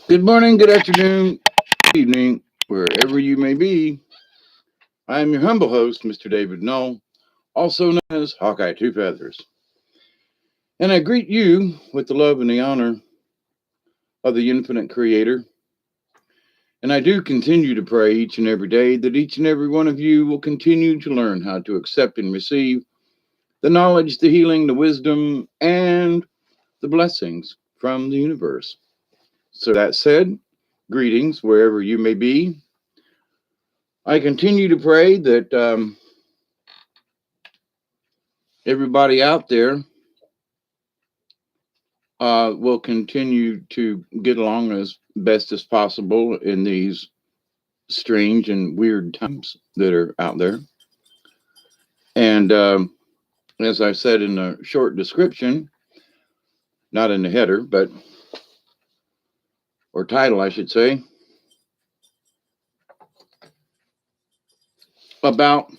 Good morning, good afternoon, good evening, wherever you may be. I am your humble host, Mr. David Null, also known as Hawkeye Two Feathers. And I greet you with the love and the honor of the infinite creator. And I do continue to pray each and every day that each and every one of you will continue to learn how to accept and receive the knowledge, the healing, the wisdom, and the blessings from the universe. So, that said, greetings wherever you may be. I continue to pray that everybody out there will continue to get along as best as possible in these strange and weird times that are out there. And as I said in the short description, not in the header, but or title, I should say, about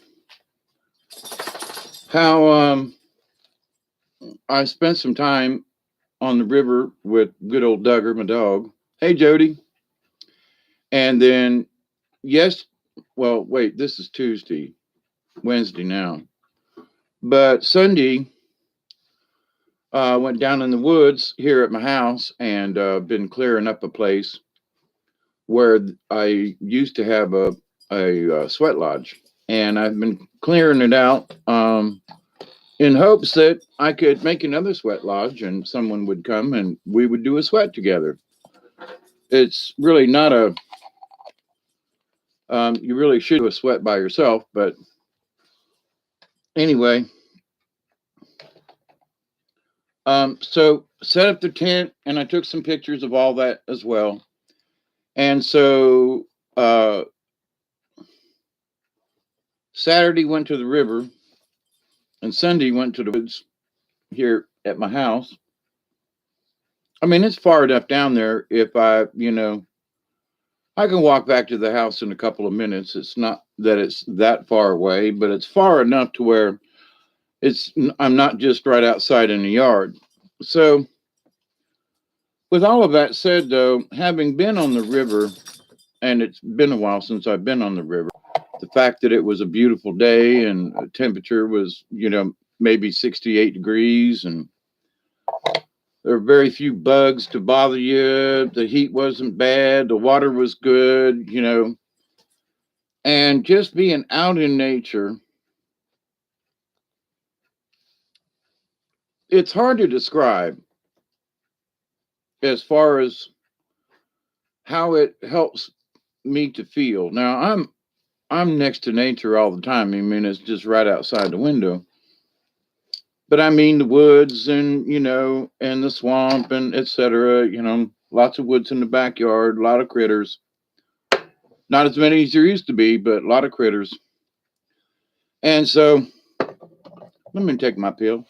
how I spent some time on the river with good old Duggar, my dog. Hey, Jody. And then, yes, well, wait, this is Tuesday, Wednesday now. But Sunday, went down in the woods here at my house and been clearing up a place where I used to have a sweat lodge. And I've been clearing it out in hopes that I could make another sweat lodge and someone would come and we would do a sweat together. It's really not you really should do a sweat by yourself. But anyway, so set up the tent and I took some pictures of all that as well. And so Saturday went to the river and Sunday went to the woods here at my house. I mean, it's far enough down there if I can walk back to the house in a couple of minutes. It's not that it's that far away, but it's far enough to where I'm not just right outside in the yard. So with all of that said, though, having been on the river, and it's been a while since I've been on the river, the fact that it was a beautiful day and the temperature was, maybe 68 degrees and there were very few bugs to bother you. The heat wasn't bad. The water was good, and just being out in nature. It's hard to describe as far as how it helps me to feel. Now, I'm next to nature all the time. I mean, it's just right outside the window. But I mean the woods and, and the swamp and etc., lots of woods in the backyard, a lot of critters. Not as many as there used to be, but a lot of critters. And so, let me take my pill.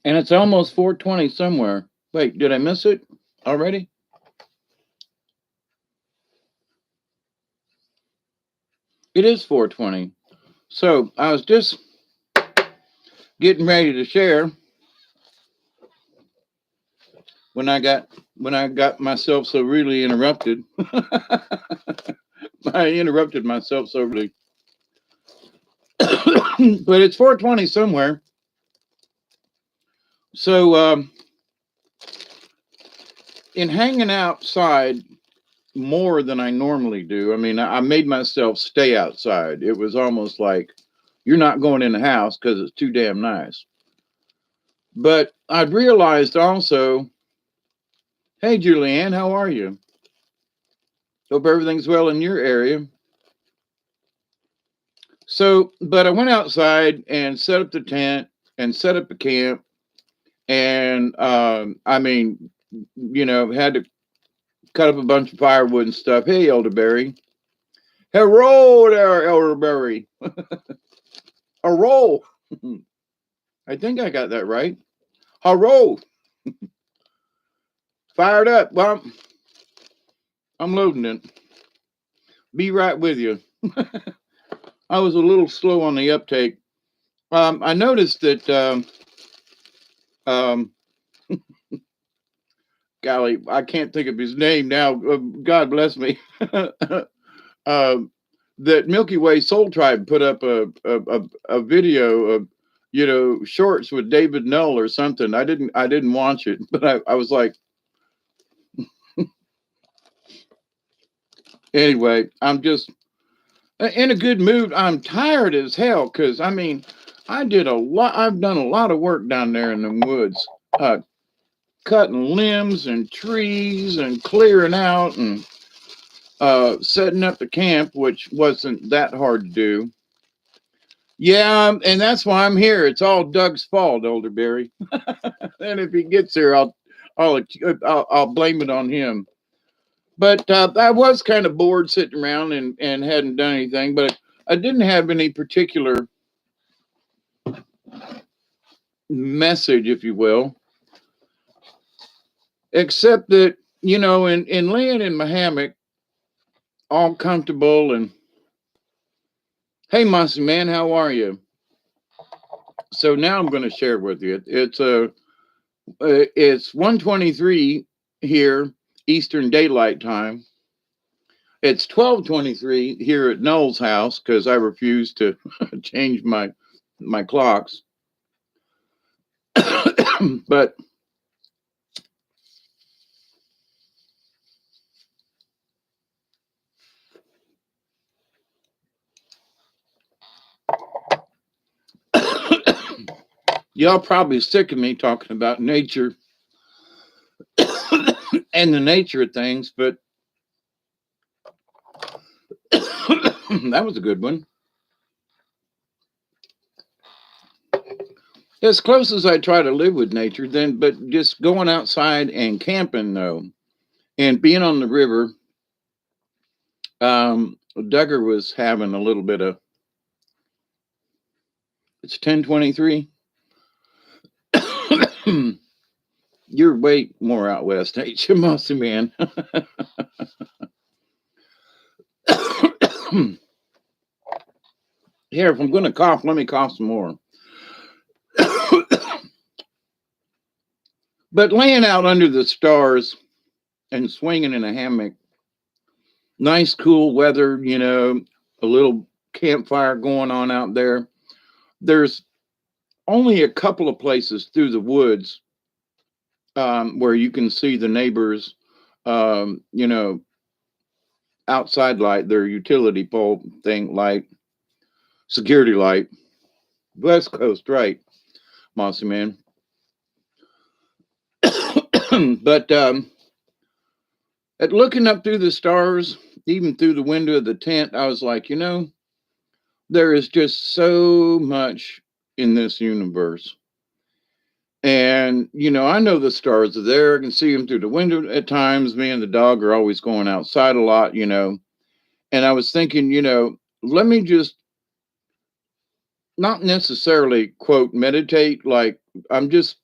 And it's almost 4:20 somewhere. Wait, did I miss it already? It is 4:20. So I was just getting ready to share when I got myself so really interrupted. I interrupted myself so really. But it's 4:20 somewhere. So in hanging outside more than I normally do, I mean, I made myself stay outside. It was almost like you're not going in the house because it's too damn nice. But I'd realized also, hey, Julianne, how are you? Hope everything's well in your area. So, but I went outside and set up the tent and set up a camp. And I mean, had to cut up a bunch of firewood and stuff. Hey, Elderberry. Hello there, Elderberry. Hello. I think I got that right. Hello. Fired up. Well, I'm loading it. Be right with you. I was a little slow on the uptake. I noticed that Um, golly, I can't think of his name now. God bless me. um, that Milky Way Soul Tribe put up a video of shorts with David Null or something. I didn't watch it, but I was like, anyway, I'm just in a good mood. I'm tired as hell because I mean, I did a lot. I've done a lot of work down there in the woods, cutting limbs and trees and clearing out and setting up the camp, which wasn't that hard to do. Yeah, and that's why I'm here. It's all Doug's fault, Elderberry. And if he gets here, I'll blame it on him. But I was kind of bored sitting around and hadn't done anything. But I didn't have any particular message, if you will, except that in laying in my hammock, all comfortable and hey, Mossy Man, how are you? So now I'm going to share with you. It's 1:23 here Eastern Daylight Time. It's 12:23 here at Noel's house because I refuse to change my clocks. But y'all probably sick of me talking about nature and the nature of things, but that was a good one. As close as I try to live with nature, but just going outside and camping though, and being on the river. Duggar was having a little bit of. It's 10:23. You're way more out west, ain't you, Mossy Man? Here, if I'm going to cough, let me cough some more. But laying out under the stars and swinging in a hammock, nice cool weather, a little campfire going on out there. There's only a couple of places through the woods where you can see the neighbors, outside light, their utility pole thing light, security light. West Coast, right, Mossy Man. But at looking up through the stars, even through the window of the tent, I was like, there is just so much in this universe. And, I know the stars are there. I can see them through the window at times. Me and the dog are always going outside a lot, And I was thinking, let me just not necessarily, quote, meditate. Like, I'm just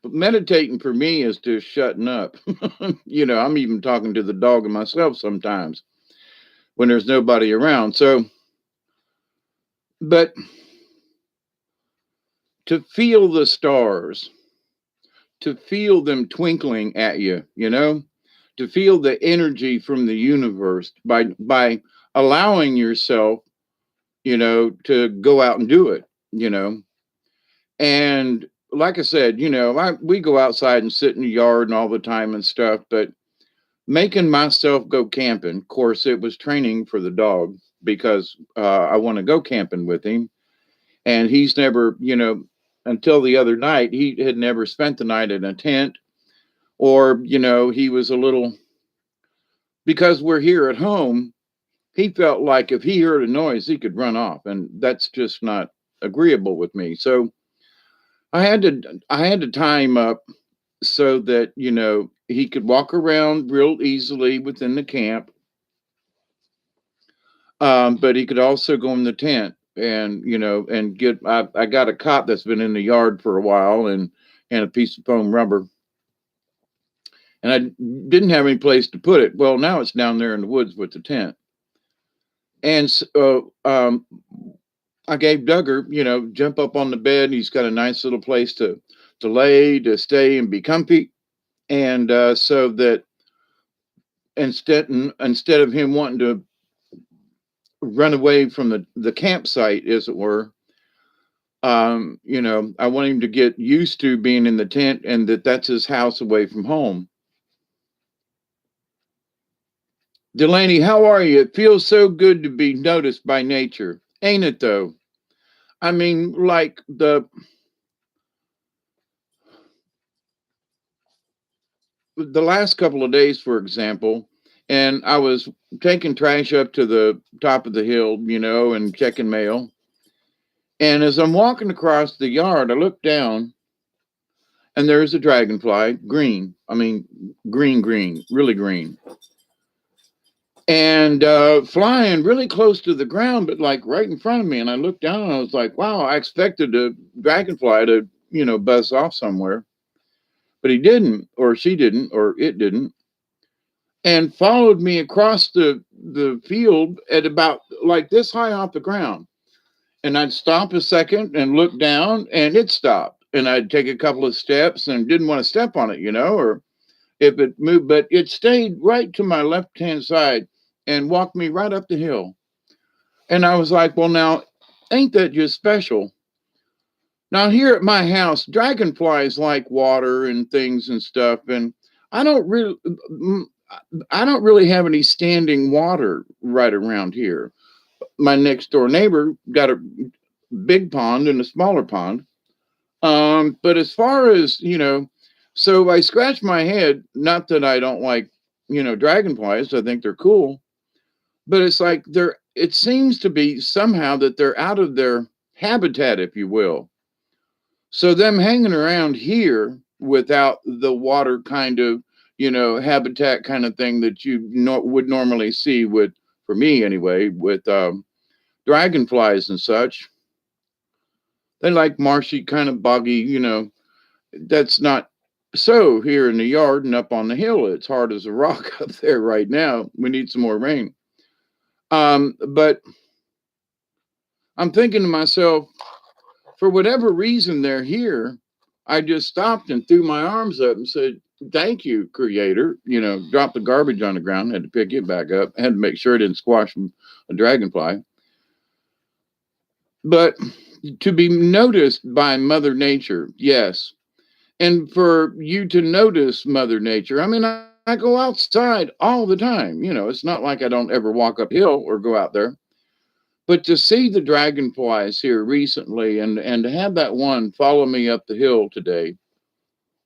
meditating for me is just shutting up. I'm even talking to the dog and myself sometimes when there's nobody around. So, but to feel the stars, to feel them twinkling at you, to feel the energy from the universe by allowing yourself, to go out and do it, And like I said, we go outside and sit in the yard and all the time and stuff, but making myself go camping, of course, it was training for the dog because I want to go camping with him. And he's never, until the other night, he had never spent the night in a tent or, he was a little, because we're here at home, he felt like if he heard a noise, he could run off. And that's just not agreeable with me. So I had to tie him up so that, he could walk around real easily within the camp. But he could also go in the tent and, and I got a cot that's been in the yard for a while and a piece of foam rubber. And I didn't have any place to put it. Well, now it's down there in the woods with the tent. And I gave Duggar, jump up on the bed. He's got a nice little place to to lay, to stay and be comfy. And so that instead of him wanting to run away from the campsite, as it were, I want him to get used to being in the tent and that's his house away from home. Delaney, how are you? It feels so good to be noticed by nature. Ain't it though? I mean, like the last couple of days, for example, and I was taking trash up to the top of the hill, and checking mail. And as I'm walking across the yard, I look down and there's a dragonfly, green. I mean, green, really green. And flying really close to the ground, but like right in front of me. And I looked down and I was like, wow, I expected a dragonfly to, buzz off somewhere. But he didn't, or she didn't, or it didn't. And followed me across the field at about like this high off the ground. And I'd stop a second and look down and it stopped. And I'd take a couple of steps and didn't want to step on it, or if it moved, but it stayed right to my left-hand side and walked me right up the hill. And I was like, well, now, ain't that just special? Now, here at my house, dragonflies like water and things and stuff. And I don't really, I don't really have any standing water right around here. My next door neighbor got a big pond and a smaller pond. But as far as, so I scratched my head, not that I don't like, dragonflies, I think they're cool, but it's like it seems to be somehow that they're out of their habitat, if you will. So them hanging around here without the water kind of, habitat kind of thing that you would normally see with, for me anyway, with dragonflies and such. They like marshy, kind of boggy, that's not so here in the yard and up on the hill. It's hard as a rock up there right now. We need some more rain. But I'm thinking to myself, for whatever reason they're here, I just stopped and threw my arms up and said, thank you, Creator. Dropped the garbage on the ground, had to pick it back up, had to make sure it didn't squash a dragonfly. But to be noticed by Mother Nature, yes. And for you to notice Mother Nature, I mean, I go outside all the time. It's not like I don't ever walk uphill or go out there. But to see the dragonflies here recently and to have that one follow me up the hill today,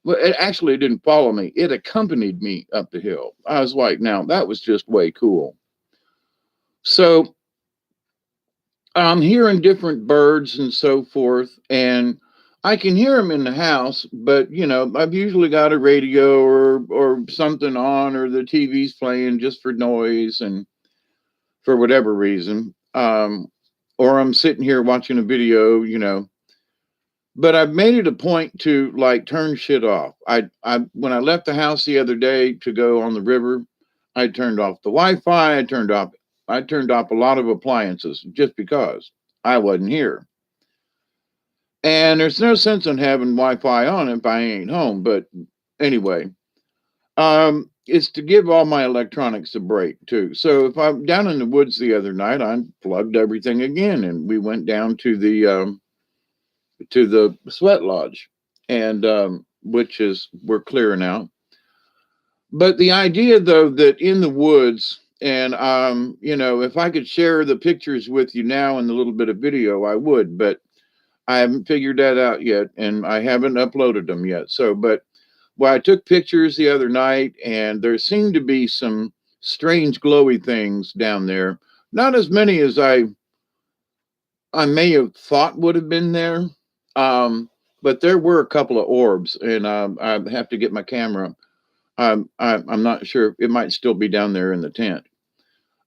well, it actually didn't follow me. It accompanied me up the hill. I was like, now that was just way cool. So I'm hearing different birds and so forth, and I can hear them in the house, but I've usually got a radio or something on, or the TV's playing just for noise and for whatever reason. Or I'm sitting here watching a video, But I've made it a point to like turn shit off. I when I left the house the other day to go on the river, I turned off the Wi-Fi. I turned off a lot of appliances just because I wasn't here. And there's no sense in having Wi-Fi on if I ain't home. But anyway, it's to give all my electronics a break too. So if I'm down in the woods the other night, I plugged everything again, and we went down to the sweat lodge, and which is we're clear now. But the idea, though, that in the woods, and if I could share the pictures with you now and a little bit of video, I would, but I haven't figured that out yet, and I haven't uploaded them yet. So, but I took pictures the other night, and there seemed to be some strange glowy things down there. Not as many as I may have thought would have been there, but there were a couple of orbs, and I have to get my camera. I'm not sure, it might still be down there in the tent.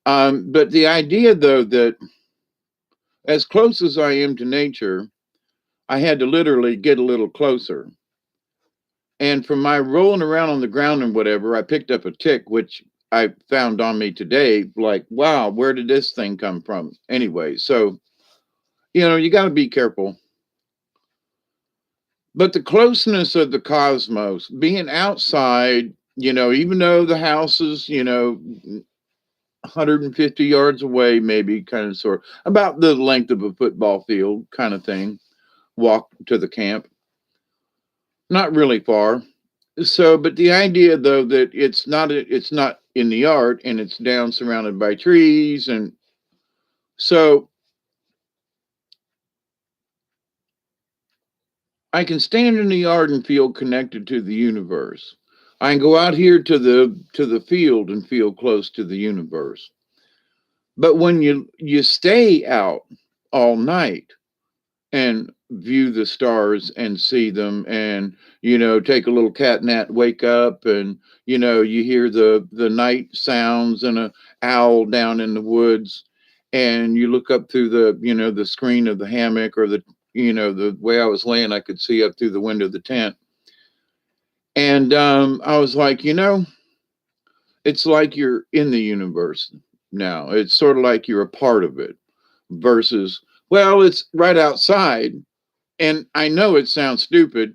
But the idea, though, that as close as I am to nature, I had to literally get a little closer. And from my rolling around on the ground and whatever, I picked up a tick, which I found on me today. Like, wow, where did this thing come from? Anyway, so, you got to be careful. But the closeness of the cosmos, being outside, even though the house is, 150 yards away, maybe kind of sort of about the length of a football field kind of thing, walk to the camp, not really far. So, but the idea though that it's not in the yard and it's down surrounded by trees, and so I can stand in the yard and feel connected to the universe. I can go out here to the field and feel close to the universe. But when you stay out all night and view the stars and see them, and take a little cat nap, wake up, and you hear the night sounds and a owl down in the woods, and you look up through the screen of the hammock, or the way I was laying, I could see up through the window of the tent. And I was like, it's like you're in the universe now. It's sort of like you're a part of it versus, well, it's right outside. And I know it sounds stupid.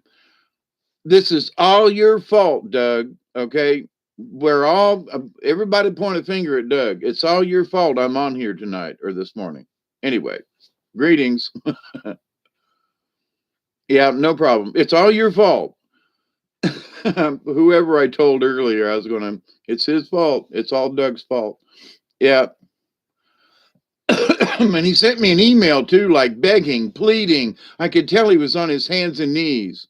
This is all your fault, Doug. Okay. Everybody point a finger at Doug. It's all your fault I'm on here tonight or this morning. Anyway, greetings. Yeah, no problem. It's all your fault. Whoever I told earlier, it's his fault. It's all Doug's fault. Yeah. And he sent me an email too, like begging, pleading. I could tell he was on his hands and knees.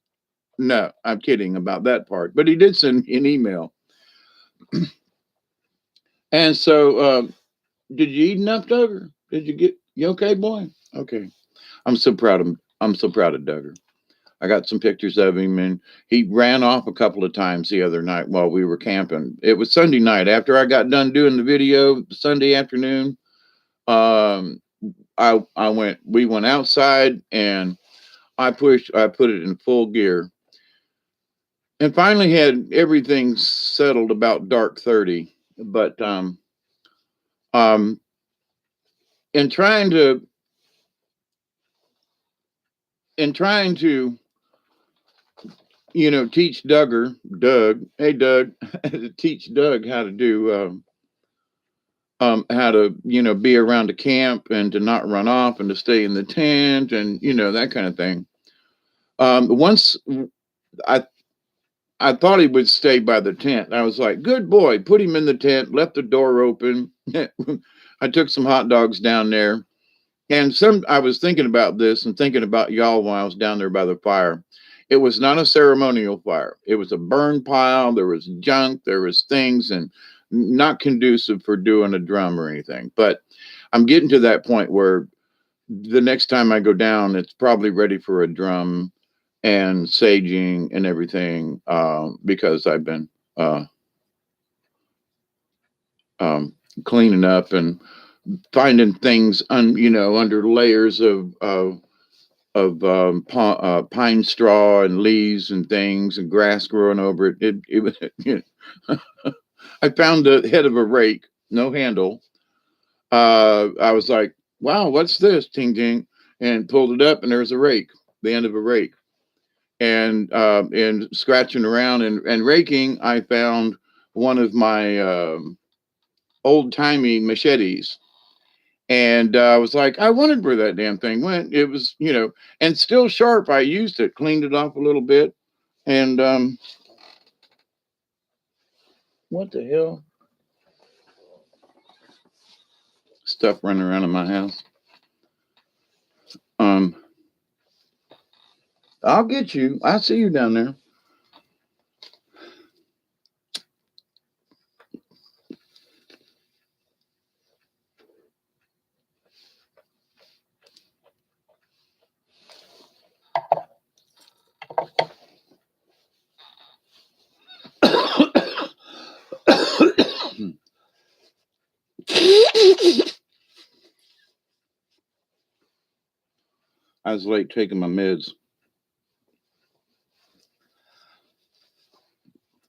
No, I'm kidding about that part. But he did send me an email. And so, did you eat enough, Duggar? You okay, boy? Okay. I'm so proud of him. I'm so proud of Duggar. I got some pictures of him, and he ran off a couple of times the other night while we were camping. It was Sunday night after I got done doing the video. Sunday afternoon, we went outside, and I put it in full gear, and finally had everything settled about dark 30. But in trying to teach Doug, hey Doug, teach Doug how to do how to be around the camp and to not run off and to stay in the tent and that kind of thing. Once I thought he would stay by the tent. I was like, good boy, put him in the tent, left the door open. I took some hot dogs down there. And I was thinking about this and thinking about y'all while I was down there by the fire. It was not a ceremonial fire. It was a burn pile. There was junk. There was things, and not conducive for doing a drum or anything. But I'm getting to that point where the next time I go down, it's probably ready for a drum and saging and everything, because I've been cleaning up and finding things under layers of pine straw and leaves and things and grass growing over it. It was I found the head of a rake, no handle. I was like, wow, what's this? Ting ting, and pulled it up, and there's a rake, the end of a rake. And scratching around and raking, I found one of my old timey machetes. And I was like, I wondered where that damn thing went. It was, and still sharp. I used it, cleaned it off a little bit. And what the hell? Stuff running around in my house. I'll get you. I see you down there. I was late taking my meds.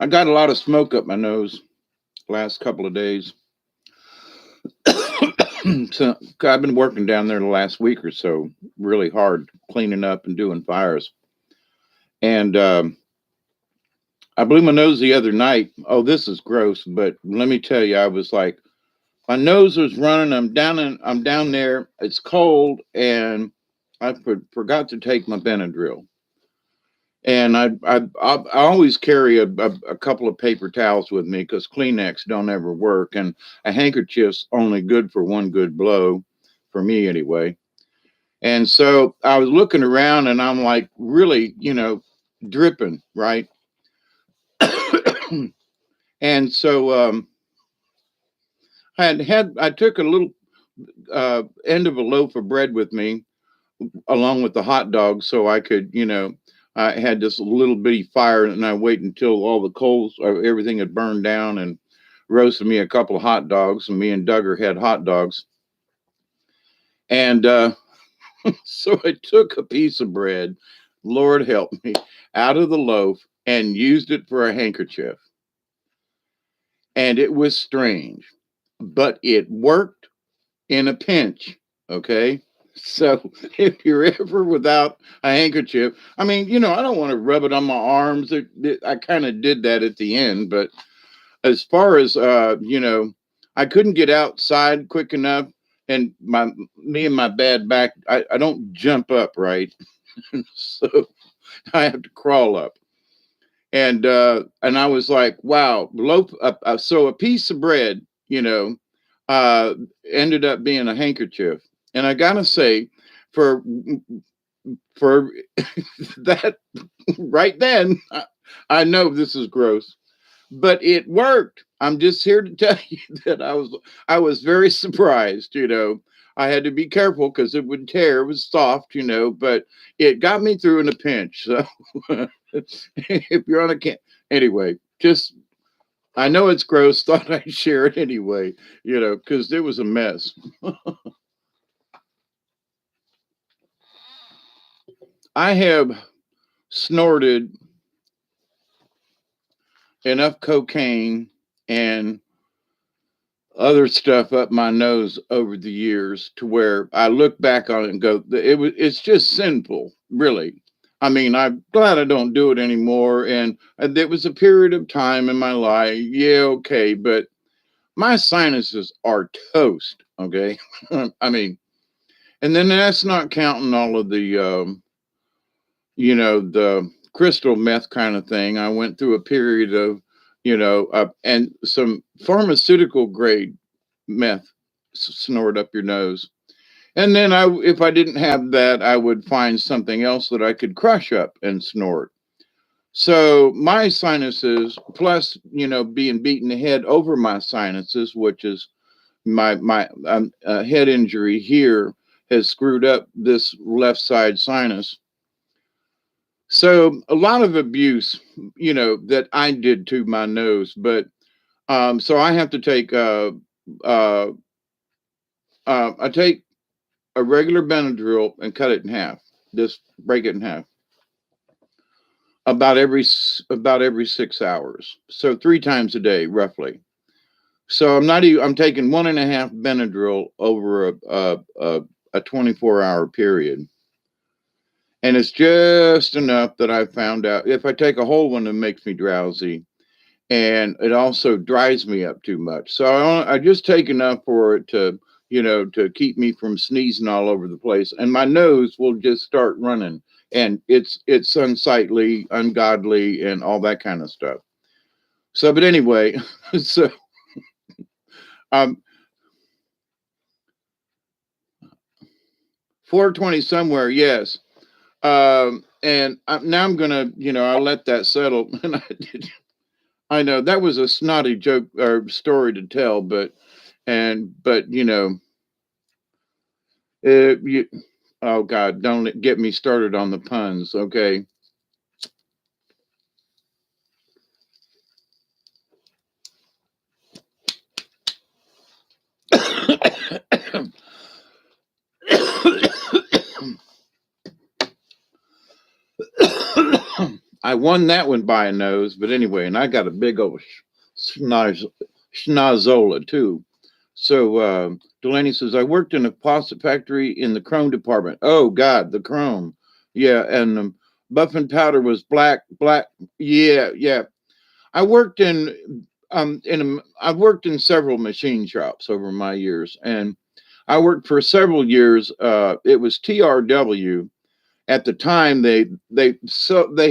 I got a lot of smoke up my nose last couple of days. So I've been working down there the last week or so really hard, cleaning up and doing fires. And I blew my nose the other night. Oh, this is gross, but let me tell you, I was like, my nose was running. I'm down there. It's cold, and I forgot to take my Benadryl. And I always carry a couple of paper towels with me because Kleenex don't ever work, and a handkerchief's only good for one good blow, for me anyway. And so I was looking around, and I'm like, really, dripping, right? And so I took a little end of a loaf of bread with me along with the hot dog, so I could, I had this little bitty fire, and I waited until all the coals, everything had burned down, and roasted me a couple of hot dogs, and me and Duggar had hot dogs. And so I took a piece of bread, Lord help me, out of the loaf and used it for a handkerchief. And it was strange, but it worked in a pinch. Okay. So if you're ever without a handkerchief, I mean, I don't want to rub it on my arms. I kind of did that at the end, but as far as, I couldn't get outside quick enough, and me and my bad back, I don't jump up, right? So I have to crawl up. And I was like, wow, loaf. So a piece of bread, uh, ended up being a handkerchief. And I gotta say, for for that right then, I know this is gross, but it worked. I'm just here to tell you that I was very surprised. I had to be careful because it would tear. It was soft, but it got me through in a pinch. So if you're on anyway, just I know it's gross. Thought I'd share it anyway. Because it was a mess. I have snorted enough cocaine and other stuff up my nose over the years to where I look back on it and go, it's just sinful, really. I mean, I'm glad I don't do it anymore. And there was a period of time in my life, yeah, okay, but my sinuses are toast, okay? I mean, and then that's not counting all of the crystal meth kind of thing. I went through a period of, and some pharmaceutical grade meth snort up your nose. And then if I didn't have that, I would find something else that I could crush up and snort. So my sinuses, plus, being beaten the head over my sinuses, which is my head injury here, has screwed up this left side sinus. So a lot of abuse, that I did to my nose, but so I have to take uh, I take a regular Benadryl and cut it in half. Just break it in half about every 6 hours. So 3 times a day, roughly. So I'm taking 1.5 Benadryl over a 24-hour period. And it's just enough that I found out if I take a whole one, it makes me drowsy. And it also dries me up too much. So I just take enough for it to, to keep me from sneezing all over the place. And my nose will just start running. And it's unsightly, ungodly, and all that kind of stuff. So, but anyway, so um 420 somewhere, yes. And now I'm gonna, I'll let that settle. And I know that was a snotty joke or story to tell, but you, oh God, don't get me started on the puns, okay? I won that one by a nose, but anyway, and I got a big old schnozola too. So Delaney says, I worked in a faucet factory in the chrome department. Oh God, the chrome. Yeah, and Buffing powder was black. Yeah, yeah. I worked I've worked in several machine shops over my years, and I worked for several years. It was TRW at the time. They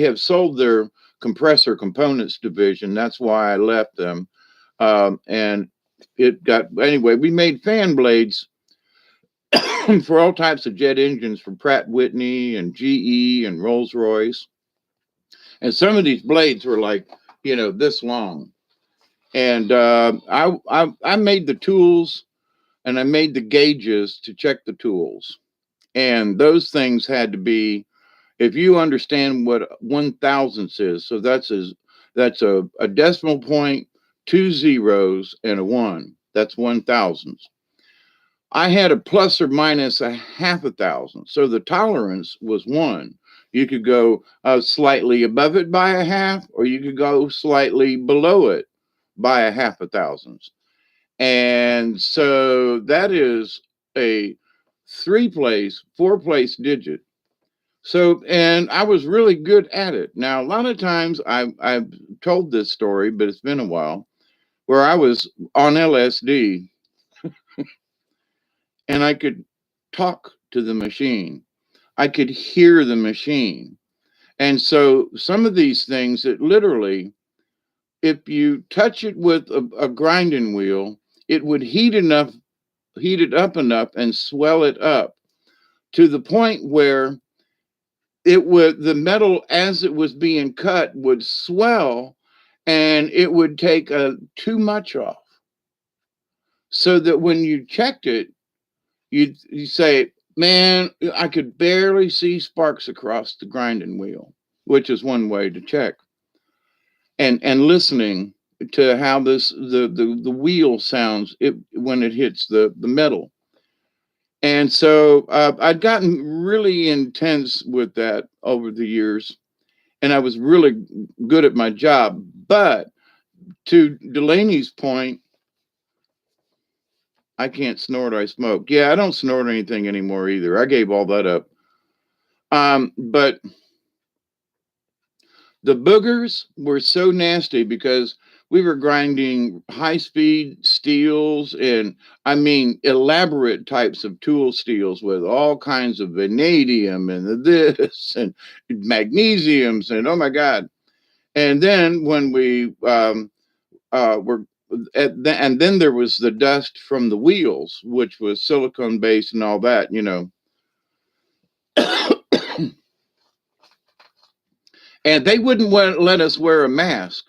have sold their compressor components division. That's why I left them. And it got anyway. We made fan blades for all types of jet engines for Pratt Whitney and GE and Rolls Royce. And some of these blades were like, this long. And I made the tools and I made the gauges to check the tools. And those things had to be, if you understand what 1/1000th is, so that's a decimal point, 2 zeros, and a 1. That's 1/1000th. I had a plus or minus a half a thousand. So the tolerance was 1. You could go slightly above it by a half, or you could go slightly below it by a half a thousandth. And so that is a 3-place, 4-place digit. So, and I was really good at it. Now, a lot of times I've told this story, but it's been a while, where I was on LSD and I could talk to the machine. I could hear the machine. And so some of these things that literally, if you touch it with a grinding wheel, it would heat it up enough and swell it up to the point where the metal as it was being cut would swell and it would take too much off. So that when you checked it, you say, man, I could barely see sparks across the grinding wheel, which is one way to check. And listening to how the wheel sounds when it hits the metal. And so I'd gotten really intense with that over the years, and I was really good at my job. But to Delaney's point, I can't snort, I smoke. Yeah, I don't snort anything anymore either. I gave all that up. But the boogers were so nasty because we were grinding high-speed steels and, I mean, elaborate types of tool steels with all kinds of vanadium and this and magnesiums and oh my God. And then when we were and then there was the dust from the wheels, which was silicone based and all that, And they wouldn't let us wear a mask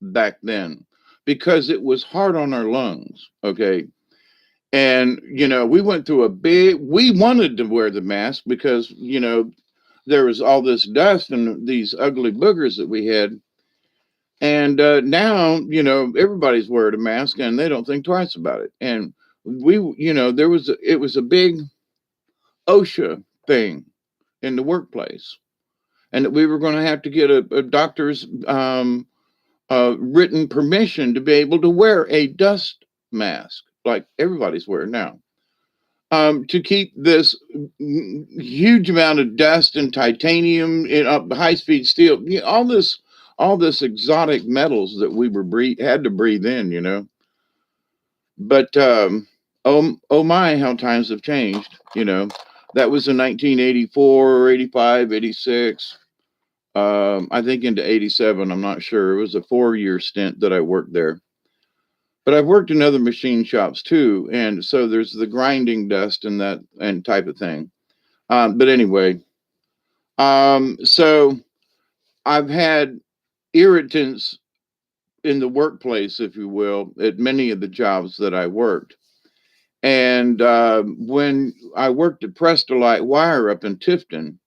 back then because it was hard on our lungs. Okay. And, we went through we wanted to wear the mask because, there was all this dust and these ugly boogers that we had. And now, everybody's wearing a mask and they don't think twice about it. And it was a big OSHA thing in the workplace, and that we were going to have to get a doctor's written permission to be able to wear a dust mask like everybody's wearing now, to keep this huge amount of dust and titanium in high-speed steel, all this exotic metals that we had to breathe in. But oh my, how times have changed. That was in 1984, 85, 86. I think into 87. I'm not sure. It was a 4-year stint that I worked there. But I've worked in other machine shops too, and so there's the grinding dust and that and type of thing. But anyway, so I've had irritants in the workplace, if you will, at many of the jobs that I worked. And when I worked at Prestolite Wire up in Tifton,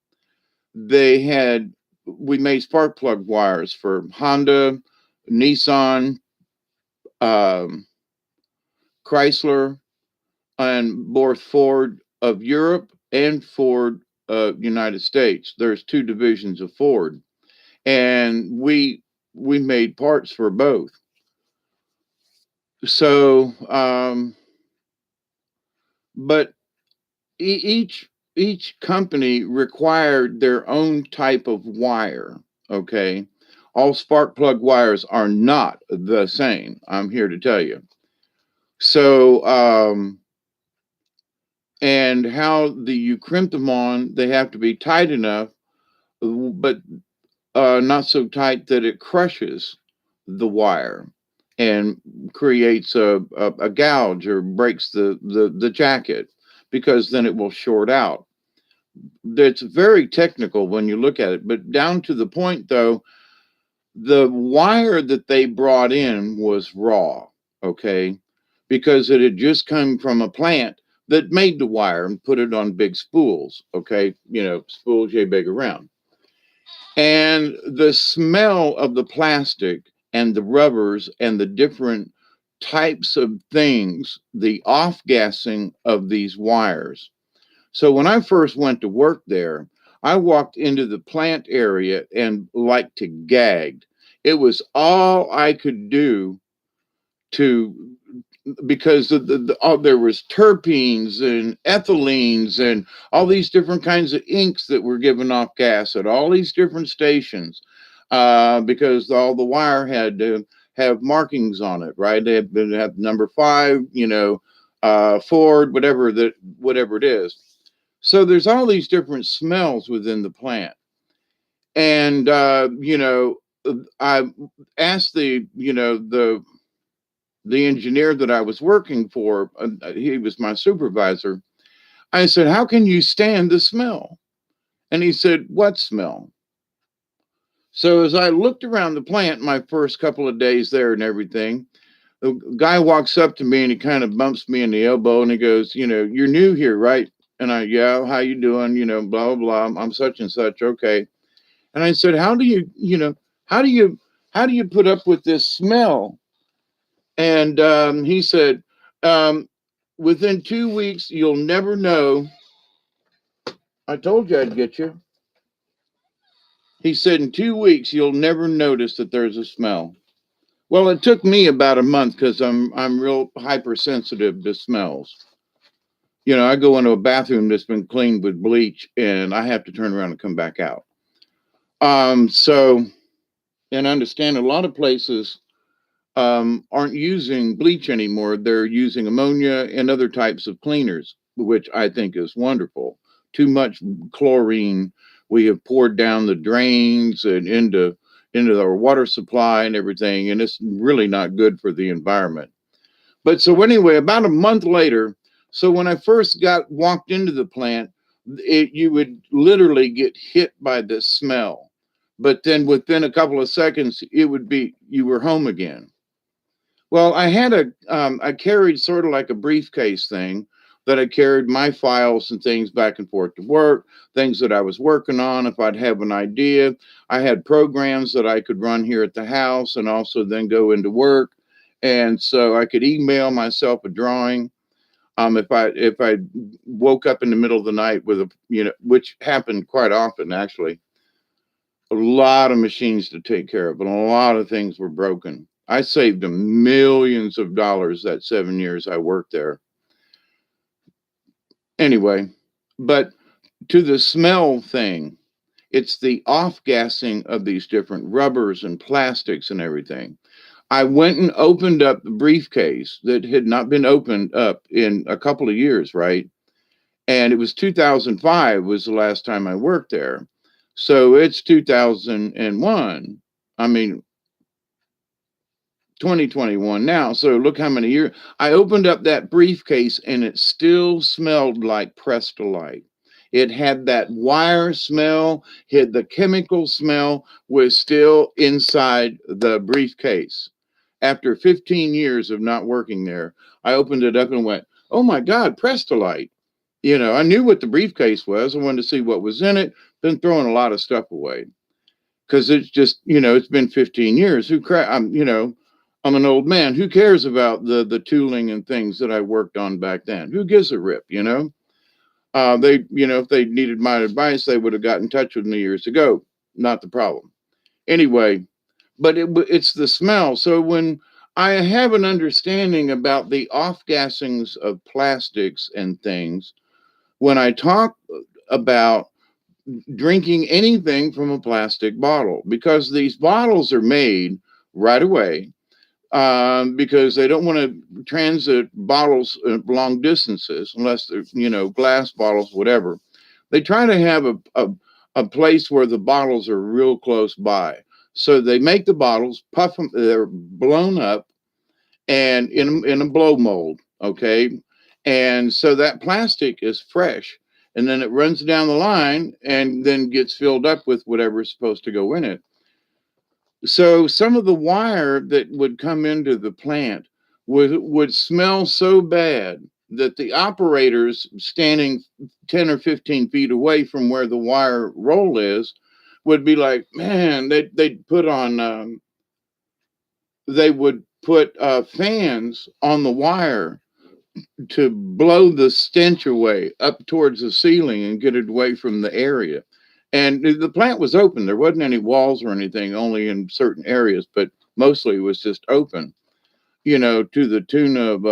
we made spark plug wires for Honda, Nissan, Chrysler, and both Ford of Europe and Ford United States. There's 2 divisions of Ford, and we made parts for both. So, but each each company required their own type of wire. Okay, all spark plug wires are not the same. I'm here to tell you. So, and how you crimp them on, they have to be tight enough, but not so tight that it crushes the wire and creates a gouge or breaks the jacket, because then it will short out. It's very technical when you look at it, but down to the point though, the wire that they brought in was raw, okay, because it had just come from a plant that made the wire and put it on big spools, okay, spools yay big around. And the smell of the plastic and the rubbers and the different types of things, the off gassing of these wires. So when I first went to work there, I walked into the plant area and like to gagged. It was all I could do to, because there was terpenes and ethylenes and all these different kinds of inks that were giving off gas at all these different stations, because all the wire had to have markings on it, right? They have number 5, Ford, whatever it is. So there's all these different smells within the plant. And, I asked the engineer that I was working for, he was my supervisor. I said, how can you stand the smell? And he said, what smell? So as I looked around the plant my first couple of days there and everything, the guy walks up to me and he kind of bumps me in the elbow and he goes, you're new here, right? And yeah, how you doing? Blah, blah, blah. I'm such and such. Okay. And I said, how do you put up with this smell? And he said, within 2 weeks, you'll never know. I told you I'd get you. He said, in 2 weeks, you'll never notice that there's a smell. Well, it took me about a month because I'm real hypersensitive to smells. I go into a bathroom that's been cleaned with bleach and I have to turn around and come back out. So, and I understand a lot of places aren't using bleach anymore. They're using ammonia and other types of cleaners, which I think is wonderful. Too much chlorine we have poured down the drains and into our water supply and everything, and it's really not good for the environment. But so anyway, about a month later, so when I first walked into the plant, you would literally get hit by this smell. But then within a couple of seconds, it would be, you were home again. Well, I had I carried sort of like a briefcase thing that I carried my files and things back and forth to work, things that I was working on. If I'd have an idea, I had programs that I could run here at the house and also then go into work. And so I could email myself a drawing. If I woke up in the middle of the night with which happened quite often, actually, a lot of machines to take care of, and a lot of things were broken. I saved them millions of dollars that 7 years I worked there. Anyway, but to the smell thing, it's the off-gassing of these different rubbers and plastics and everything. I went and opened up the briefcase that had not been opened up in a couple of years, right? And it was 2005 was the last time I worked there. So it's 2001. I mean, 2021 now. So look how many years. I opened up that briefcase and it still smelled like Prestolite. It had that wire smell, had the chemical smell was still inside the briefcase. After 15 years of not working there, I opened it up and went, oh my God, Prestolite. I knew what the briefcase was. I wanted to see what was in it. Been throwing a lot of stuff away because it's just, it's been 15 years. I'm an old man. Who cares about the tooling and things that I worked on back then? Who gives a rip, They, if they needed my advice, they would have got in touch with me years ago. Not the problem. Anyway, but it's the smell. So when I have an understanding about the off-gassings of plastics and things, when I talk about drinking anything from a plastic bottle, because these bottles are made right away, because they don't want to transit bottles long distances unless they're, glass bottles, whatever. They try to have a place where the bottles are real close by. So they make the bottles, puff them, they're blown up and in a blow mold, okay? And so that plastic is fresh. And then it runs down the line and then gets filled up with whatever is supposed to go in it. So some of the wire that would come into the plant would smell so bad that the operators standing 10 or 15 feet away from where the wire roll is would be like, man, they'd put on, they would put fans on the wire to blow the stench away up towards the ceiling and get it away from the area. And the plant was open. There wasn't any walls or anything, only in certain areas, but mostly it was just open, to the tune of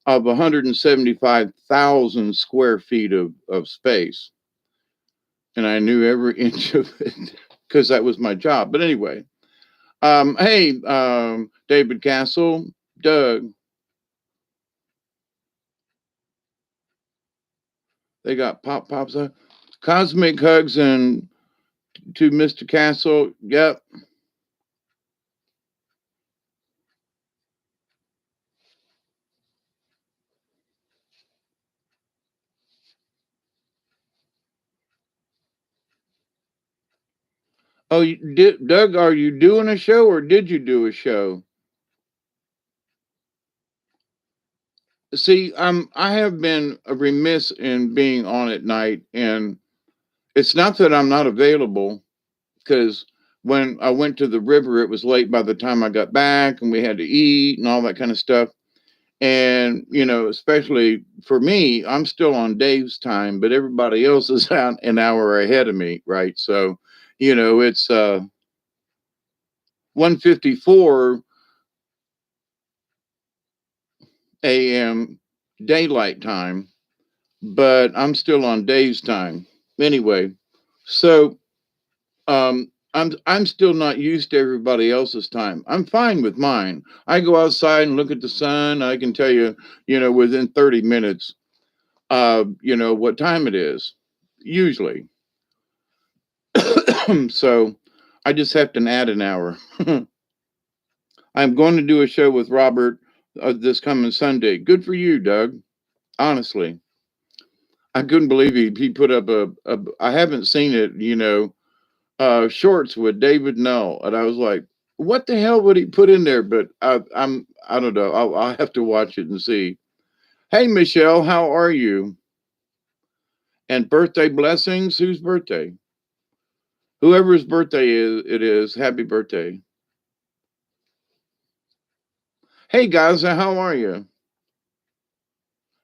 175,000 square feet of space. And I knew every inch of it because that was my job. But anyway, hey, David Castle, Doug, they got pops up. Cosmic hugs and to Mr. Castle. Yep. Oh, Doug, are you doing a show or did you do a show? See, I have been remiss in being on at night, and it's not that I'm not available, because when I went to the river, it was late by the time I got back, and we had to eat and all that kind of stuff. And especially for me, I'm still on Dave's time, but everybody else is out an hour ahead of me, right? So, it's 1:54 a.m. daylight time, but I'm still on Dave's time. Anyway, so I'm still not used to everybody else's time. I'm fine with mine. I go outside and look at the sun. I can tell you, within 30 minutes, what time it is, usually. So I just have to add an hour. I'm going to do a show with Robert this coming Sunday. Good for you, Doug. Honestly, I couldn't believe he put up I haven't seen it, shorts with David Null, and I was like, what the hell would he put in there? But I don't know. I'll have to watch it and see. Hey, Michelle, how are you? And birthday blessings. Whose birthday? Whoever's birthday it is. Happy birthday. Hey guys, how are you?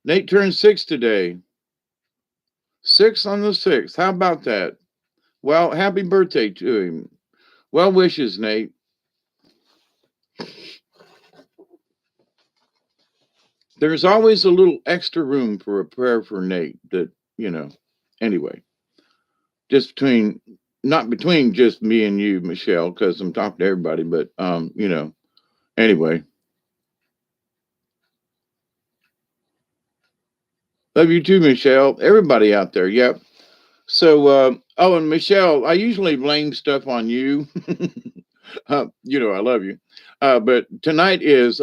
Nate turned 6 today. 6 on the 6th. How about that? Well, happy birthday to him. Well wishes, Nate. There's always a little extra room for a prayer for Nate that, anyway, just not between just me and you, Michelle, because I'm talking to everybody, but, anyway. Love you too, Michelle. Everybody out there. Yep. So, and Michelle, I usually blame stuff on you. I love you. But tonight is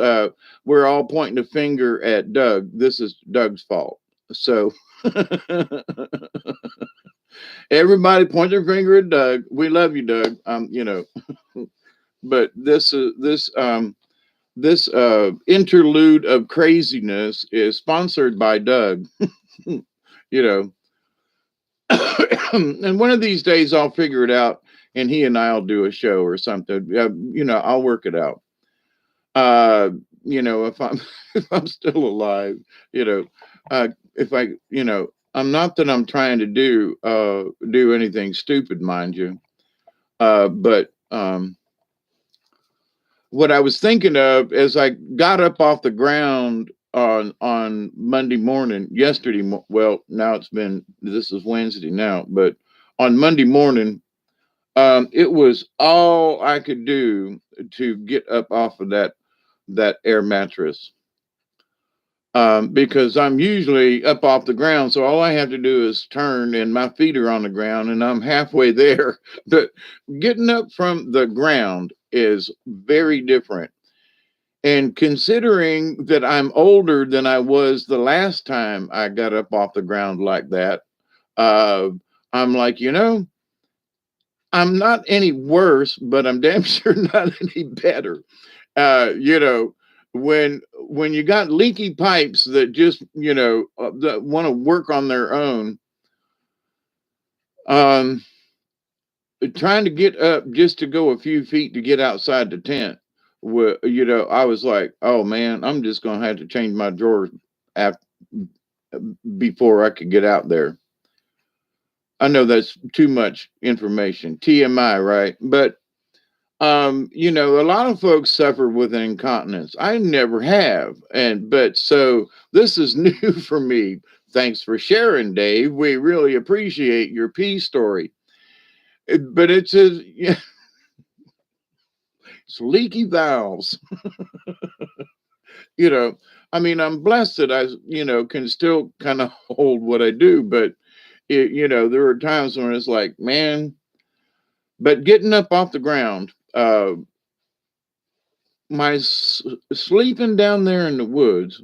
we're all pointing a finger at Doug. This is Doug's fault. So everybody point their finger at Doug. We love you, Doug. But this interlude of craziness is sponsored by Doug. And one of these days I'll figure it out, and he and I'll do a show or something. I'll work it out. If I'm if I'm still alive, if I, I'm not that I'm trying to do anything stupid, mind you. But what I was thinking of as I got up off the ground on Monday morning, yesterday. Well, now this is Wednesday now, but on Monday morning, it was all I could do to get up off of that air mattress. Because I'm usually up off the ground, so all I have to do is turn, and my feet are on the ground, and I'm halfway there. But getting up from the ground is very different. And considering that I'm older than I was the last time I got up off the ground like that, uh, I'm like, I'm not any worse, but I'm damn sure not any better. You know, when you got leaky pipes that just, that want to work on their own, um, trying to get up just to go a few feet to get outside the tent. I was like, oh man, I'm just gonna have to change my drawers after before I could get out there. I know that's too much information, TMI, right? But a lot of folks suffer with incontinence. I never have. But so this is new for me. Thanks for sharing, Dave. We really appreciate your pee story. But it's it's leaky valves. you know, I mean, I'm blessed that I, can still kind of hold what I do, but there are times when it's like, man, but getting up off the ground, sleeping down there in the woods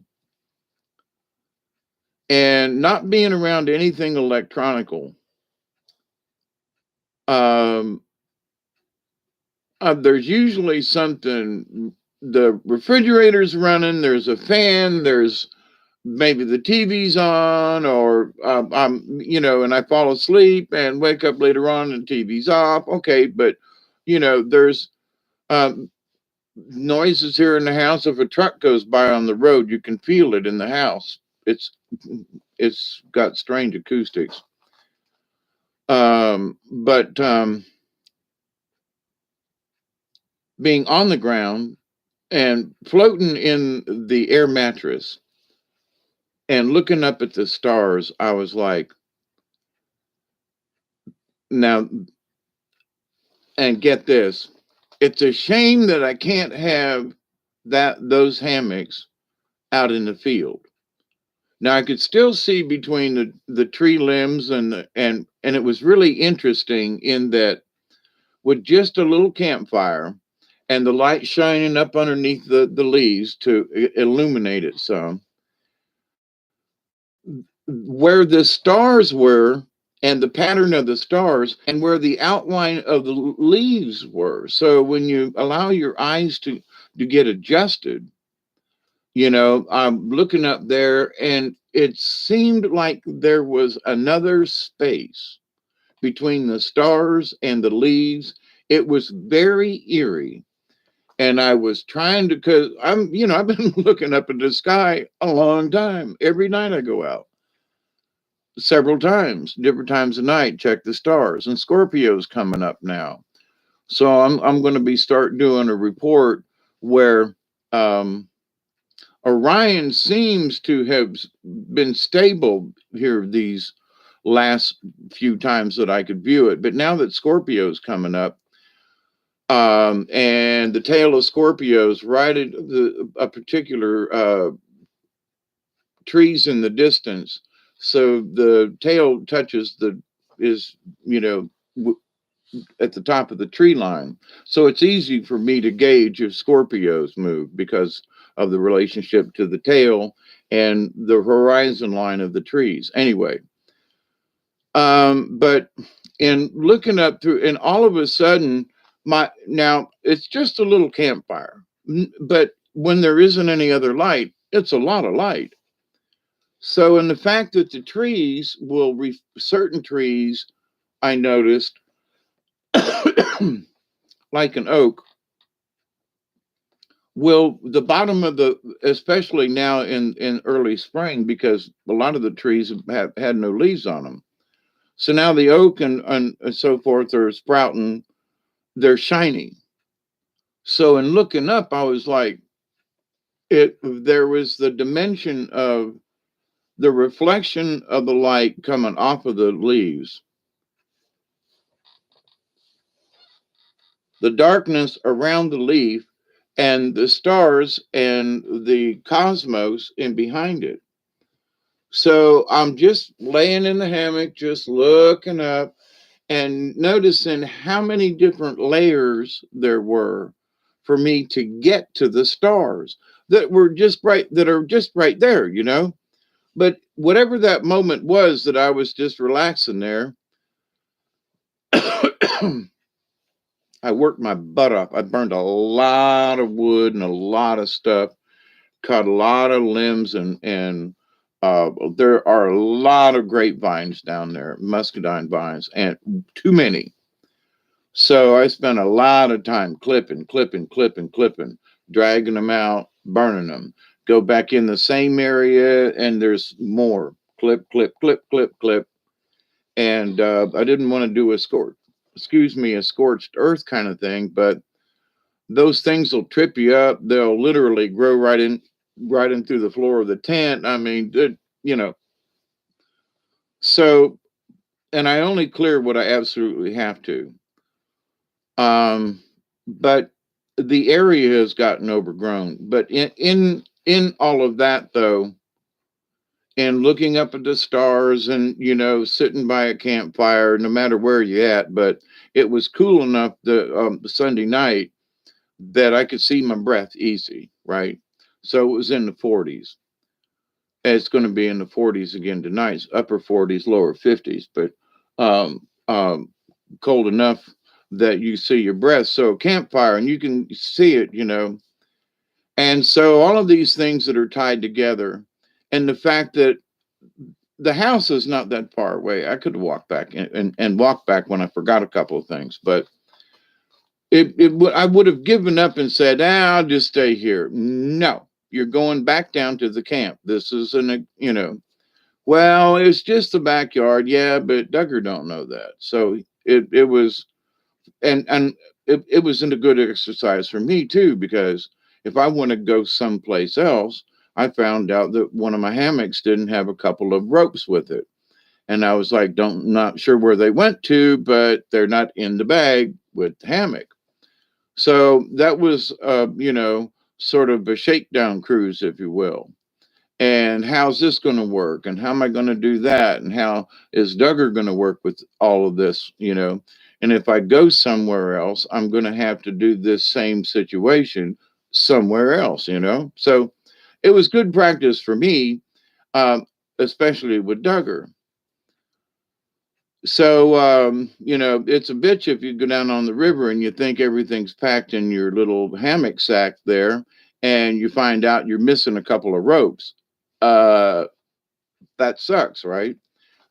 and not being around anything electronical. Um, there's usually something. The refrigerator's running. There's a fan. There's maybe the TV's on, or and I fall asleep and wake up later on and the TV's off. Okay, but there's um, noises here in the house. If a truck goes by on the road, you can feel it in the house. It's got strange acoustics. But being on the ground and floating in the air mattress and looking up at the stars, I was like, now, and get this, it's a shame that I can't have those hammocks out in the field. Now I could still see between the tree limbs and it was really interesting in that with just a little campfire and the light shining up underneath the leaves to illuminate it some, where the stars were and the pattern of the stars and where the outline of the leaves were. So when you allow your eyes to get adjusted, I'm looking up there and it seemed like there was another space between the stars and the leaves. It was very eerie. And I was trying to, because I've been looking up at the sky a long time. Every night I go out several times, different times of night, check the stars. And Scorpio's coming up now. So I'm going to be start doing a report where um, Orion seems to have been stable here these last few times that I could view it. But now that Scorpio's coming up, and the tail of Scorpio's right at a particular trees in the distance, so the tail touches is at the top of the tree line. So it's easy for me to gauge if Scorpios move because of the relationship to the tail and the horizon line of the trees. Anyway, but in looking up through, and all of a sudden, now it's just a little campfire, but when there isn't any other light, it's a lot of light. So, in the fact that the trees certain trees, I noticed, like an oak, will the bottom of especially now in early spring, because a lot of the trees have had no leaves on them. So now the oak and so forth are sprouting, they're shiny. So in looking up, I was like, There was the dimension of the reflection of the light coming off of the leaves, the darkness around the leaf, and the stars and the cosmos in behind it. So I'm just laying in the hammock, just looking up and noticing how many different layers there were for me to get to the stars that are just right there, you know. But whatever that moment was that I was just relaxing there, I worked my butt off. I burned a lot of wood and a lot of stuff, cut a lot of limbs, and there are a lot of grapevines down there, muscadine vines, and too many. So I spent a lot of time clipping, dragging them out, burning them. Go back in the same area, and there's more. Clip. And I didn't want to do a scorched earth kind of thing, but those things will trip you up. They'll literally grow right in through the floor of the tent. I mean, you know. So, and I only clear what I absolutely have to. Um, but the area has gotten overgrown. But in all of that, though, and looking up at the stars, and sitting by a campfire, no matter where you at, but it was cool enough the Sunday night that I could see my breath easy, right? So it was in the 40s. It's going to be in the 40s again tonight, upper 40s, lower 50s, but um, um, cold enough that you see your breath. So campfire, and you can see it, And so all of these things that are tied together, and the fact that the house is not that far away. I could walk back and walk back when I forgot a couple of things, but I would have given up and said, I'll just stay here. No, you're going back down to the camp. This is well, it's just the backyard. Yeah, but Duggar don't know that. So it was, and it wasn't a good exercise for me too, because if I want to go someplace else, I found out that one of my hammocks didn't have a couple of ropes with it. And I was like, not sure where they went to, but they're not in the bag with the hammock. So that was, sort of a shakedown cruise, if you will. And how's this going to work? And how am I going to do that? And how is Duggar going to work with all of this? And if I go somewhere else, I'm going to have to do this same situation somewhere else, So it was good practice for me, um, especially with Duggar. So, it's a bitch if you go down on the river and you think everything's packed in your little hammock sack there, and you find out you're missing a couple of ropes. Uh, that sucks, right?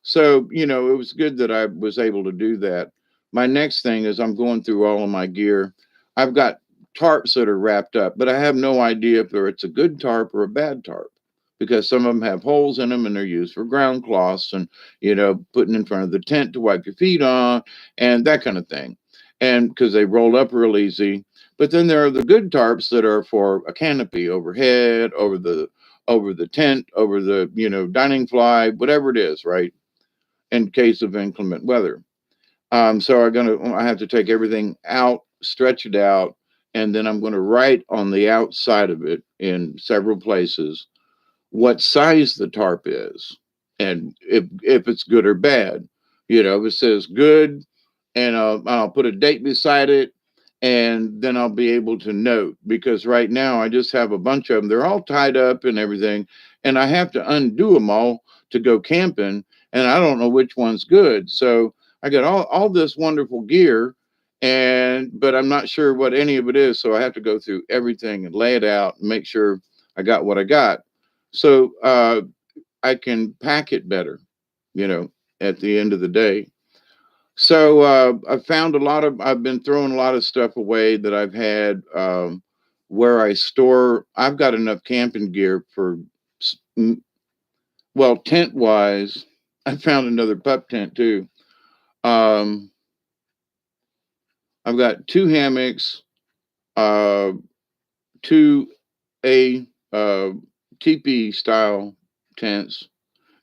So, it was good that I was able to do that. My next thing is I'm going through all of my gear. I've got tarps that are wrapped up, but I have no idea if it's a good tarp or a bad tarp, because some of them have holes in them and they're used for ground cloths and, putting in front of the tent to wipe your feet on and that kind of thing. And because they roll up real easy. But then there are the good tarps that are for a canopy overhead, over the tent, over the, dining fly, whatever it is, right? In case of inclement weather. So I have to take everything out, stretch it out, and then I'm going to write on the outside of it in several places what size the tarp is, and if it's good or bad. If it says good, and I'll put a date beside it, and then I'll be able to note, because right now I just have a bunch of them. They're all tied up and everything, and I have to undo them all to go camping, and I don't know which one's good. So I got all this wonderful gear, but I'm not sure what any of it is. So I have to go through everything and lay it out and make sure I got what I got. So I can pack it better, you know, at the end of the day. So I've been throwing a lot of stuff away that I've had, where I store. I've got enough camping gear for, well, tent wise, I found another pup tent too. Um, I've got two hammocks, uh, two A uh, teepee style tents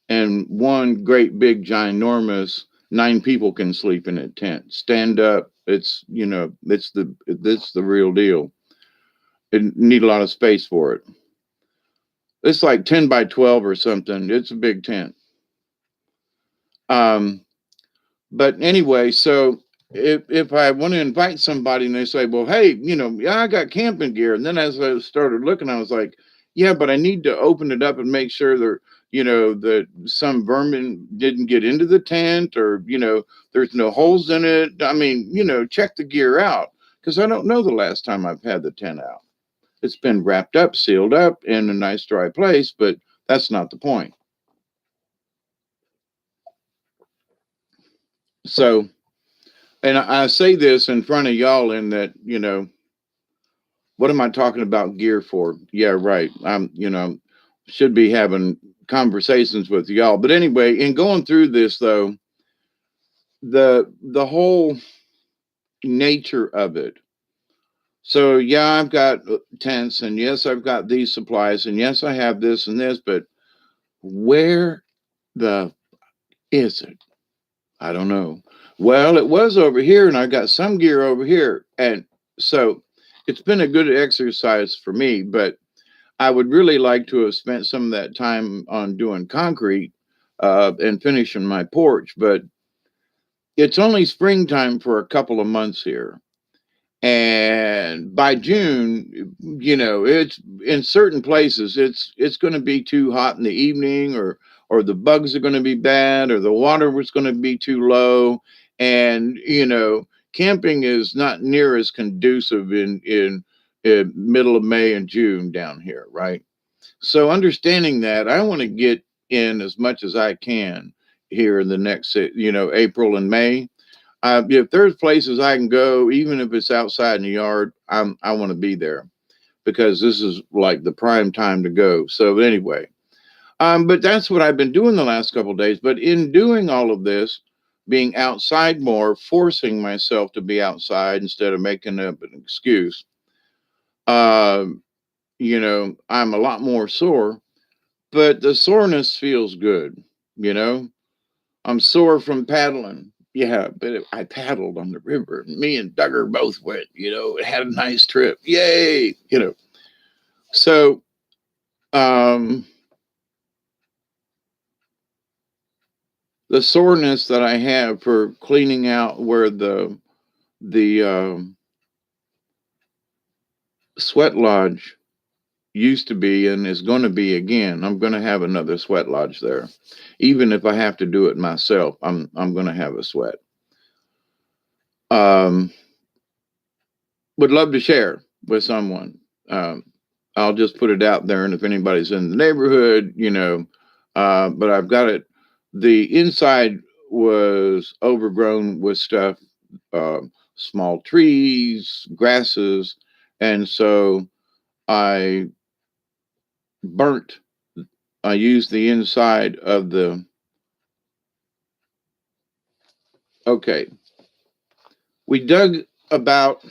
and one great big ginormous 9 people can sleep in a tent. Stand up. It's it's the real deal. It need a lot of space for it. It's like 10 by 12 or something. It's a big tent. Um, but anyway, so if I want to invite somebody and they say, well, hey, yeah, I got camping gear. And then as I started looking, I was like, yeah, but I need to open it up and make sure that some vermin didn't get into the tent or, there's no holes in it. I mean, check the gear out because I don't know the last time I've had the tent out. It's been wrapped up, sealed up in a nice dry place, but that's not the point. So, and I say this in front of y'all in that, what am I talking about gear for? Yeah, right. Should be having conversations with y'all. But anyway, in going through this though, the whole nature of it. So yeah, I've got tents and yes, I've got these supplies and yes, I have this and this, but where the is it? I don't know. Well, it was over here and I got some gear over here. And so it's been a good exercise for me, but I would really like to have spent some of that time on doing concrete and finishing my porch, but it's only springtime for a couple of months here. And by June, it's in certain places it's going to be too hot in the evening or the bugs are going to be bad or the water was going to be too low and camping is not near as conducive in middle of May and June down here, right? So understanding that, I want to get in as much as I can here in the next, April and May. If there's places I can go, even if it's outside in the yard, I want to be there because this is like the prime time to go. So anyway, but that's what I've been doing the last couple of days. But in doing all of this, being outside more, forcing myself to be outside instead of making up an excuse, um, I'm a lot more sore but the soreness feels good. You know, I'm sore from paddling. Yeah, but I paddled on the river. Me and Duggar both went. Had a nice trip. Yay! So um, the soreness that I have for cleaning out where the sweat lodge used to be and is going to be again. I'm going to have another sweat lodge there, even if I have to do it myself. I'm going to have a sweat. Um, would love to share with someone. Um, I'll just put it out there, and if anybody's in the neighborhood, but I've got it. The inside was overgrown with stuff, uh, small trees, grasses, and so I burnt. I used the inside of the. Okay, we dug about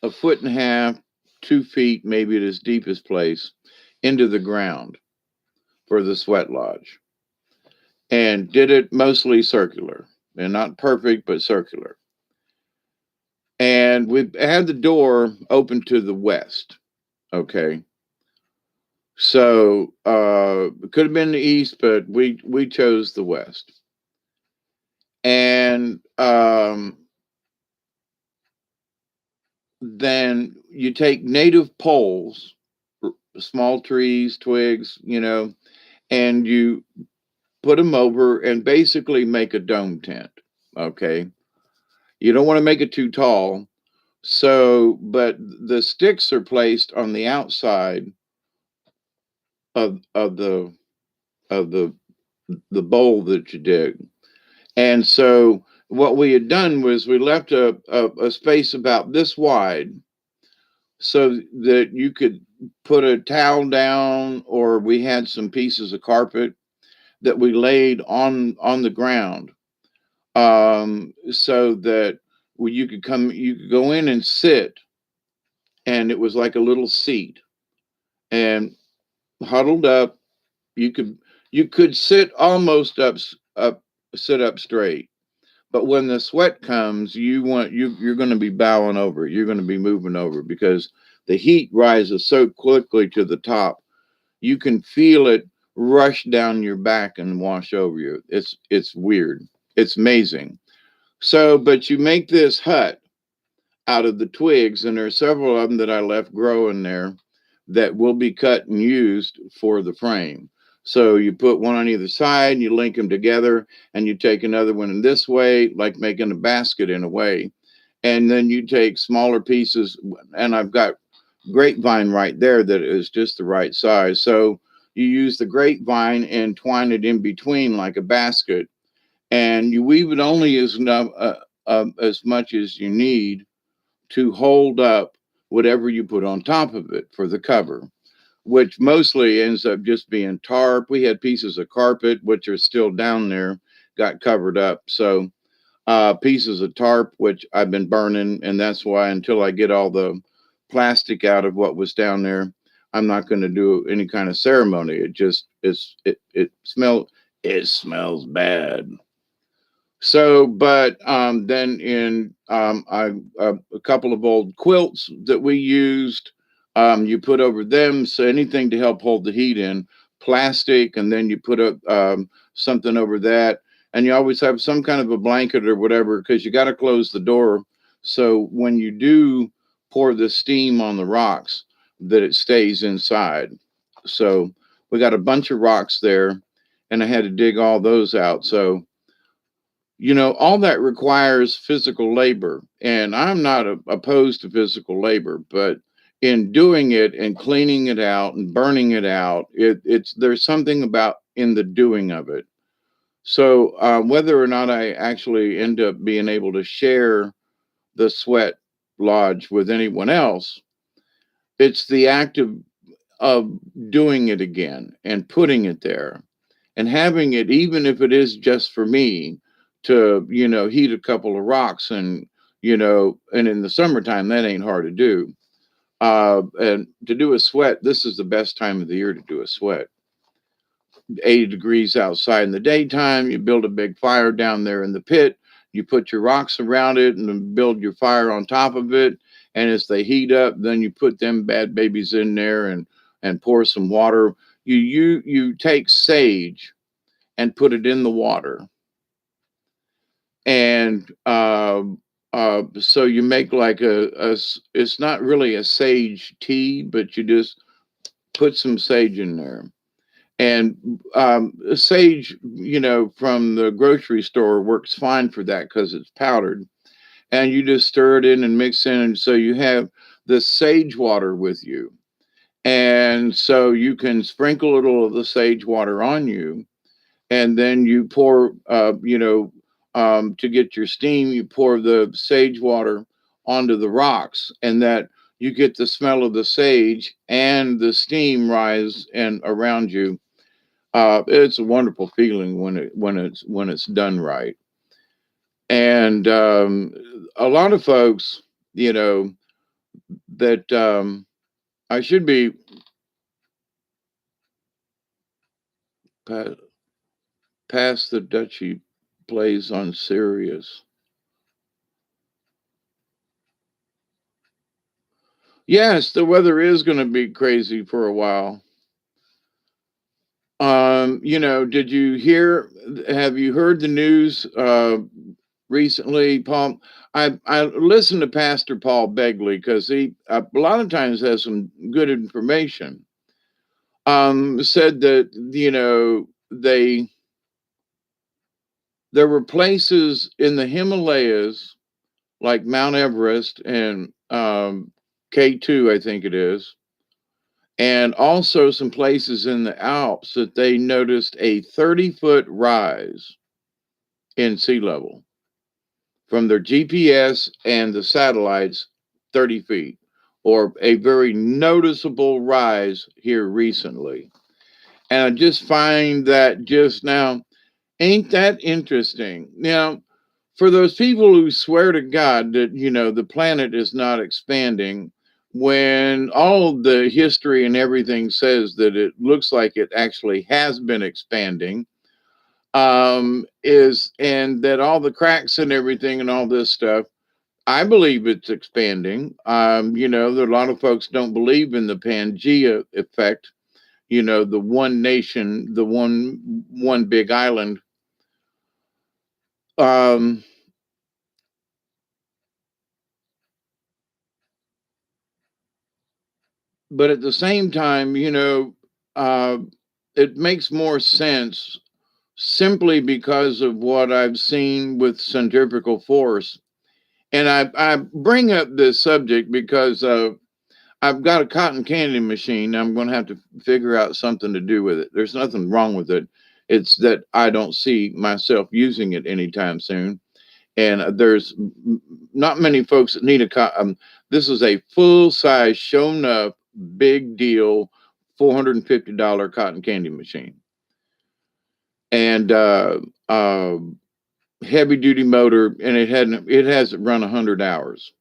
a foot and a half, 2 feet, maybe at its deepest place, into the ground for the sweat lodge and did it mostly circular and not perfect, but circular. And we had the door open to the west. Okay. So it could have been the east, but we chose the west. And then you take native poles, small trees, twigs, and you put them over and basically make a dome tent. Okay. You don't want to make it too tall. So, but the sticks are placed on the outside of the bowl that you dig. And so what we had done was we left a space about this wide so that you could put a towel down or we had some pieces of carpet that we laid on the ground so that you could go in and sit and it was like a little seat and huddled up. You could you could sit almost up sit up straight. But when the sweat comes, you're going to be bowing over. You're going to be moving over because the heat rises so quickly to the top. You can feel it rush down your back and wash over you. It's weird. It's amazing. So, but you make this hut out of the twigs, and there are several of them that I left growing there that will be cut and used for the frame. So you put one on either side, you link them together, and you take another one in this way, like making a basket in a way. And then you take smaller pieces, and I've got grapevine right there that is just the right size. So you use the grapevine and twine it in between like a basket, and you weave it only as much as you need to hold up whatever you put on top of it for the cover, which mostly ends up just being tarp. We had pieces of carpet, which are still down there, got covered up. So pieces of tarp, which I've been burning. And that's why until I get all the plastic out of what was down there, I'm not going to do any kind of ceremony. It smells bad. So, but then in a couple of old quilts that we used, you put over them. So anything to help hold the heat in, plastic, and then you put up something over that, and you always have some kind of a blanket or whatever because you got to close the door. So when you do pour the steam on the rocks, that it stays inside. So we got a bunch of rocks there, and I had to dig all those out. So all that requires physical labor, and I'm not opposed to physical labor, but in doing it and cleaning it out and burning it out, it's there's something about in the doing of it. So whether or not I actually end up being able to share the sweat lodge with anyone else, it's the act of doing it again and putting it there and having it, even if it is just for me, to heat a couple of rocks. And in the summertime that ain't hard to do. And to do a sweat, this is the best time of the year to do a sweat. 80 degrees outside in the daytime, you build a big fire down there in the pit, you put your rocks around it and then build your fire on top of it, and as they heat up, then you put them bad babies in there and pour some water. You take sage and put it in the water. And so you make like it's not really a sage tea, but you just put some sage in there. And sage, from the grocery store works fine for that because it's powdered. And you just stir it in and mix in. And so you have the sage water with you. And so you can sprinkle a little of the sage water on you, and then you pour, to get your steam, you pour the sage water onto the rocks, and that you get the smell of the sage and the steam rise and around you. It's a wonderful feeling when it's done right. And a lot of folks, that I should be past the Dutchy plays on Sirius. Yes, the weather is going to be crazy for a while. Did you hear? Have you heard the news recently, Paul? I listened to Pastor Paul Begley because he a lot of times has some good information. Said that there were places in the Himalayas like Mount Everest and K2, I think it is, and also some places in the Alps that they noticed a 30-foot rise in sea level from their GPS and the satellites, 30 feet, or a very noticeable rise here recently. And I just find that just now, ain't that interesting? Now, for those people who swear to God that, the planet is not expanding, when all the history and everything says that it looks like it actually has been expanding, is and that all the cracks and everything and all this stuff, I believe it's expanding. There are a lot of folks don't believe in the Pangea effect. The one nation, the one big island. Um, but at the same time, uh, it makes more sense simply because of what I've seen with centrifugal force. And I bring up this subject because I've got a cotton candy machine. I'm going to have to figure out something to do with it. There's nothing wrong with it. It's that I don't see myself using it anytime soon. And there's not many folks that need this is a full size, shown up, big deal, $450 cotton candy machine. And heavy duty motor, and it hasn't run 100 hours.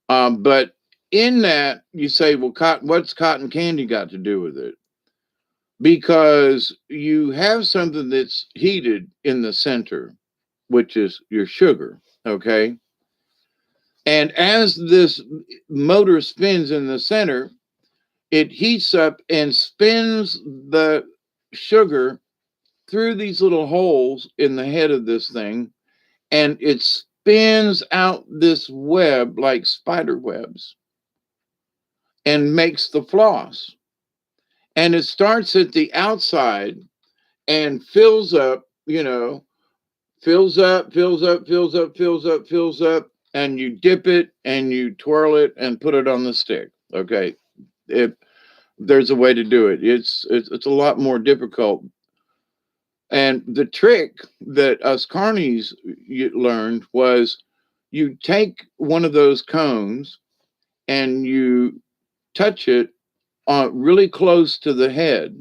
But in that, you say, well, what's cotton candy got to do with it? Because you have something that's heated in the center, which is your sugar. Okay. And as this motor spins in the center, it heats up and spins the sugar through these little holes in the head of this thing, and it spins out this web like spider webs and makes the floss. And it starts at the outside and fills up, fills up, fills up, fills up, fills up, fills up, and you dip it and you twirl it and put it on the stick. Okay. There's a way to do it. It's a lot more difficult. And the trick that us carnies learned was you take one of those cones and you touch it really close to the head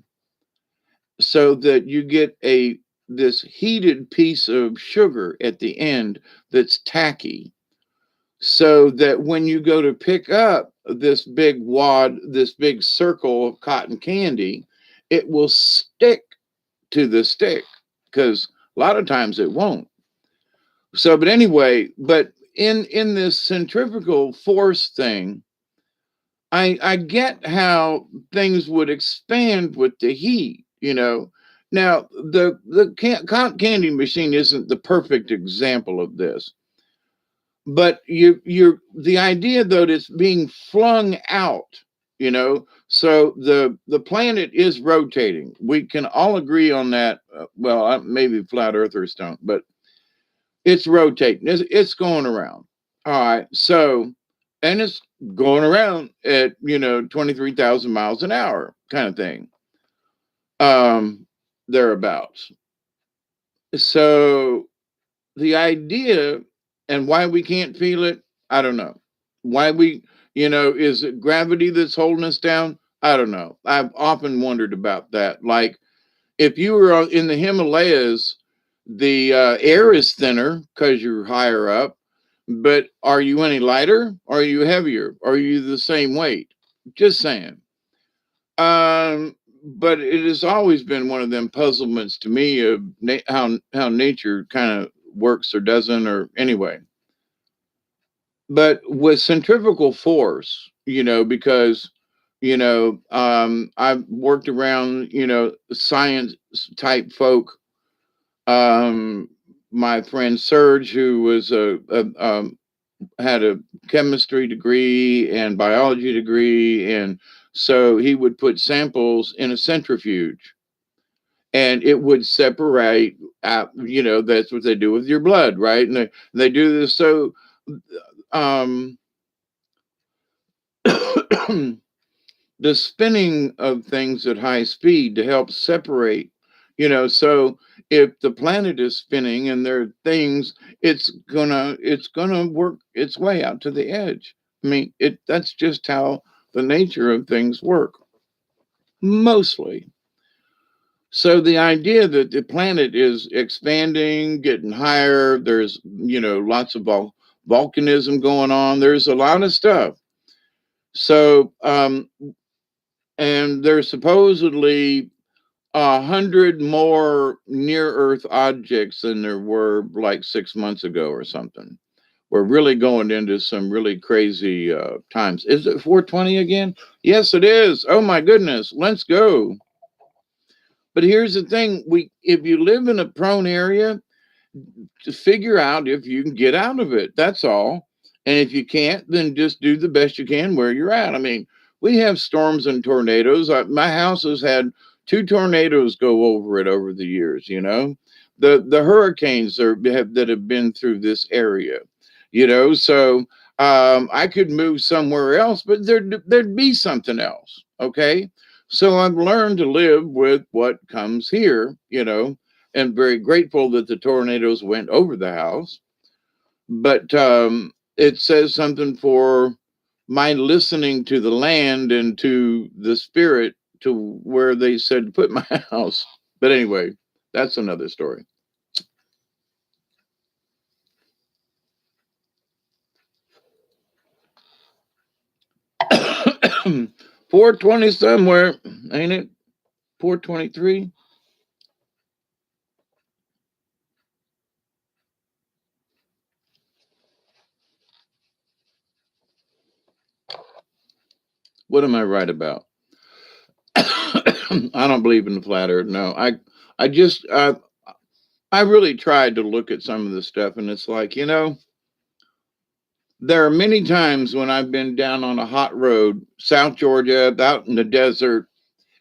so that you get this heated piece of sugar at the end that's tacky, so that when you go to pick up this big wad, this big circle of cotton candy, it will stick to the stick, because a lot of times it won't. So, but anyway, but in this centrifugal force thing, I get how things would expand with the heat. Now the cotton candy machine isn't the perfect example of this, but you're the idea though that it's being flung out. So the planet is rotating. We can all agree on that. Well, maybe flat earthers don't, but it's rotating. It's going around. All right. So, and it's going around at 23,000 miles an hour, kind of thing. Thereabouts. So the idea, and why we can't feel it, I don't know. Why is it gravity that's holding us down? I don't know. I've often wondered about that. Like, if you were in the Himalayas, the air is thinner because you're higher up, but are you any lighter? Are you heavier? Are you the same weight? Just saying. But it has always been one of them puzzlements to me of how nature kind of works or doesn't, or anyway. But with centrifugal force, because I've worked around science type folk. My friend Serge, who was had a chemistry degree and biology degree, and so he would put samples in a centrifuge and it would separate out. That's what they do with your blood, right? And they do this. So um the spinning of things at high speed to help separate, so if the planet is spinning and there are things, it's gonna work its way out to the edge. I mean, that's just how the nature of things work, mostly. So the idea that the planet is expanding, getting higher, there's lots of volcanism going on, there's a lot of stuff. So, and there's supposedly 100 more near Earth objects than there were like 6 months ago or something. We're really going into some really crazy times. Is it 420 again? Yes, it is. Oh my goodness. Let's go. But here's the thing, if you live in a prone area, to figure out if you can get out of it. That's all. And if you can't, then just do the best you can where you're at. I mean, we have storms and tornadoes. My house has had two tornadoes go over it over the years. The hurricanes that have been through this area. So I could move somewhere else, but there'd be something else. Okay, so I've learned to live with what comes here. And very grateful that the tornadoes went over the house. But it says something for my listening to the land and to the spirit to where they said to put my house. But anyway, that's another story. $420 somewhere, ain't it? $423. What am I right about? I don't believe in the flat earth. No, I just, I really tried to look at some of this stuff, and it's like, there are many times when I've been down on a hot road, South Georgia, out in the desert,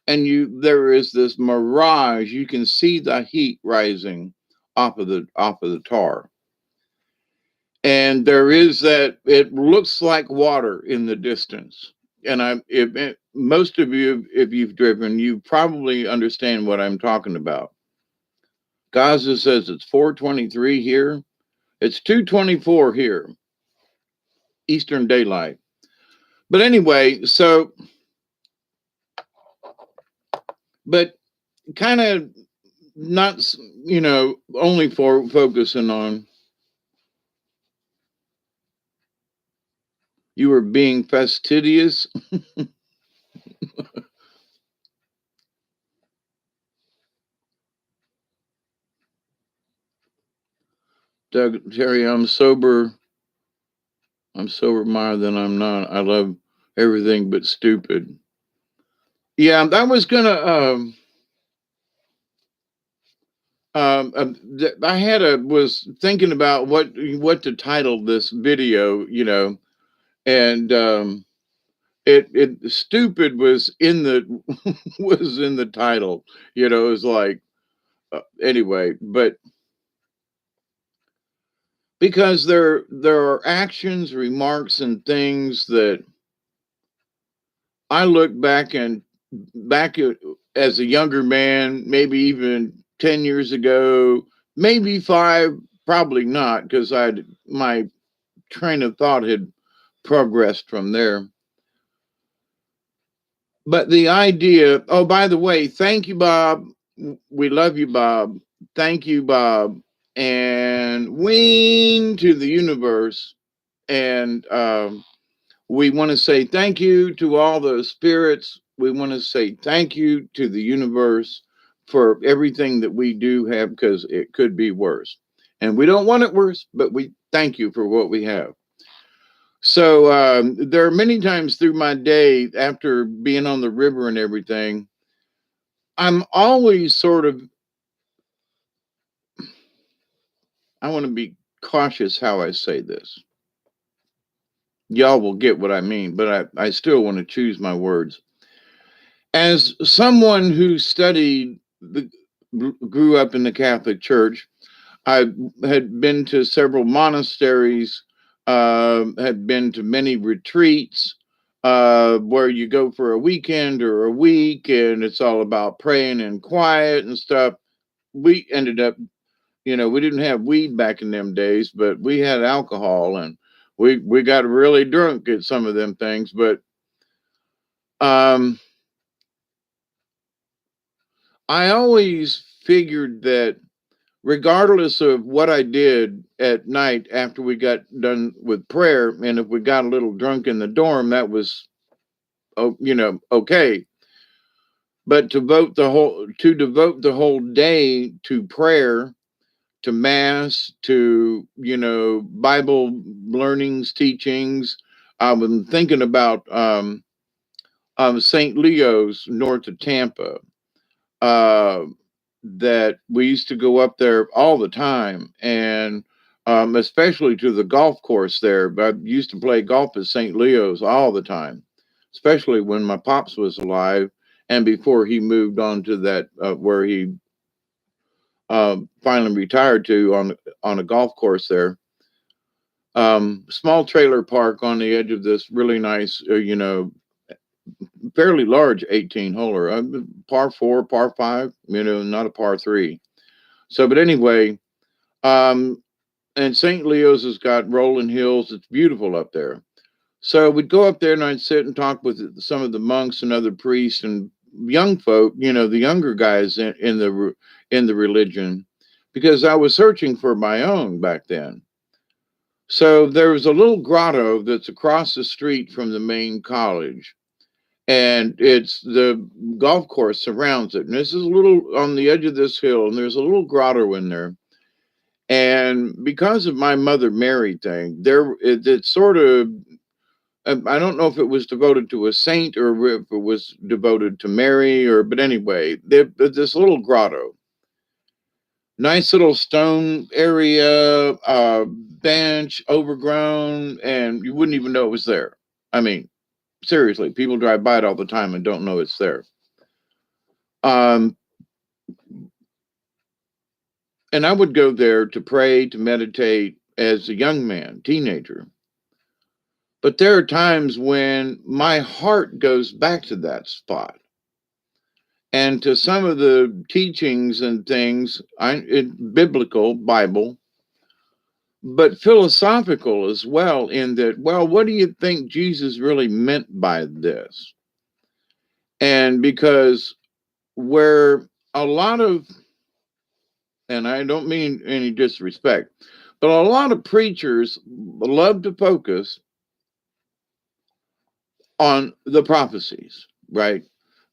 and there is this mirage. You can see the heat rising off of the tar. And there is that, it looks like water in the distance. And most of you, if you've driven, you probably understand what I'm talking about. Gaza says it's 423 here. It's 224 here, Eastern Daylight. But anyway, but kind of not, only for focusing on you were being fastidious. Doug, Terry, I'm sober more than I'm not. I love everything but stupid. Yeah, I was gonna. Was thinking about what to title this video, and it stupid was in the was in the title. It was like anyway, but because there are actions, remarks, and things that I look back as a younger man, maybe even 10 years ago, maybe 5, probably not, because my train of thought had progressed from there. But the idea, oh, by the way, thank you, Bob. We love you, Bob. Thank you, Bob. And wing to the universe. And we want to say thank you to all the spirits. We want to say thank you to the universe for everything that we do have, because it could be worse. And we don't want it worse, but we thank you for what we have. So there are many times through my day after being on the river and everything, I'm always sort of, I want to be cautious how I say this. Y'all will get what I mean, but I still want to choose my words. As someone who grew up in the Catholic Church, I had been to several monasteries, had been to many retreats, where you go for a weekend or a week, and it's all about praying and quiet and stuff. We ended up, we didn't have weed back in them days, but we had alcohol, and we got really drunk at some of them things. But I always figured that regardless of what I did at night after we got done with prayer, and if we got a little drunk in the dorm, that was oh, okay. But to devote the whole day to prayer, to mass, to Bible learnings, teachings. I was thinking about St. Leo's north of Tampa. Uh, that we used to go up there all the time, and especially to the golf course there. But I used to play golf at St. Leo's all the time, especially when my pops was alive and before he moved on to that where he finally retired to on a golf course there. Small trailer park on the edge of this really nice, fairly large 18 holer, par four, par five, not a par three. So, but anyway, um, and St. Leo's has got rolling hills. It's beautiful up there. So we'd go up there and I'd sit and talk with some of the monks and other priests and young folk, the younger guys in the religion, because I was searching for my own back then. So there was a little grotto that's across the street from the main college, and it's the golf course surrounds it. And this is a little on the edge of this hill, and there's a little grotto in there. And because of my Mother Mary thing, it's sort of, I don't know if it was devoted to a saint or if it was devoted to Mary, but anyway, there's this little grotto, nice little stone area, bench, overgrown, and you wouldn't even know it was there. I mean, seriously, people drive by it all the time and don't know it's there. Um, and I would go there to pray, to meditate as a young man, teenager. But there are times when my heart goes back to that spot and to some of the teachings and things, biblical, Bible, but philosophical as well, in that, well, what do you think Jesus really meant by this? And because where a lot of, and I don't mean any disrespect, but a lot of preachers love to focus on the prophecies, right?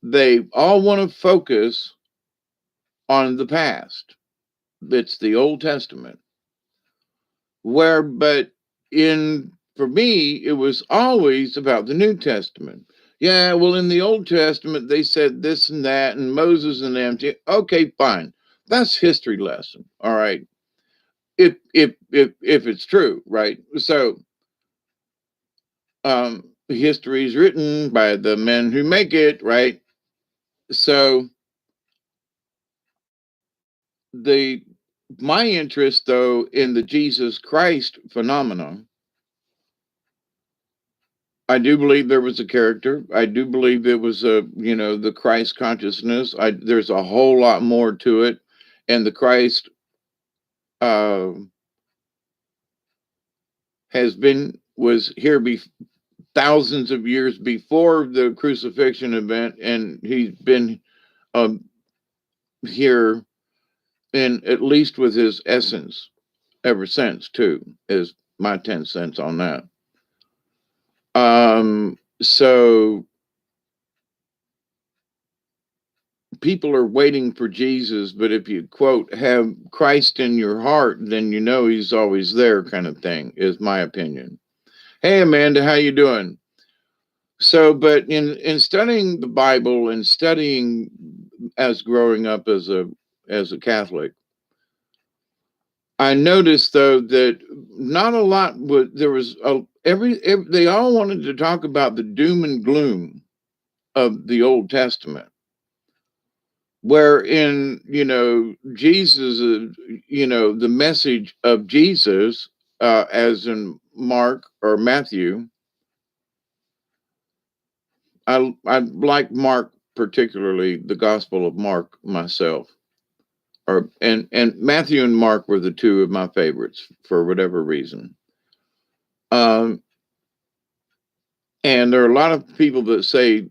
They all want to focus on the past. It's the Old Testament. But for me, it was always about the New Testament. Yeah, well, in the Old Testament, they said this and that, and Moses and them. Okay, fine. That's history lesson. All right. If it's true, right? So, history is written by the men who make it, right? So the my interest, though, in the Jesus Christ phenomenon, I do believe there was a character. I do believe it was the Christ consciousness. There's a whole lot more to it, and the Christ uh, was here thousands of years before the crucifixion event, and he's been um, here in at least with his essence ever since. Too is my 10 cents on that. So people are waiting for Jesus, but if you quote have Christ in your heart, then you know he's always there, kind of thing, is my opinion. Hey Amanda, how you doing? So, but in studying the Bible and studying as growing up as a Catholic, I noticed though that not a lot would there was every they all wanted to talk about the doom and gloom of the Old Testament, wherein Jesus, the message of Jesus, as in Mark or Matthew. I like Mark, particularly the Gospel of Mark myself, and Matthew and Mark were the two of my favorites for whatever reason. And there are a lot of people that say,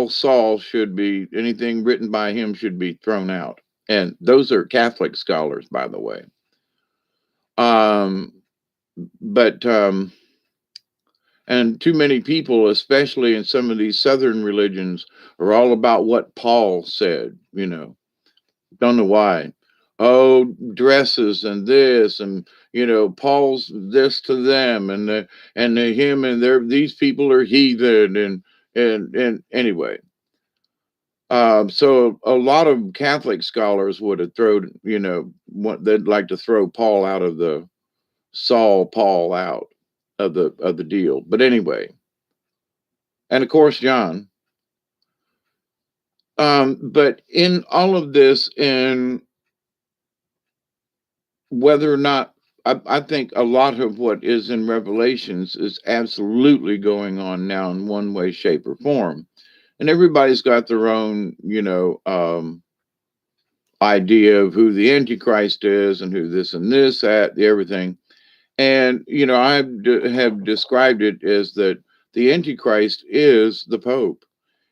Saul should be, anything written by him should be thrown out. And those are Catholic scholars, by the way. But And too many people, especially in some of these Southern religions, are all about what Paul said, don't know why. Oh, dresses and this, and Paul's this to them, and him, and these people are heathen, and anyway. So a lot of Catholic scholars would have thrown, they'd like to throw Paul out of the Paul out of the deal. But anyway, and of course John. But in all of this, and whether or not I think a lot of what is in Revelations is absolutely going on now in one way, shape, or form. And everybody's got their own, idea of who the Antichrist is and who this and this, that, everything. And, have described it as that the Antichrist is the Pope.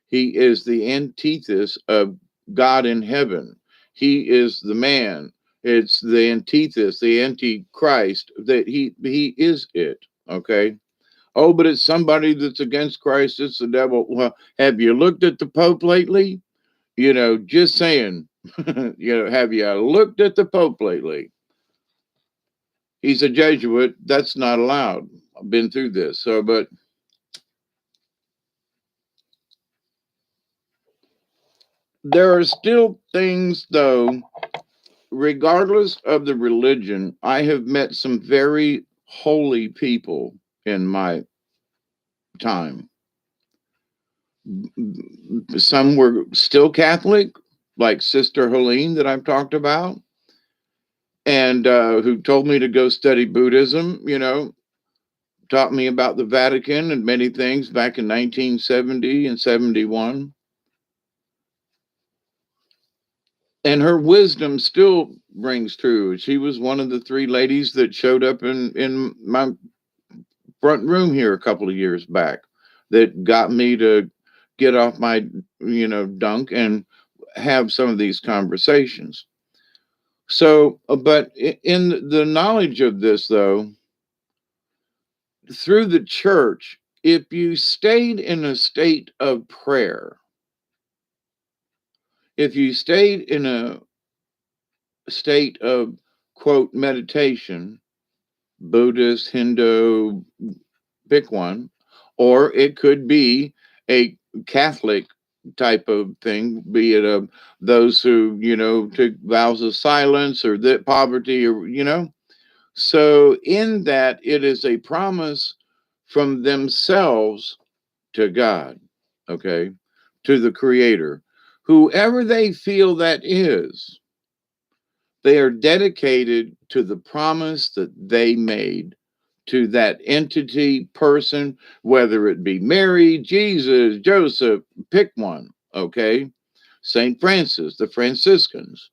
He is the antithesis of God in heaven. He is the man. It's the antithesis, the antichrist, that he is it. Okay. Oh, but it's somebody that's against Christ. It's the devil. Well, have you looked at the Pope lately? Just saying. Have you looked at the Pope lately? He's a Jesuit. That's not allowed. I've been through this. So, but there are still things, though, regardless of the religion. I have met some very holy people in my time. Some were still Catholic, like Sister Helene that I've talked about, and who told me to go study Buddhism, taught me about the Vatican and many things back in 1970 and 71. And her wisdom still rings true. She was one of the three ladies that showed up in my front room here a couple of years back that got me to get off my, dunk and have some of these conversations. So, but in the knowledge of this, though, through the church, if you stayed in a state of prayer, if you stayed in a state of, quote, meditation, Buddhist, Hindu, pick one, or it could be a Catholic type of thing, be it those who, took vows of silence or that poverty, or, So in that, it is a promise from themselves to God, okay, to the Creator. Whoever they feel that is, they are dedicated to the promise that they made to that entity, person, whether it be Mary, Jesus, Joseph, pick one, okay? St. Francis, the Franciscans,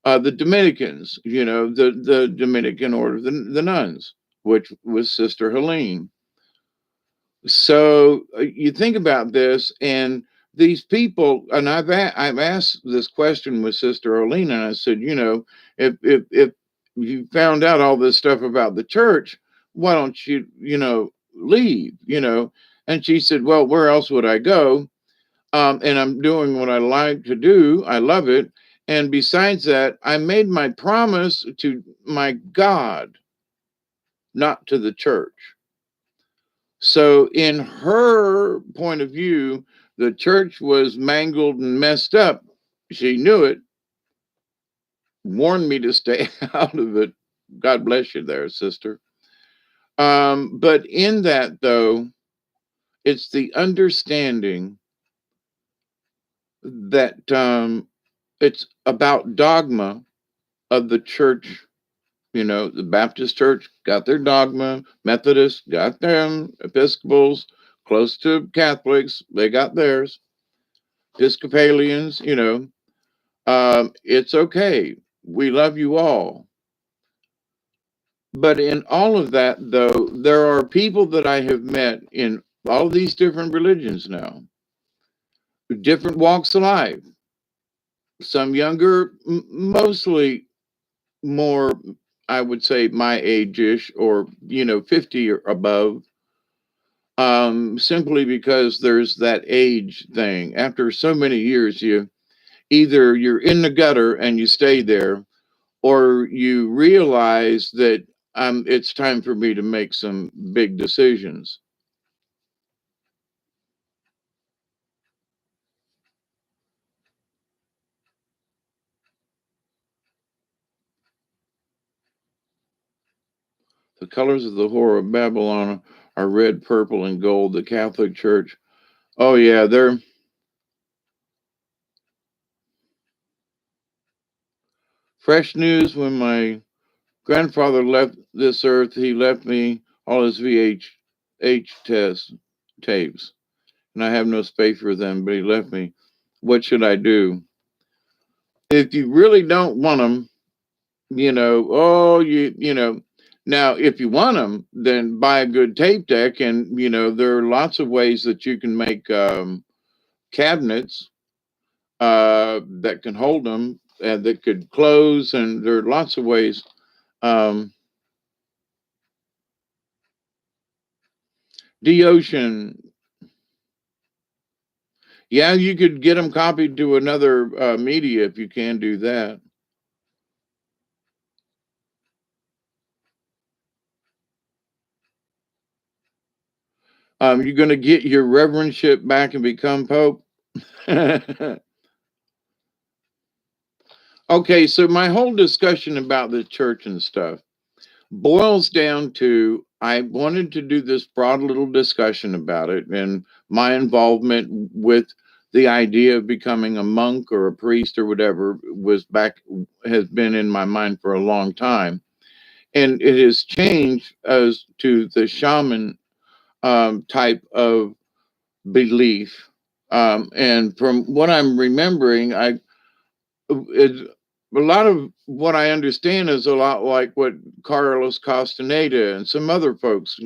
the Dominicans, the Dominican order, the nuns, which was Sister Helene. So you think about this, and these people, and I've asked this question with Sister Helene, and I said, if you found out all this stuff about the church, why don't you, leave, And she said, well, where else would I go? And I'm doing what I like to do. I love it. And besides that, I made my promise to my God, not to the church. So, in her point of view, the church was mangled and messed up. She knew it, warned me to stay out of it. God bless you there, sister. But in that, though, it's the understanding that it's about dogma of the church. The Baptist church got their dogma, Methodists got them, Episcopals, close to Catholics, they got theirs, Episcopalians, it's okay. We love you all. But in all of that, though, there are people that I have met in all these different religions now, different walks of life, some younger, mostly more, I would say, my age-ish, or 50 or above. simply because there's that age thing. After so many years, you're in the gutter and you stay there, or you realize that it's time for me to make some big decisions. The colors of the whore of Babylon are red, purple, and gold. The Catholic Church, oh yeah, they're fresh news. When my grandfather left this earth, he left me all his VHH test tapes, and I have no space for them, but he left me. What should I do? If you really don't want them, now if you want them, then buy a good tape deck, and there are lots of ways that you can make cabinets that can hold them and that could close, and there are lots of ways. Um, D-Ocean, yeah, you could get them copied to another media if you can do that. You're going to get your reverendship back and become Pope. Okay, so my whole discussion about the church and stuff boils down to I wanted to do this broad little discussion about it and my involvement with the idea of becoming a monk or a priest or whatever has been in my mind for a long time. And it has changed as to the shaman type of belief. And from what I'm remembering, it's a lot of what I understand is a lot like what Carlos Castaneda and some other folks,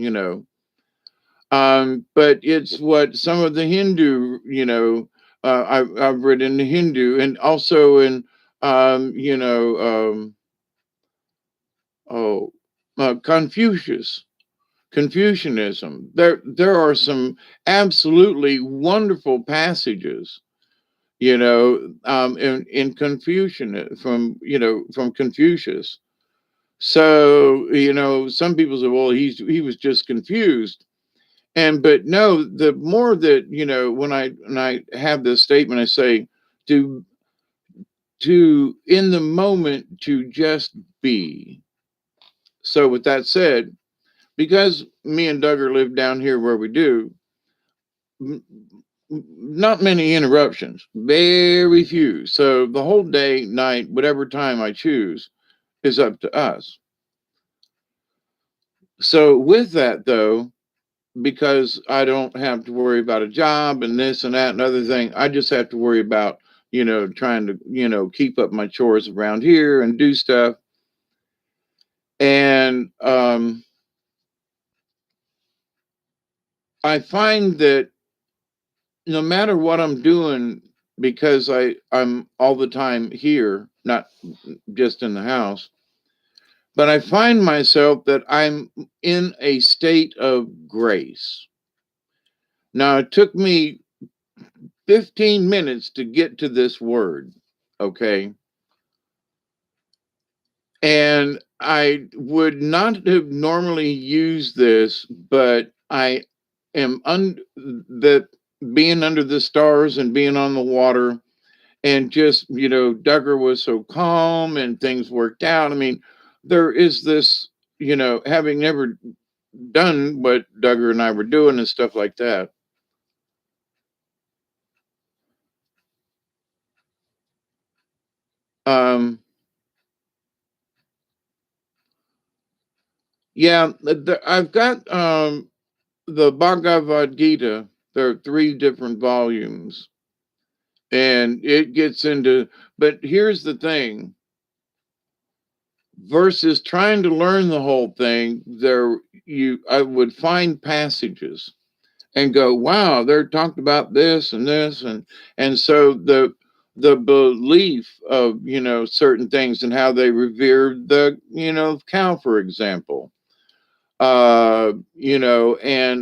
but it's what some of the Hindu, I've read in the Hindu and also in, you know, oh, Confucius, Confucianism. There are some absolutely wonderful passages, in Confucian from Confucius. So, some people say, well, he was just confused. But no, the more that, when I have this statement, I say to in the moment to just be. So with that said, because me and Duggar live down here where we do, not many interruptions, very few. So the whole day, night, whatever time I choose is up to us. So with that though, because I don't have to worry about a job and this and that and other thing, I just have to worry about, trying to, keep up my chores around here and do stuff. And I find that no matter what I'm doing, because I'm all the time here, not just in the house, but I find myself that I'm in a state of grace. Now, it took me 15 minutes to get to this word, okay? And I would not have normally used this, but I am that being under the stars and being on the water and just, Duggar was so calm and things worked out. I mean, there is this, having never done what Duggar and I were doing and stuff like that. Um, yeah, I've got the Bhagavad Gita. There are 3 different volumes, and it gets into. But here's the thing: versus trying to learn the whole thing, I would find passages and go, wow, they're talked about this and this, and so the belief of certain things and how they revere the cow, for example. and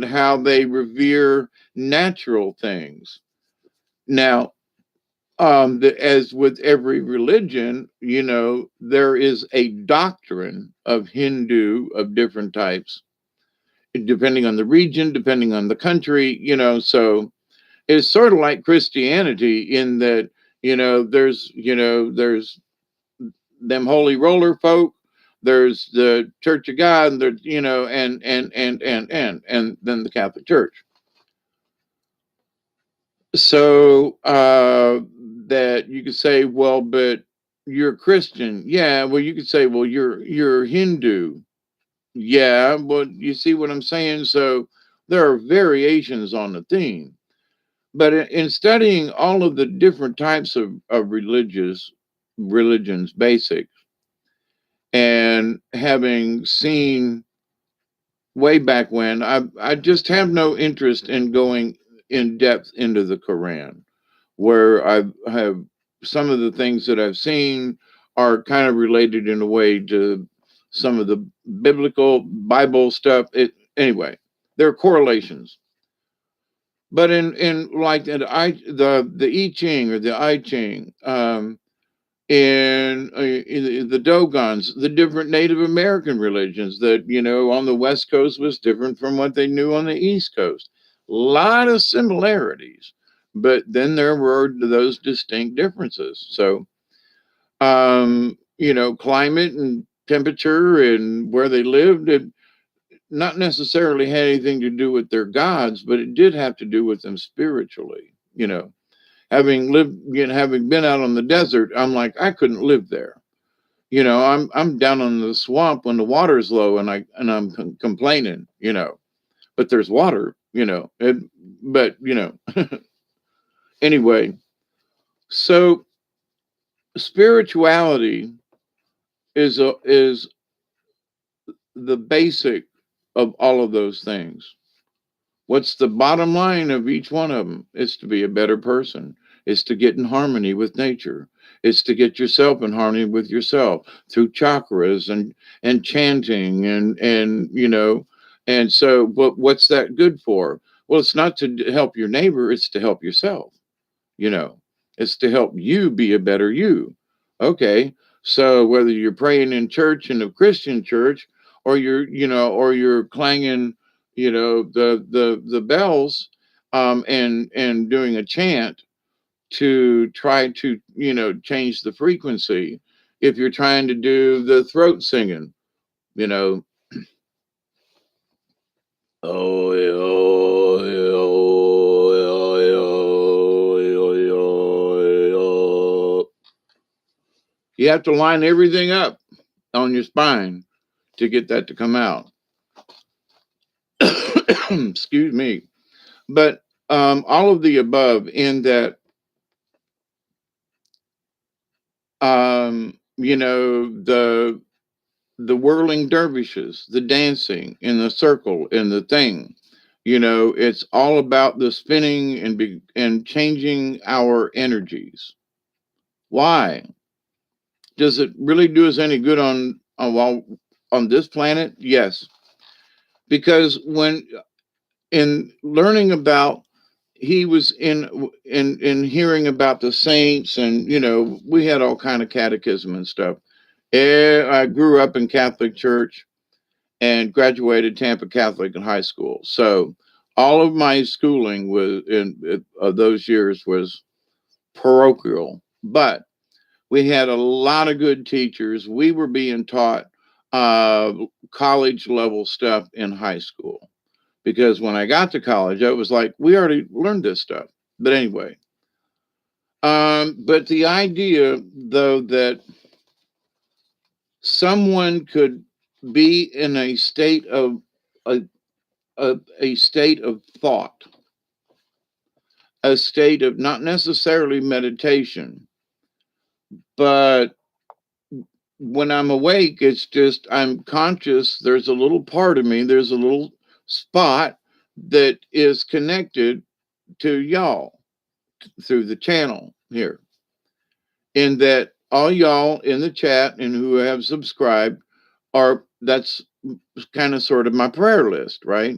how they revere natural things. Now, as with every religion, there is a doctrine of Hindu of different types, depending on the region, depending on the country, so it's sort of like Christianity in that, there's them holy roller folk, there's the Church of God, and there's, and then the Catholic Church. So that you could say, well, but you're Christian. Yeah, well, you could say, well, you're Hindu. Yeah, but you see what I'm saying? So there are variations on the theme. But in studying all of the different types of religions, basics, and having seen way back when, I just have no interest in going in depth into the Quran, where I have some of the things that I've seen are kind of related in a way to some of the biblical Bible stuff. Anyway, there are correlations. But in like the I Ching or the I Ching, in the Dogons, the different Native American religions that, on the West Coast was different from what they knew on the East Coast. A lot of similarities, but then there were those distinct differences. So, climate and temperature and where they lived, it not necessarily had anything to do with their gods, but it did have to do with them spiritually. Having been out on the desert, I'm like, I couldn't live there. I'm down on the swamp when the water's low, and I'm complaining. But there's water. But anyway. So spirituality is the basic of all of those things. What's the bottom line of each one of them? It's to be a better person. It's to get in harmony with nature. It's to get yourself in harmony with yourself through chakras and chanting and so what's that good for? Well, it's not to help your neighbor, it's to help yourself. you know it's to help you be a better you. Okay, so whether you're praying in church, in a Christian church, or you're clanging the bells, and doing a chant to try to change the frequency. If you're trying to do the throat singing, you know oh, you have to line everything up on your spine to get that to come out. Excuse me. But all of the above, in that, the whirling dervishes, the dancing in the circle, in the thing, it's all about the spinning and changing our energies. Why? Does it really do us any good on this planet? Yes, because when in learning about, he was in hearing about the saints, and we had all kind of catechism and stuff. I grew up in Catholic church and graduated Tampa Catholic in high school, so all of my schooling was in of those years was parochial, but we had a lot of good teachers. We were being taught uh, college level stuff in high school, because when I got to college, I was like, we already learned this stuff. But anyway, but the idea, though, that someone could be in a state of a, a state of thought, a state of not necessarily meditation, but when I'm awake, it's just I'm conscious. There's a little part of me, there's a little spot that is connected to y'all through the channel here. In that all y'all in the chat and who have subscribed are, that's kind of sort of my prayer list, right?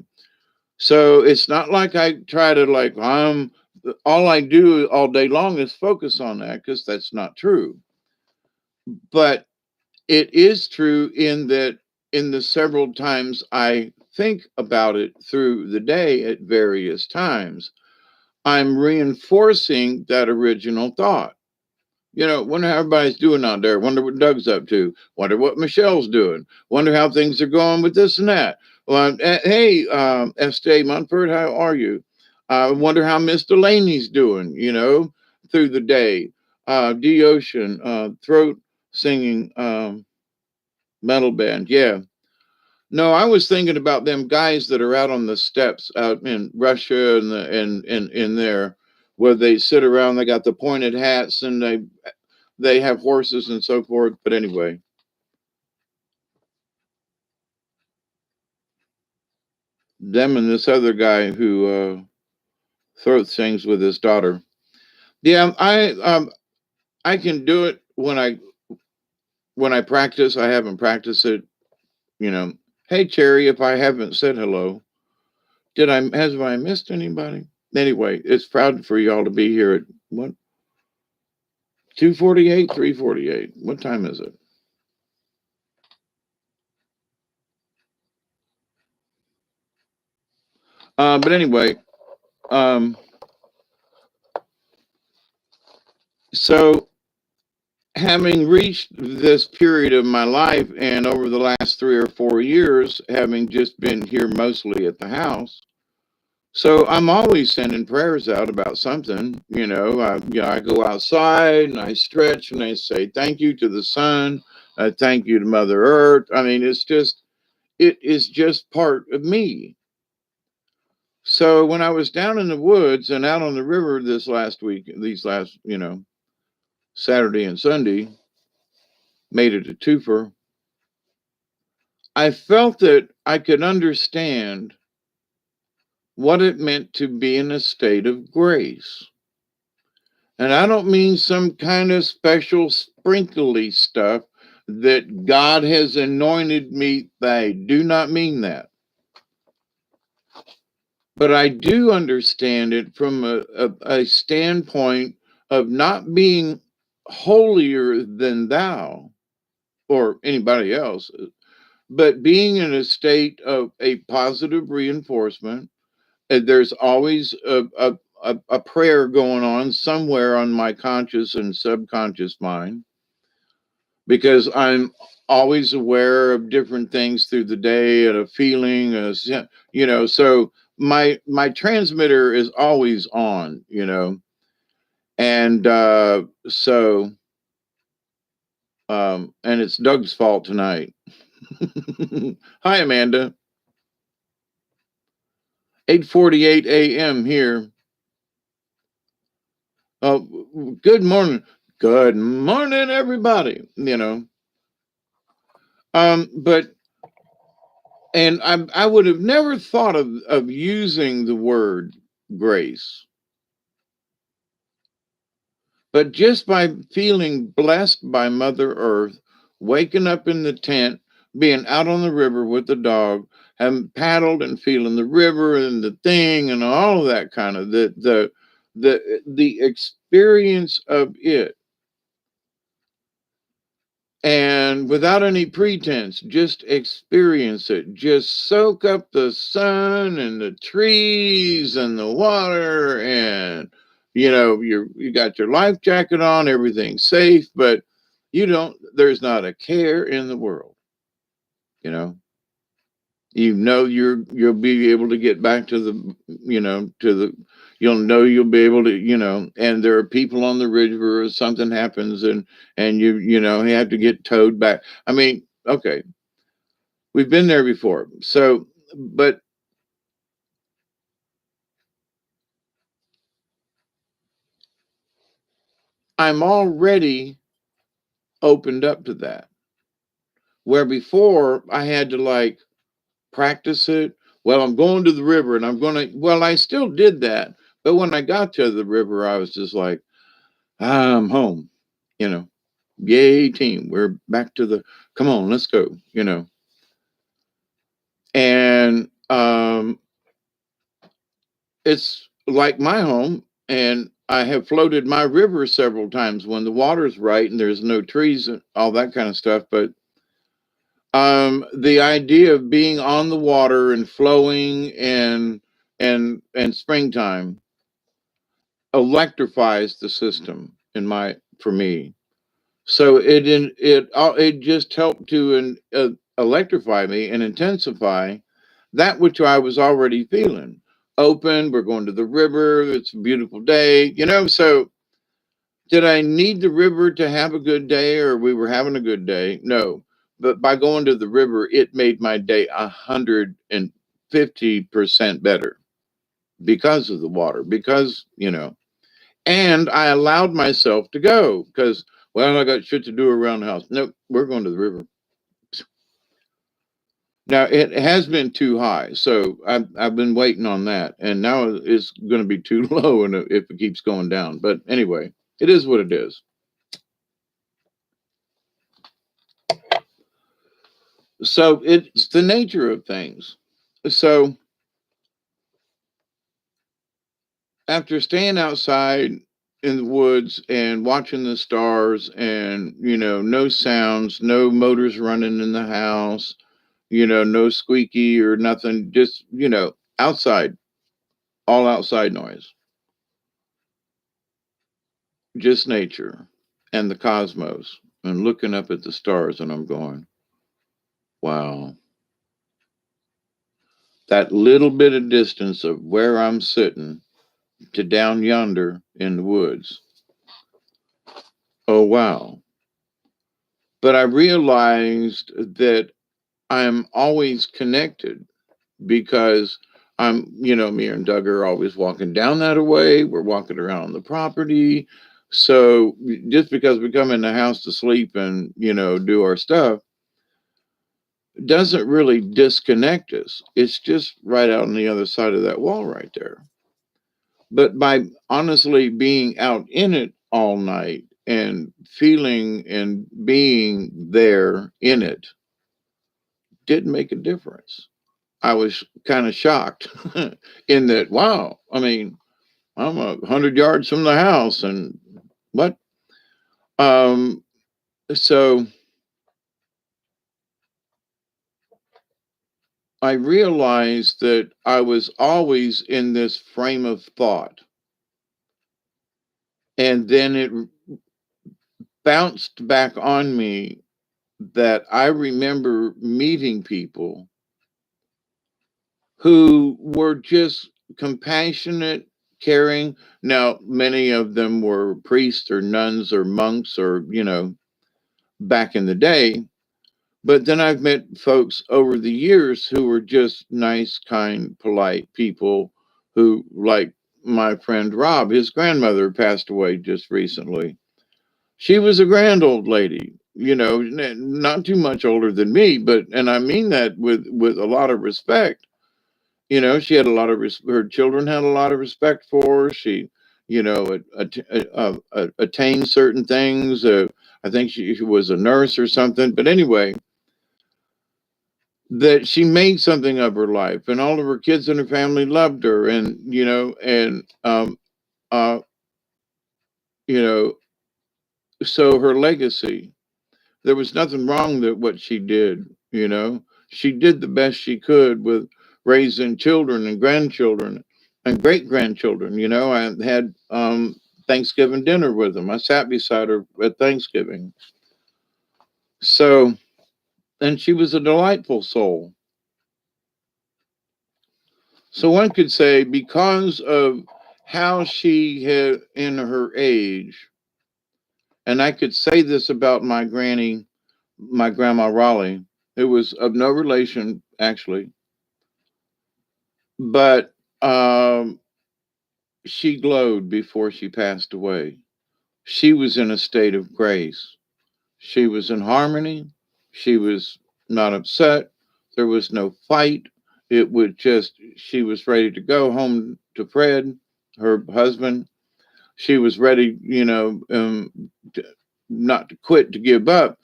So it's not like I try to like all I do all day long is focus on that, because that's not true. But it is true in that in the several times I think about it through the day at various times, I'm reinforcing that original thought. Wonder how everybody's doing out there. Wonder what Doug's up to. Wonder what Michelle's doing. Wonder how things are going with this and that. Well, hey, S.J. Munford, how are you? I wonder how Miss Delaney's doing, through the day. D. Ocean, throat singing metal band. Yeah. No, I was thinking about them guys that are out on the steppes out in Russia and in there where they sit around. They got the pointed hats and they have horses and so forth. But anyway, them and this other guy who throat sings with his daughter. Yeah, I can do it when I practice. I haven't practiced it. You know, hey Cherry, if I haven't said hello, have I missed anybody? Anyway, it's proud for y'all to be here at what 2:48, 3:48. What time is it? But anyway, um, so having reached this period of my life and over the last 3 or 4 years, having just been here mostly at the house, so I'm always sending prayers out about something. I go outside and I stretch and I say thank you to the sun, thank you to Mother Earth. I mean, it is just part of me. So when I was down in the woods and out on the river this last week, these last, Saturday and Sunday, made it a twofer. I felt that I could understand what it meant to be in a state of grace. And I don't mean some kind of special sprinkly stuff that God has anointed me. I do not mean that. But I do understand it from a standpoint of not being holier than thou or anybody else, but being in a state of a positive reinforcement. There's always a prayer going on somewhere on my conscious and subconscious mind, because I'm always aware of different things through the day and a feeling, so my transmitter is always on, and and it's Doug's fault tonight. Hi, Amanda. 8:48 a.m. here. Oh, good morning. Good morning, everybody. But and I would have never thought of using the word grace, but just by feeling blessed by Mother Earth, waking up in the tent, being out on the river with the dog, having paddled and feeling the river and the thing and all of that kind of the experience of it, and without any pretense, just experience it. Just soak up the sun and the trees and the water, and you got your life jacket on, everything's safe, but there's not a care in the world. you know you'll be able to get back to the to the you'll be able to, and there are people on the river, or something happens, and you have to get towed back. I mean, okay, we've been there before. So, but I'm already opened up to that, where before I had to like practice it. Well, I'm going to the river and well, I still did that, but when I got to the river, I was just like, I'm home, you know. Yay, team. We're back to the come on, let's go, it's like my home, and I have floated my river several times when the water's right and there's no trees and all that kind of stuff. But the idea of being on the water and flowing and springtime electrifies the system in my for me. So it just helped to electrify me and intensify that which I was already feeling. Open, we're going to the river. It's a beautiful day, So did I need the river to have a good day, or we were having a good day? No, but by going to the river, it made my day 150% better because of the water. And I allowed myself to go because, well, I got shit to do around the house. Nope, we're going to the river. Now it has been too high, so I've been waiting on that, and now it's going to be too low, and if it keeps going down. But anyway, it is what it is. So it's the nature of things. So after staying outside in the woods and watching the stars, and no sounds, no motors running in the house, no squeaky or nothing, just outside, all outside noise, just nature and the cosmos, and looking up at the stars, and I'm going, wow, that little bit of distance of where I'm sitting to down yonder in the woods. Oh, wow. But I realized that I'm always connected because me and Doug are always walking down that way. We're walking around the property. So just because we come in the house to sleep and, do our stuff doesn't really disconnect us. It's just right out on the other side of that wall right there. But by honestly being out in it all night and feeling and being there in it did make a difference. I was kind of shocked in that, wow, I mean, I'm 100 yards from the house and what? Um, so I realized that I was always in this frame of thought. And then it bounced back on me that I remember meeting people who were just compassionate, caring. Now, many of them were priests or nuns or monks or, back in the day. But then I've met folks over the years who were just nice, kind, polite people who, like my friend Rob, his grandmother passed away just recently. She was a grand old lady, not too much older than me, and I mean that with a lot of respect. She had a lot of her children had a lot of respect for her. She, attained certain things. I think she was a nurse or something. But anyway, that she made something of her life, and all of her kids and her family loved her, and uh, you know, so her legacy. There was nothing wrong with what she did. She did the best she could with raising children and grandchildren and great grandchildren. I had Thanksgiving dinner with them. I sat beside her at Thanksgiving. So, and she was a delightful soul. So one could say, because of how she had in her age, and I could say this about my granny, my grandma Raleigh, who was of no relation actually, but she glowed before she passed away. She was in a state of grace. She was in harmony. She was not upset. There was no fight. It would just, she was ready to go home to Fred, her husband. She was ready, not to quit, to give up,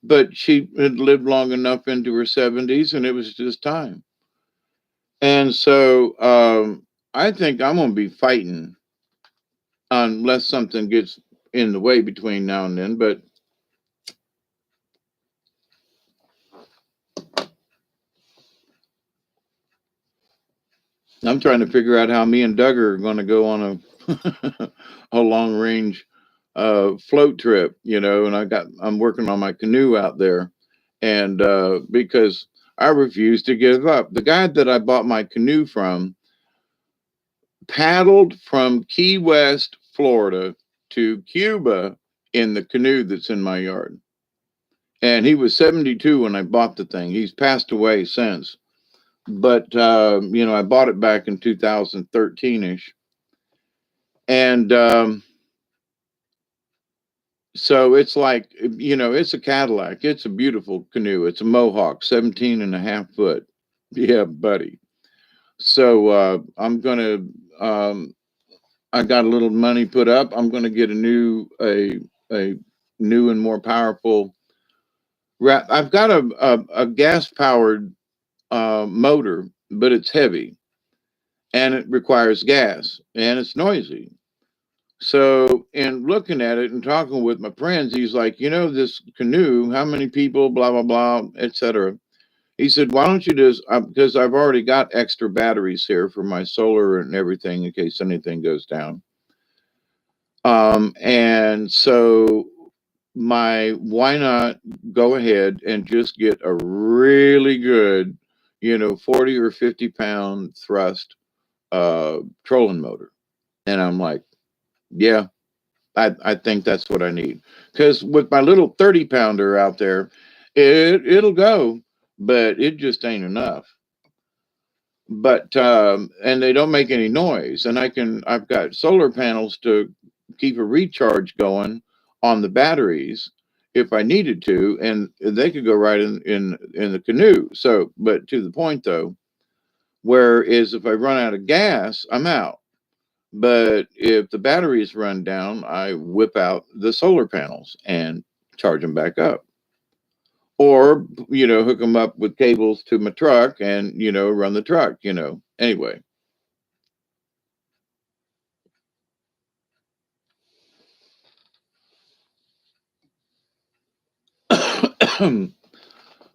but she had lived long enough into her 70s, and it was just time. And so I think I'm gonna be fighting unless something gets in the way between now and then. But I'm trying to figure out how me and Doug are going to go on a a long range float trip, and I'm working on my canoe out there, and because I refuse to give up. The guy that I bought my canoe from paddled from Key West, Florida to Cuba in the canoe that's in my yard. And he was 72 when I bought the thing. He's passed away since. But, I bought it back in 2013 ish. And so it's like, it's a Cadillac. It's a beautiful canoe. It's a Mohawk, 17 and a half foot. Yeah, buddy. So I got a little money put up. I'm going to get a new and more powerful wrap. I've got a gas powered motor, but it's heavy and it requires gas and it's noisy. So, in looking at it and talking with my friends, he's like, this canoe, how many people, blah, blah, blah, etc. He said, why don't you just, because I've already got extra batteries here for my solar and everything in case anything goes down. And so why not go ahead and just get a really good, 40 or 50 pound thrust trolling motor. And I'm like, yeah, I think that's what I need. Because with my little 30 pounder out there, it'll go, but it just ain't enough. But and they don't make any noise. And I've got solar panels to keep a recharge going on the batteries if I needed to, and they could go right in the canoe. So, but to the point though, whereas if I run out of gas, I'm out. But if the batteries run down, I whip out the solar panels and charge them back up. Or, hook them up with cables to my truck and, run the truck, Anyway.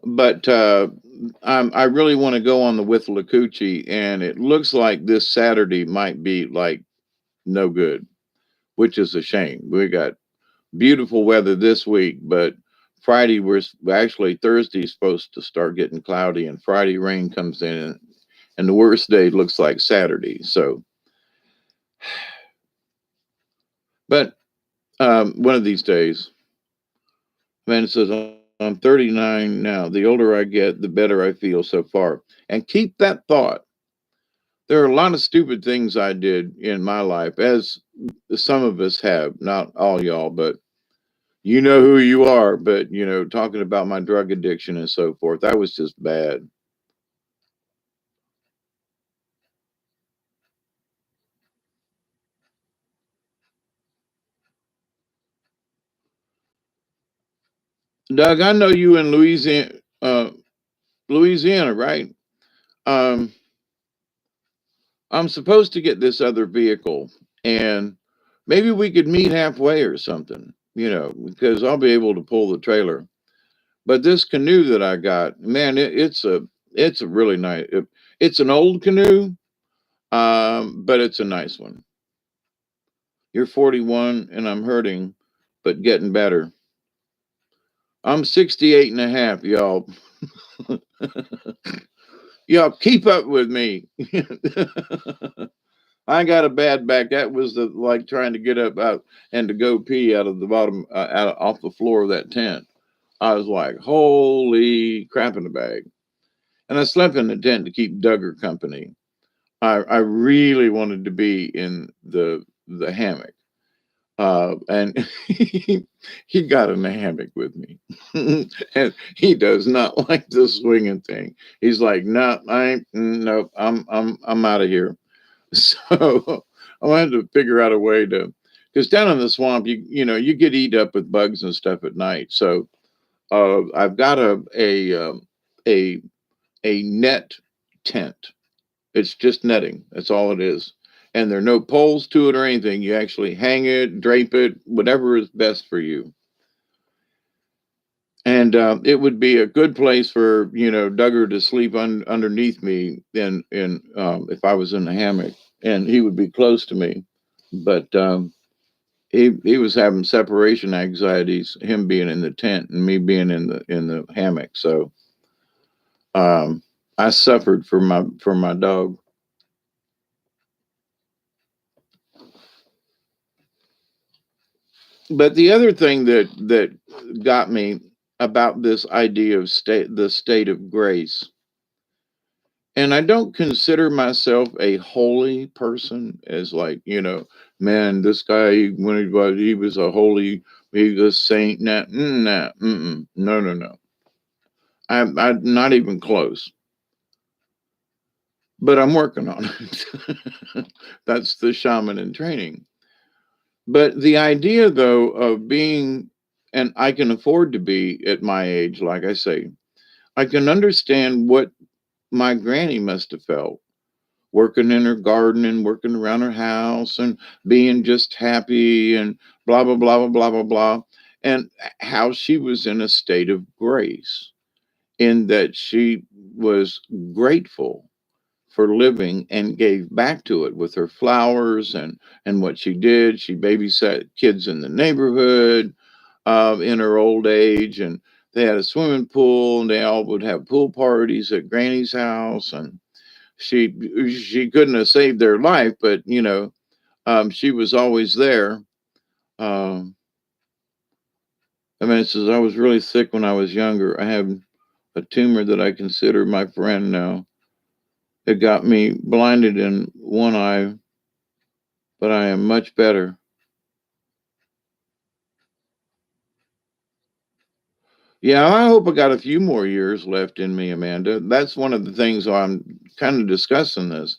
But I really want to go on the Withlacoochee, and it looks like this Saturday might be like no good, which is a shame. We got beautiful weather this week, but Friday actually Thursday's supposed to start getting cloudy, and Friday rain comes in, and the worst day looks like Saturday. So, but one of these days, man, it says I'm 39 now. The older I get, the better I feel so far. And keep that thought. There are a lot of stupid things I did in my life, as some of us have, not all y'all, but you know who you are. But, talking about my drug addiction and so forth, that was just bad. Doug, I know you in Louisiana, right? Um, I'm supposed to get this other vehicle, and maybe we could meet halfway or something, because I'll be able to pull the trailer. But this canoe that I got, man, it's a really nice. It's an old canoe, but it's a nice one. You're 41, and I'm hurting, but getting better. I'm 68 and a half, y'all. Y'all keep up with me. I got a bad back. That was like trying to get up out and to go pee out of the bottom, off the floor of that tent. I was like, holy crap in the bag. And I slept in the tent to keep Duggar company. I really wanted to be in the hammock. And he got in the hammock with me. And he does not like the swinging thing. He's like, no, no, I'm out of here. So I wanted to figure out a way to, because down in the swamp, you get eat up with bugs and stuff at night. So I've got a net tent, It's just netting. That's all it is. And there are no poles to it or anything. You actually hang it, drape it, whatever is best for you. And it would be a good place for Duggar to sleep underneath me, in if I was in the hammock, and he would be close to me. But he was having separation anxieties, him being in the tent and me being in the hammock. So um, I suffered for my dog. But the other thing that got me about this idea of the state of grace, and I don't consider myself a holy person, as like, man, this guy, he was a holy, he was a saint. Nah, nah, no, no, no. I'm not even close, but I'm working on it. That's the shaman in training. But the idea, though, of being, and I can afford to be at my age, like I say, I can understand what my granny must have felt working in her garden and working around her house and being just happy and blah, blah, blah, blah, blah, blah, blah. And how she was in a state of grace, in that she was grateful for living and gave back to it with her flowers and what she did. She babysat kids in the neighborhood in her old age, and they had a swimming pool, and they all would have pool parties at Granny's house. And she couldn't have saved their life, but she was always there. Um, I mean, it says I was really sick when I was younger. I have a tumor that I consider my friend now. It got me blinded in one eye, but I am much better. Yeah, I hope I got a few more years left in me, Amanda. That's one of the things I'm kind of discussing this.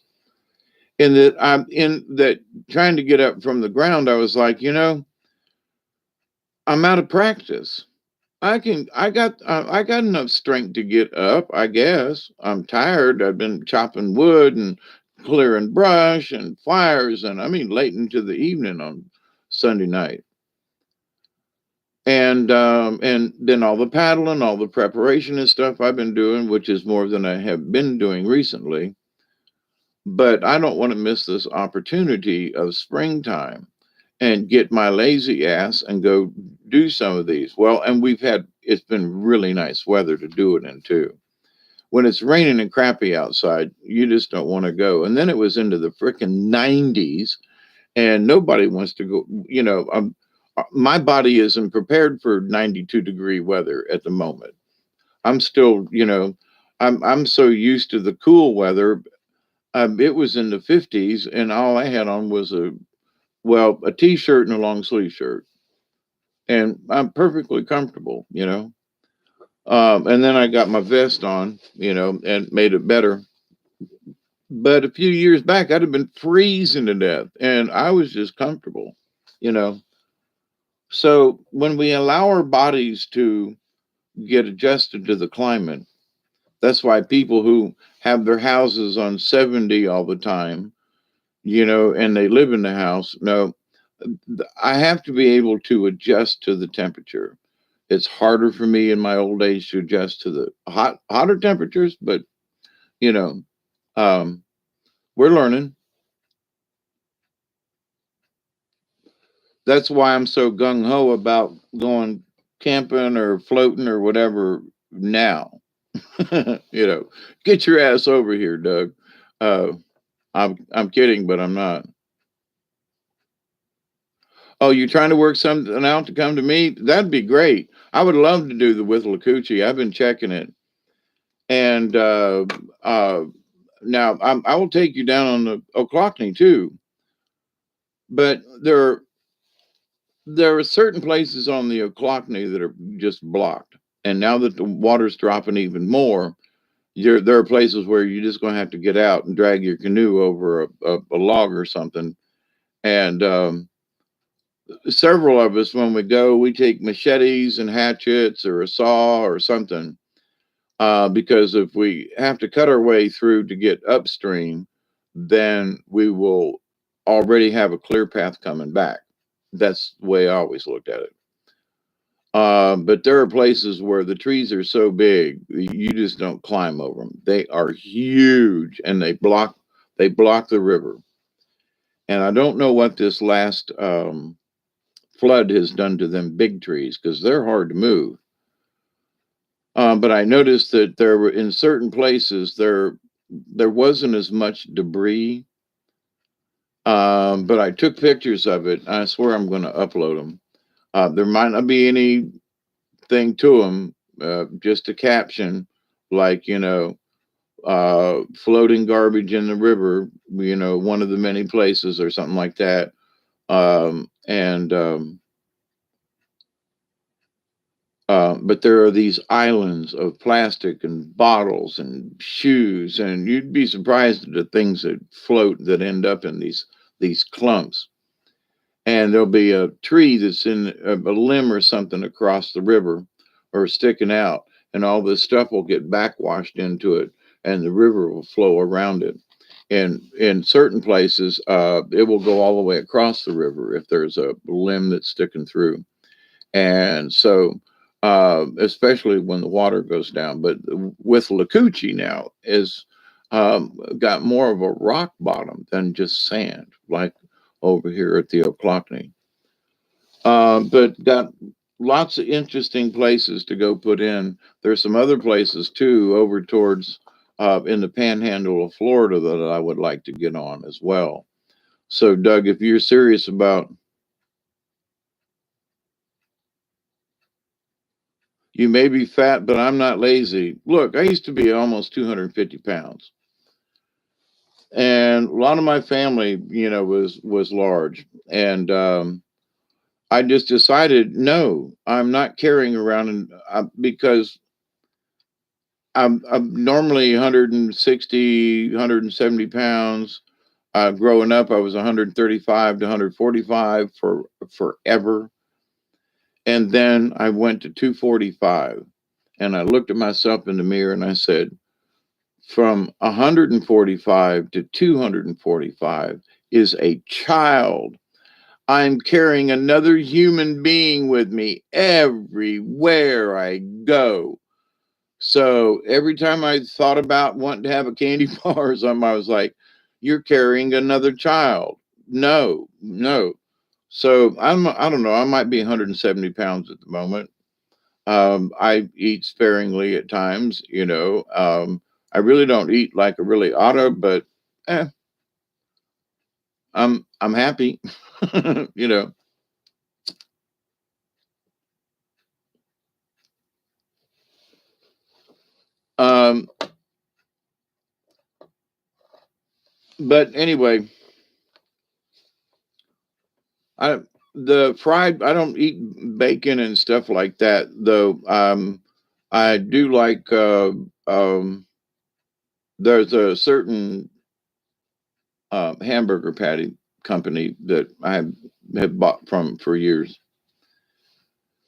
In that I'm in that trying to get up from the ground, I was like, I'm out of practice. I got enough strength to get up, I guess. I'm tired. I've been chopping wood and clearing brush and fires, and I mean late into the evening on Sunday night. And then all the paddling, all the preparation and stuff I've been doing, which is more than I have been doing recently. But I don't want to miss this opportunity of springtime and get my lazy ass and go do some of these. Well, and it's been really nice weather to do it in too. When it's raining and crappy outside, you just don't want to go. And then it was into the freaking 90s, and nobody wants to go. My body isn't prepared for 92-degree weather at the moment. I'm still, I'm so used to the cool weather. It was in the 50s, and all I had on was a t-shirt and a long sleeve shirt, and I'm perfectly comfortable. And then I got my vest on, and made it better. But a few years back, I'd have been freezing to death, and I was just comfortable, you know. So when we allow our bodies to get adjusted to the climate, that's why people who have their houses on 70 all the time, and they live in the house, no, I have to be able to adjust to the temperature. It's harder for me in my old age to adjust to the hotter temperatures, but you know, um, we're learning. That's why I'm so gung ho about going camping or floating or whatever now. you know, get your ass over here, Doug. Uh, I'm kidding, but I'm not. Oh, you trying to work something out to come to me? That'd be great. I would love to do the Withlacoochee. I've been checking it, and uh, now I will take you down on the O'Clockney too. But there are certain places on the Ochlockonee that are just blocked. And now that the water's dropping even more, there are places where you're just going to have to get out and drag your canoe over a log or something. And several of us, when we go, we take machetes and hatchets or a saw or something. because if we have to cut our way through to get upstream, then we will already have a clear path coming back. That's the way I always looked at it. But there are places where the trees are so big you just don't climb over them. They are huge and they block the river. And I don't know what this last flood has done to them big trees because they're hard to move. But I noticed that there were in certain places there wasn't as much debris. But I took pictures of it. I swear I'm going to upload them. There might not be anything to them, just a caption like floating garbage in the river. One of the many places or something like that. And But there are these islands of plastic and bottles and shoes, and you'd be surprised at the things that float that end up in these clumps. And there'll be a tree that's in a limb or something across the river or sticking out, and all this stuff will get backwashed into it, and the river will flow around it. And in certain places, it will go all the way across the river if there's a limb that's sticking through. And so, especially when the water goes down, but with Lakuchi now is got more of a rock bottom than just sand, like over here at the Oclocney. But got lots of interesting places to go put in. There's some other places too over towards in the panhandle of Florida that I would like to get on as well. So, Doug, if you're serious about you may be fat, but I'm not lazy. Look, I used to be almost 250 pounds. And a lot of my family, was large. And I just decided, no, I'm not carrying around because I'm normally 160, 170 pounds. Growing up, I was 135 to 145 for forever. And then I went to 245. And I looked at myself in the mirror and I said, from 145 to 245 is a child. I'm carrying another human being with me everywhere I go. So every time I thought about wanting to have a candy bar or something, I was like, you're carrying another child. No, no. So I don't know, I might be 170 pounds at the moment. I eat sparingly at times, I really don't eat like a really oughta, but eh, I'm happy, you know. Um, but anyway, I the fried I don't eat bacon and stuff like that though. I do like there's a certain hamburger patty company that have bought from for years.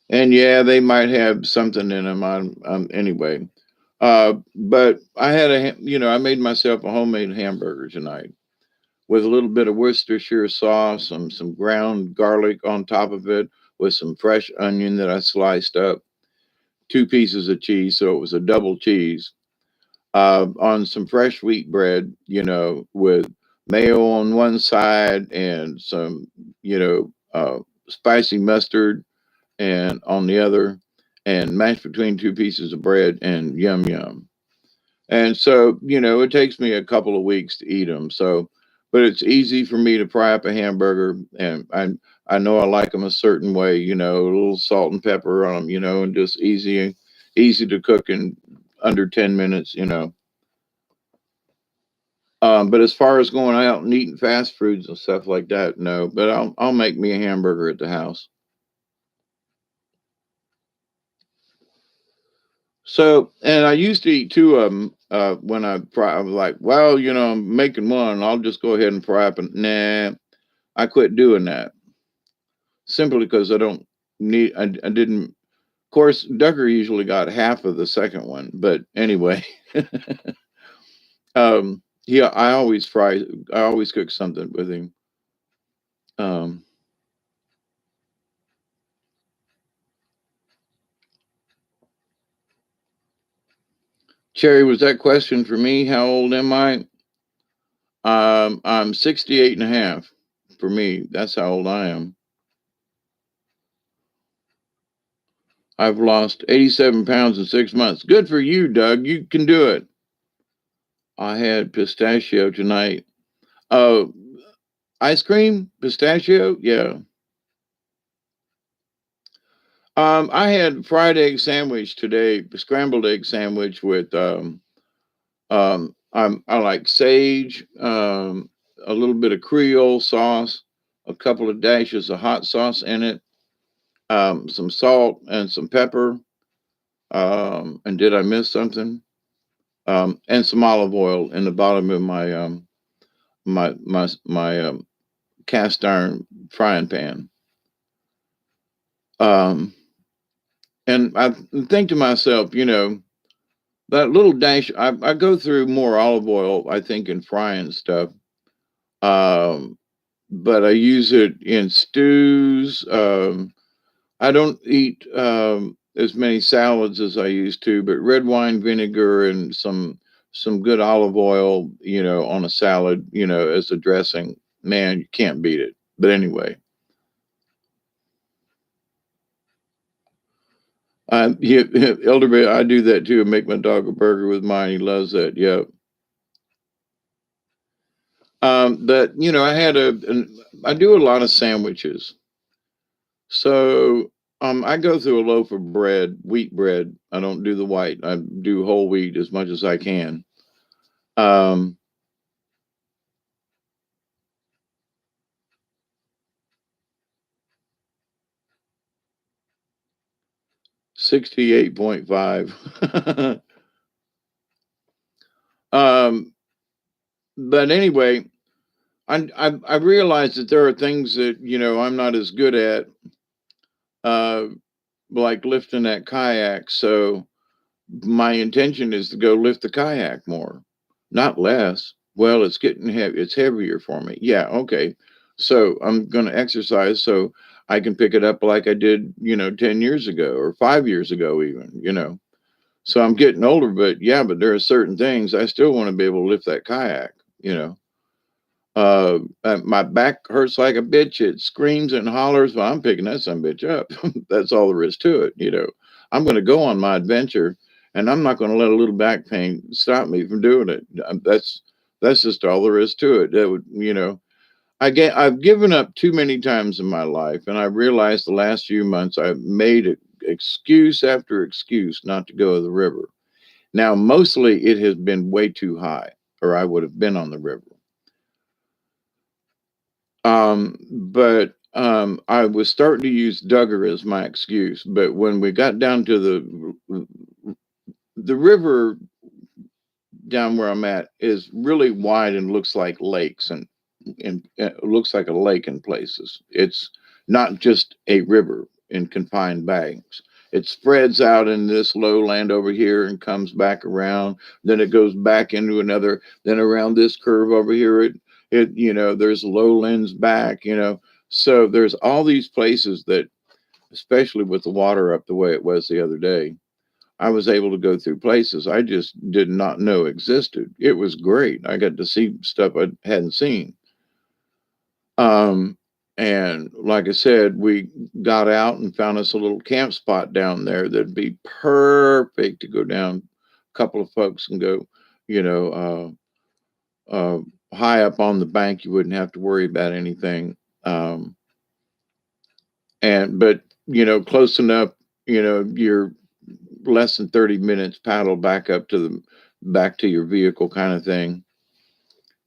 And yeah, they might have something in them on anyway. But I had I made myself a homemade hamburger tonight with a little bit of Worcestershire sauce, some ground garlic on top of it, with some fresh onion that I sliced up, two pieces of cheese, so it was a double cheese, on some fresh wheat bread, with mayo on one side and some, spicy mustard and on the other, and mashed between two pieces of bread, and yum yum. And so, it takes me a couple of weeks to eat them. So, but it's easy for me to fry up a hamburger, and I know I like them a certain way, a little salt and pepper on them, and just easy to cook in under 10 minutes, But as far as going out and eating fast foods and stuff like that, no. But I'll make me a hamburger at the house. So, and I used to eat two of them when I fry. I was like, well, I'm making one. I'll just go ahead and fry up. And nah, I quit doing that simply because I don't need. I didn't. course, Duggar usually got half of the second one, but anyway, yeah, I always cook something with him. Um, Cherry, was that question for me? How old am I? I'm 68 and a half. For me, that's how old I am. I've lost 87 pounds in 6 months. Good for you, Doug. You can do it. I had pistachio tonight. Uh, Ice cream, pistachio, yeah. I had fried egg sandwich today, scrambled egg sandwich with I like sage, a little bit of Creole sauce, a couple of dashes of hot sauce in it, some salt and some pepper. And did I miss something? And some olive oil in the bottom of my cast iron frying pan. Um, and I think to myself, that little dash. I go through more olive oil, I think, in frying stuff. Um, but I use it in stews. I don't eat as many salads as I used to, but red wine vinegar and some good olive oil, on a salad, as a dressing, man, you can't beat it. But anyway, yeah, Elderberry, I do that too. I make my dog a burger with mine. He loves that. Yeah. But I do a lot of sandwiches. So I go through a loaf of bread, wheat bread. I don't do the white. I do whole wheat as much as I can. Um, 68.5. um, but anyway, I realize that there are things that I'm not as good at, uh, like lifting that kayak. So my intention is to go lift the kayak more, not less. Well, it's getting heavy. It's heavier for me. Yeah, okay. So I'm going to exercise so I can pick it up like I did, 10 years ago or 5 years ago, even. So I'm getting older, but yeah, but there are certain things I still want to be able to lift that kayak, you know. My back hurts like a bitch. It screams and hollers, but I'm picking that son of a bitch up. That's all there is to it. I'm going to go on my adventure, and I'm not going to let a little back pain stop me from doing it. That's just all there is to it. That would. I've given up too many times in my life, and I realized the last few months I've made excuse after excuse not to go to the river. Now, mostly it has been way too high, or I would have been on the river. But I was starting to use Duggar as my excuse. But when we got down to the river down where I'm at is really wide and looks like lakes and it looks like a lake in places. It's not just a river in confined banks. It spreads out in this lowland over here and comes back around. Then it goes back into another. Then around this curve over here, there's lowlands back. So there's all these places that, especially with the water up the way it was the other day, I was able to go through places I just did not know existed. It was great. I got to see stuff I hadn't seen. Um, and like I said, we got out and found us a little camp spot down there that'd be perfect to go down. A couple of folks can go, you know, high up on the bank. You wouldn't have to worry about anything. Um, but close enough. You're less than 30 minutes paddle back to your vehicle kind of thing.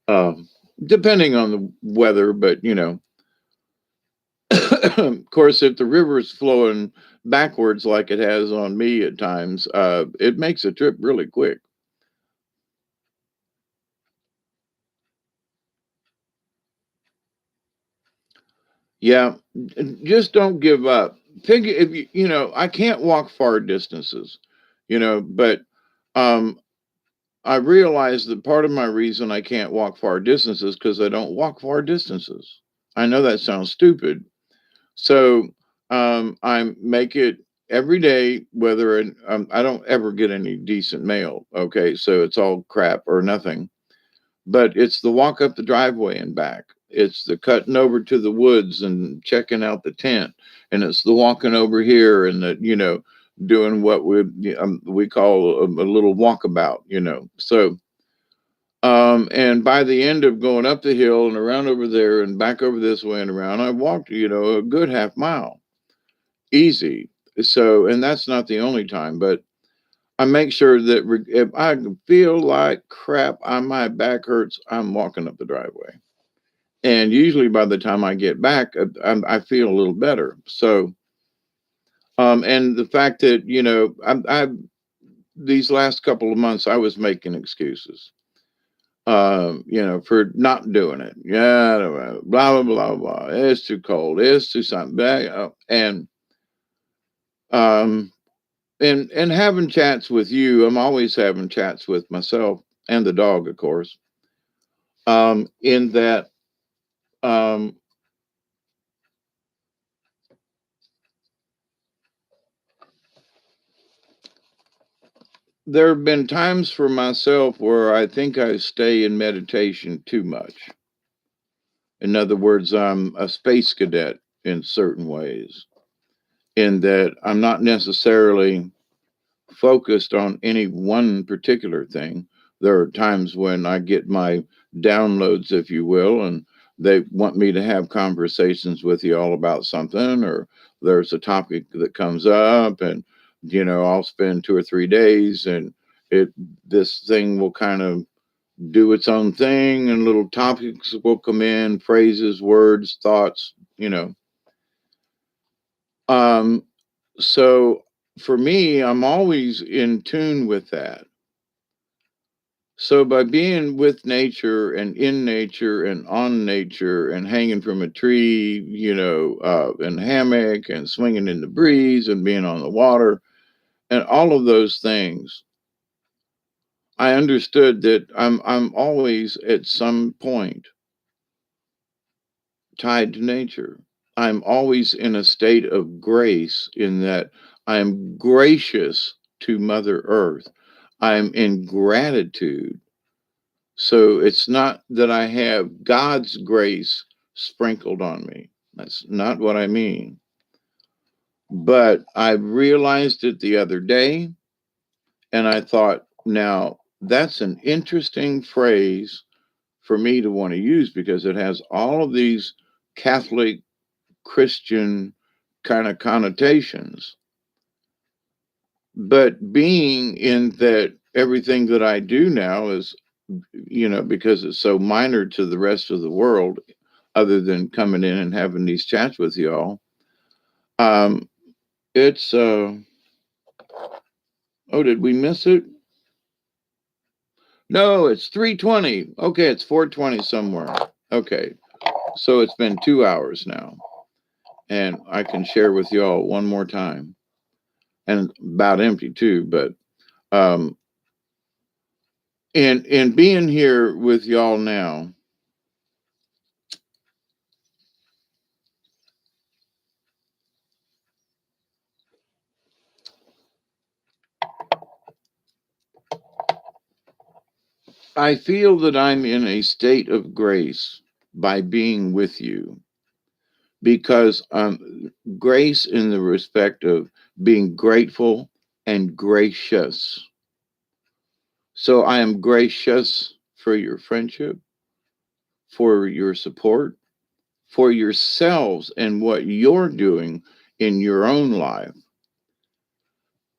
Um, Depending on the weather, but of course, if the river is flowing backwards like it has on me at times, it makes a trip really quick. Yeah, just don't give up. figure if I can't walk far distances, but um, I realize that part of my reason I can't walk far distances because I don't walk far distances. I know that sounds stupid. So I make it every day, whether I don't ever get any decent mail. Okay. So it's all crap or nothing. But it's the walk up the driveway and back. It's the cutting over to the woods and checking out the tent. And it's the walking over here and doing what we call a little walkabout, So, and by the end of going up the hill and around over there and back over this way and around, I walked, a good half mile easy. So, and that's not the only time, but I make sure that if I feel like crap, my back hurts, I'm walking up the driveway. And usually by the time I get back, I feel a little better. So, and the fact that, these last couple of months, I was making excuses, for not doing it. Yeah, blah, blah, blah, blah. It's too cold. It's too something. Um, and having chats with you, I'm always having chats with myself and the dog, of course. In that, um, there have been times for myself where I think I stay in meditation too much. In other words, I'm a space cadet in certain ways, in that I'm not necessarily focused on any one particular thing. There are times when I get my downloads, if you will, and they want me to have conversations with you all about something, or there's a topic that comes up, and I'll spend 2 or 3 days, and it this thing will kind of do its own thing, and little topics will come in, phrases, words, thoughts, Um, so for me, I'm always in tune with that. So by being with nature and in nature and on nature and hanging from a tree, in a hammock and swinging in the breeze and being on the water and all of those things, I understood that I'm always at some point tied to nature. I'm always in a state of grace in that I'm gracious to Mother Earth. I'm in gratitude. So it's not that I have God's grace sprinkled on me. That's not what I mean. But I realized it the other day and I thought, now that's an interesting phrase for me to want to use because it has all of these Catholic Christian kind of connotations. But being in that everything that I do now is, because it's so minor to the rest of the world, other than coming in and having these chats with y'all, um, it's, oh, did we miss it? No, it's 3:20. Okay, it's 4:20 somewhere. Okay, so it's been 2 hours now, and I can share with y'all one more time, and about empty too, but um, and being here with y'all now, I feel that I'm in a state of grace by being with you because grace in the respect of being grateful and gracious. So I am gracious for your friendship, for your support, for yourselves and what you're doing in your own life.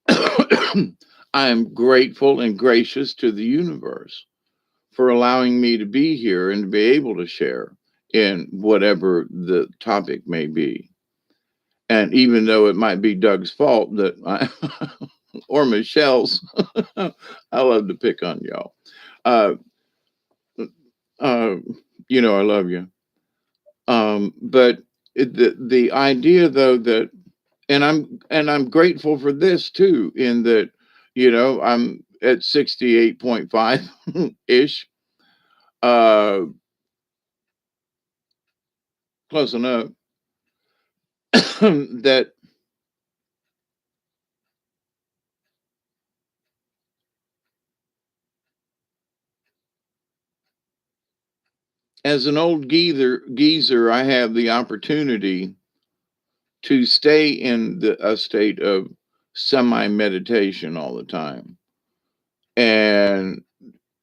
I am grateful and gracious to the universe for allowing me to be here and to be able to share in whatever the topic may be. And even though it might be Doug's fault that or Michelle's, I love to pick on y'all. Uh, uh, I love you. But the idea though that And I'm grateful for this too, in that, I'm at 68.5 ish, uh, close enough. That as an old geezer, I have the opportunity to stay in a state of semi meditation all the time. And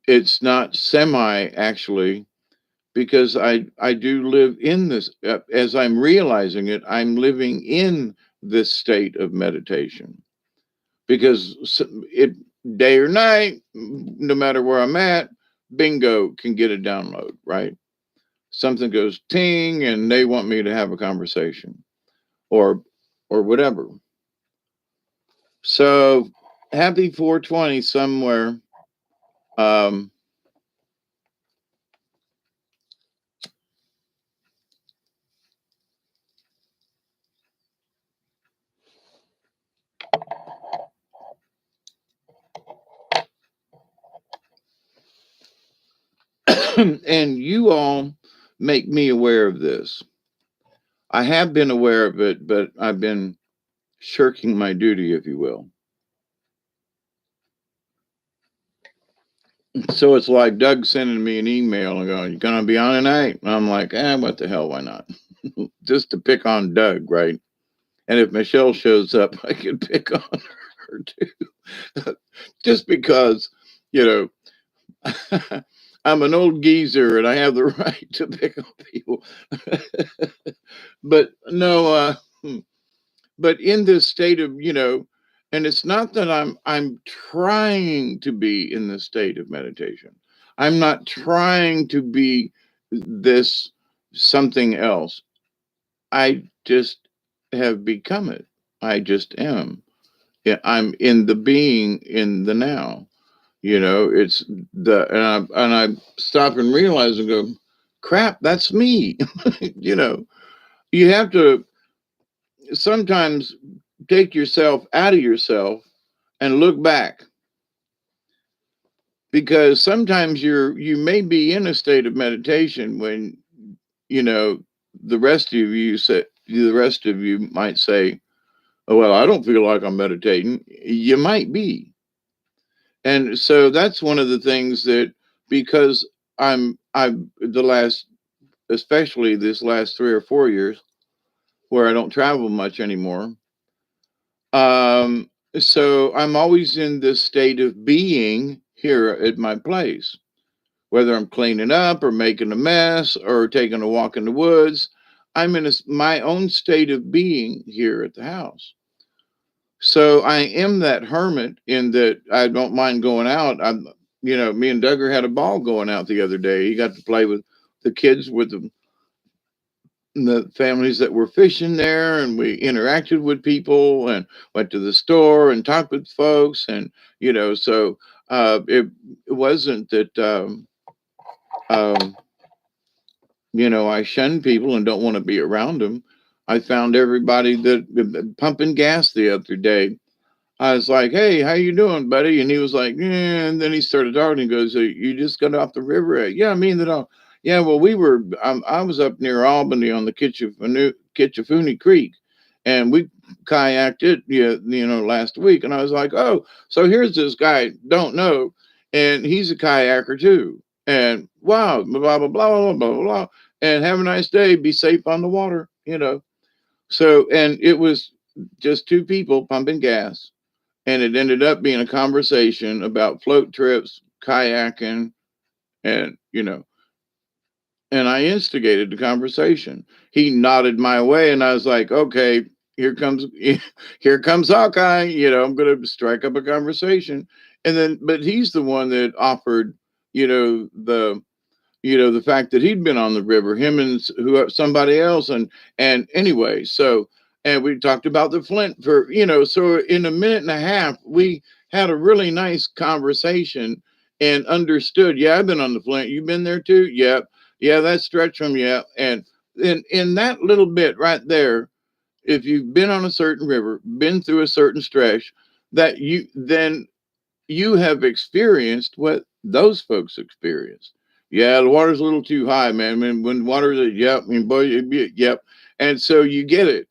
it's not semi, actually, because I do live in this, as I'm realizing it, I'm living in this state of meditation, because it, day or night, no matter where I'm at, bingo, can get a download, right? Something goes ting and they want me to have a conversation, or whatever. So happy 420 somewhere. Um, and you all make me aware of this. I have been aware of it, but I've been shirking my duty, if you will. So it's like Doug sending me an email and going, "You gonna be on tonight?" And I'm like, what the hell, why not? Just to pick on Doug, right? And if Michelle shows up, I can pick on her too. Just because, you know, I'm an old geezer and I have the right to pick on people. But no, but in this state of, and it's not that I'm trying to be in the state of meditation. I'm not trying to be this something else. I just have become it. I just am. Yeah, I'm in the being, in the now. It's the and I stop and realize and go, crap, that's me. you know, you have to sometimes take yourself out of yourself and look back, because sometimes you may be in a state of meditation when, you know the rest of you might say, oh, well, I don't feel like I'm meditating. You might be. And so that's one of the things that, because I've the last, especially this last 3 or 4 years, where I don't travel much anymore. So I'm always in this state of being here at my place, whether I'm cleaning up or making a mess or taking a walk in the woods. I'm in my own state of being here at the house. So I am that hermit in that I don't mind going out. Me and Duggar had a ball going out the other day. He got to play with the kids, with the families that were fishing there, and we interacted with people and went to the store and talked with folks. And, so it wasn't that, um, I shun people and don't want to be around them. I found everybody that pumping gas the other day. I was like, "Hey, how you doing, buddy?" And he was like, "Yeah." And then he started talking. He goes, "You just got off the river?" Yeah, me and the dog. Yeah, well, I was up near Albany on the Kitchafuni Creek, and we kayaked it, yeah, last week. And I was like, "Oh, so here's this guy, don't know, and he's a kayaker too. And wow, blah blah blah blah blah blah blah. And have a nice day. Be safe on the water." So, and it was just two people pumping gas, and it ended up being a conversation about float trips, kayaking, and and I instigated the conversation. He nodded my way, and I was like, "Okay, here comes here comes Hawkeye. I'm going to strike up a conversation." And then, but he's the one that offered, the the fact that he'd been on the river, him and somebody else, and anyway, so, and we talked about the Flint for, so in a minute and a half we had a really nice conversation and understood. Yeah, I've been on the Flint. You've been there too? Yep. Yeah, that stretch from, yeah. And in that little bit right there, if you've been on a certain river, been through a certain stretch, that you have experienced what those folks experienced. Yeah, the water's a little too high, man. When water, yep, I mean, boy, yep. And so you get it.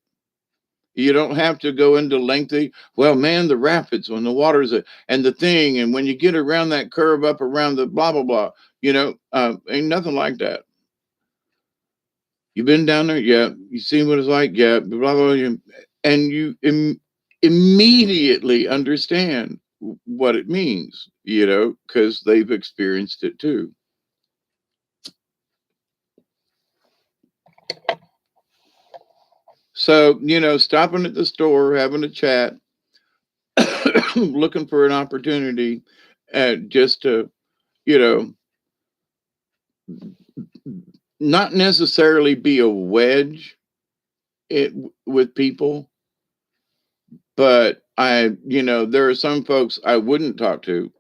You don't have to go into lengthy. Well, man, the rapids when the water's and the thing, and when you get around that curve up around the blah blah blah, ain't nothing like that. You've been down there, yeah. You seen what it's like, yeah. Blah blah, blah, and you immediately understand what it means, because they've experienced it too. So, stopping at the store, having a chat, looking for an opportunity, just to, you know, not necessarily be a wedge with people, but there are some folks I wouldn't talk to,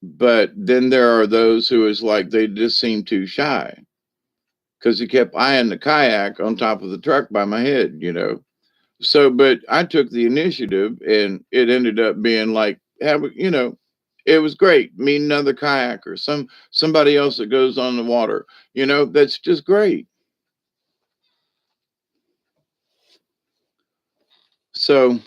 but then there are those who is like they just seem too shy because he kept eyeing the kayak on top of the truck by my head. So, but I took the initiative, and it ended up being like it was great meeting another kayaker, somebody else that goes on the water. That's just great. So,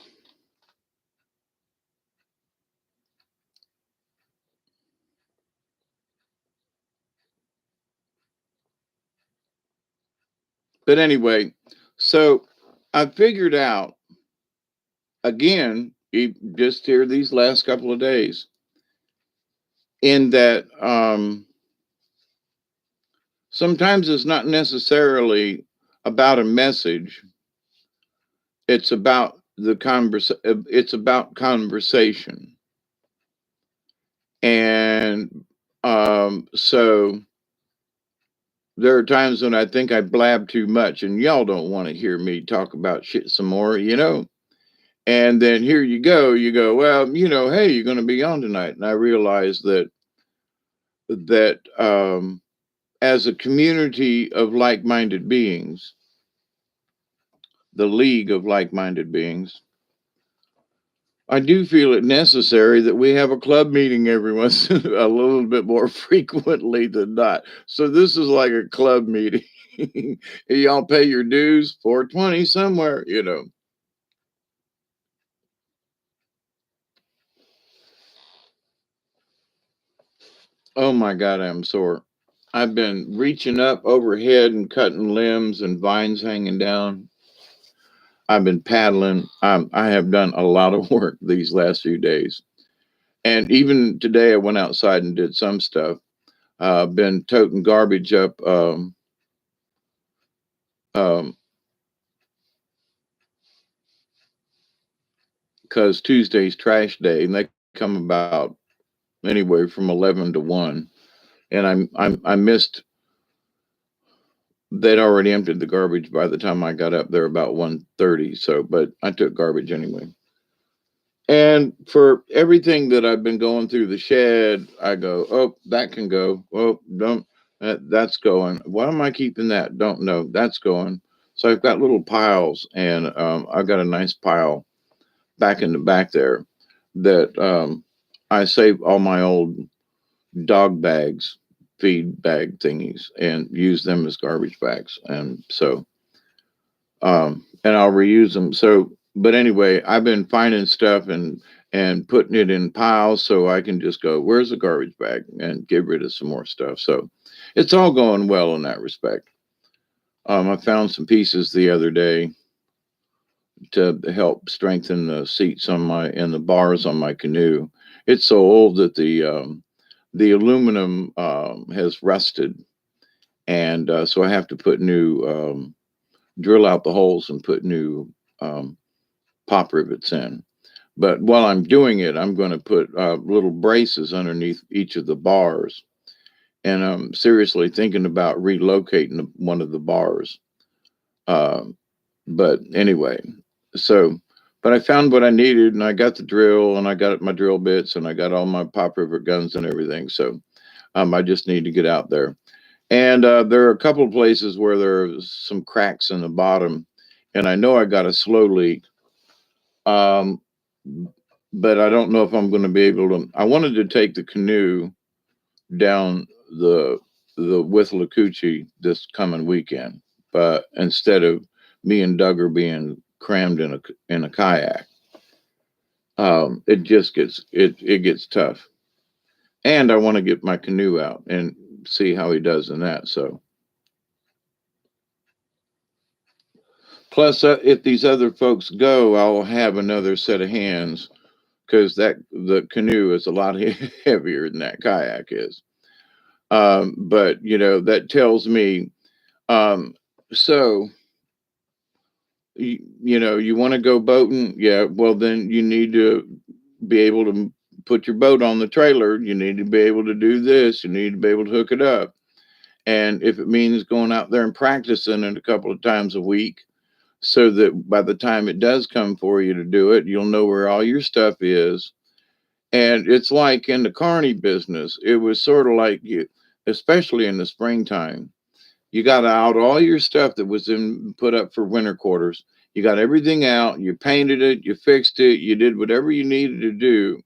but anyway, so I figured out again, just here these last couple of days, in that sometimes it's not necessarily about a message. It's about it's about conversation. And so there are times when I think I blab too much, and y'all don't want to hear me talk about shit some more. And then here you go, well, hey, you're going to be on tonight. And I realize that as a community of like-minded beings, the league of like-minded beings, I do feel it necessary that we have a club meeting every once a little bit more frequently than not. So this is like a club meeting. Y'all pay your dues, 420 somewhere. Oh my God, I'm sore. I've been reaching up overhead and cutting limbs and vines hanging down. I've been paddling. I have done a lot of work these last few days. And even today, I went outside and did some stuff. Been toting garbage up um, because Tuesday's trash day, and they come about anywhere from 11 to 1. And I missed. They'd already emptied the garbage by the time I got up there about 1:30. So, but I took garbage anyway. And for everything that I've been going through the shed, I go, oh, that can go. Oh, don't, that's going. Why am I keeping that? Don't know. That's going. So I've got little piles, and I've got a nice pile back in the back there that I save all my old dog bags, feed bag thingies, and use them as garbage bags. And so, and I'll reuse them. So, but anyway, I've been finding stuff and putting it in piles so I can just go, where's the garbage bag, and get rid of some more stuff. So it's all going well in that respect. I found some pieces the other day to help strengthen the seats on my and the bars on my canoe. It's so old that the aluminum has rusted, and so I have to put new drill out the holes and put new um, pop rivets in. But while I'm doing it, I'm going to put little braces underneath each of the bars. And I'm seriously thinking about relocating one of the bars. Uh, but anyway, so, but I found what I needed, and I got the drill, and I got my drill bits, and I got all my pop rivet guns and everything. So I just need to get out there. And there are a couple of places where there's some cracks in the bottom, and I know I got a slow leak. Um, but I don't know if I'm going to be able to. I wanted to take the canoe down the Withlacoochee this coming weekend, but instead of me and Doug are being crammed in a kayak, it just it gets tough. And I want to get my canoe out and see how he does in that. So plus, if these other folks go, I'll have another set of hands because that the canoe is a lot heavier than that kayak is. But that tells me. Um, so you want to go boating, yeah. Well, then you need to be able to put your boat on the trailer. You need to be able to do this. You need to be able to hook it up. And if it means going out there and practicing it a couple of times a week, so that by the time it does come for you to do it, you'll know where all your stuff is. And it's like in the carny business, it was sort of like you, especially in the springtime, you got out all your stuff that was in put up for winter quarters. You got everything out, you painted it, you fixed it, you did whatever you needed to do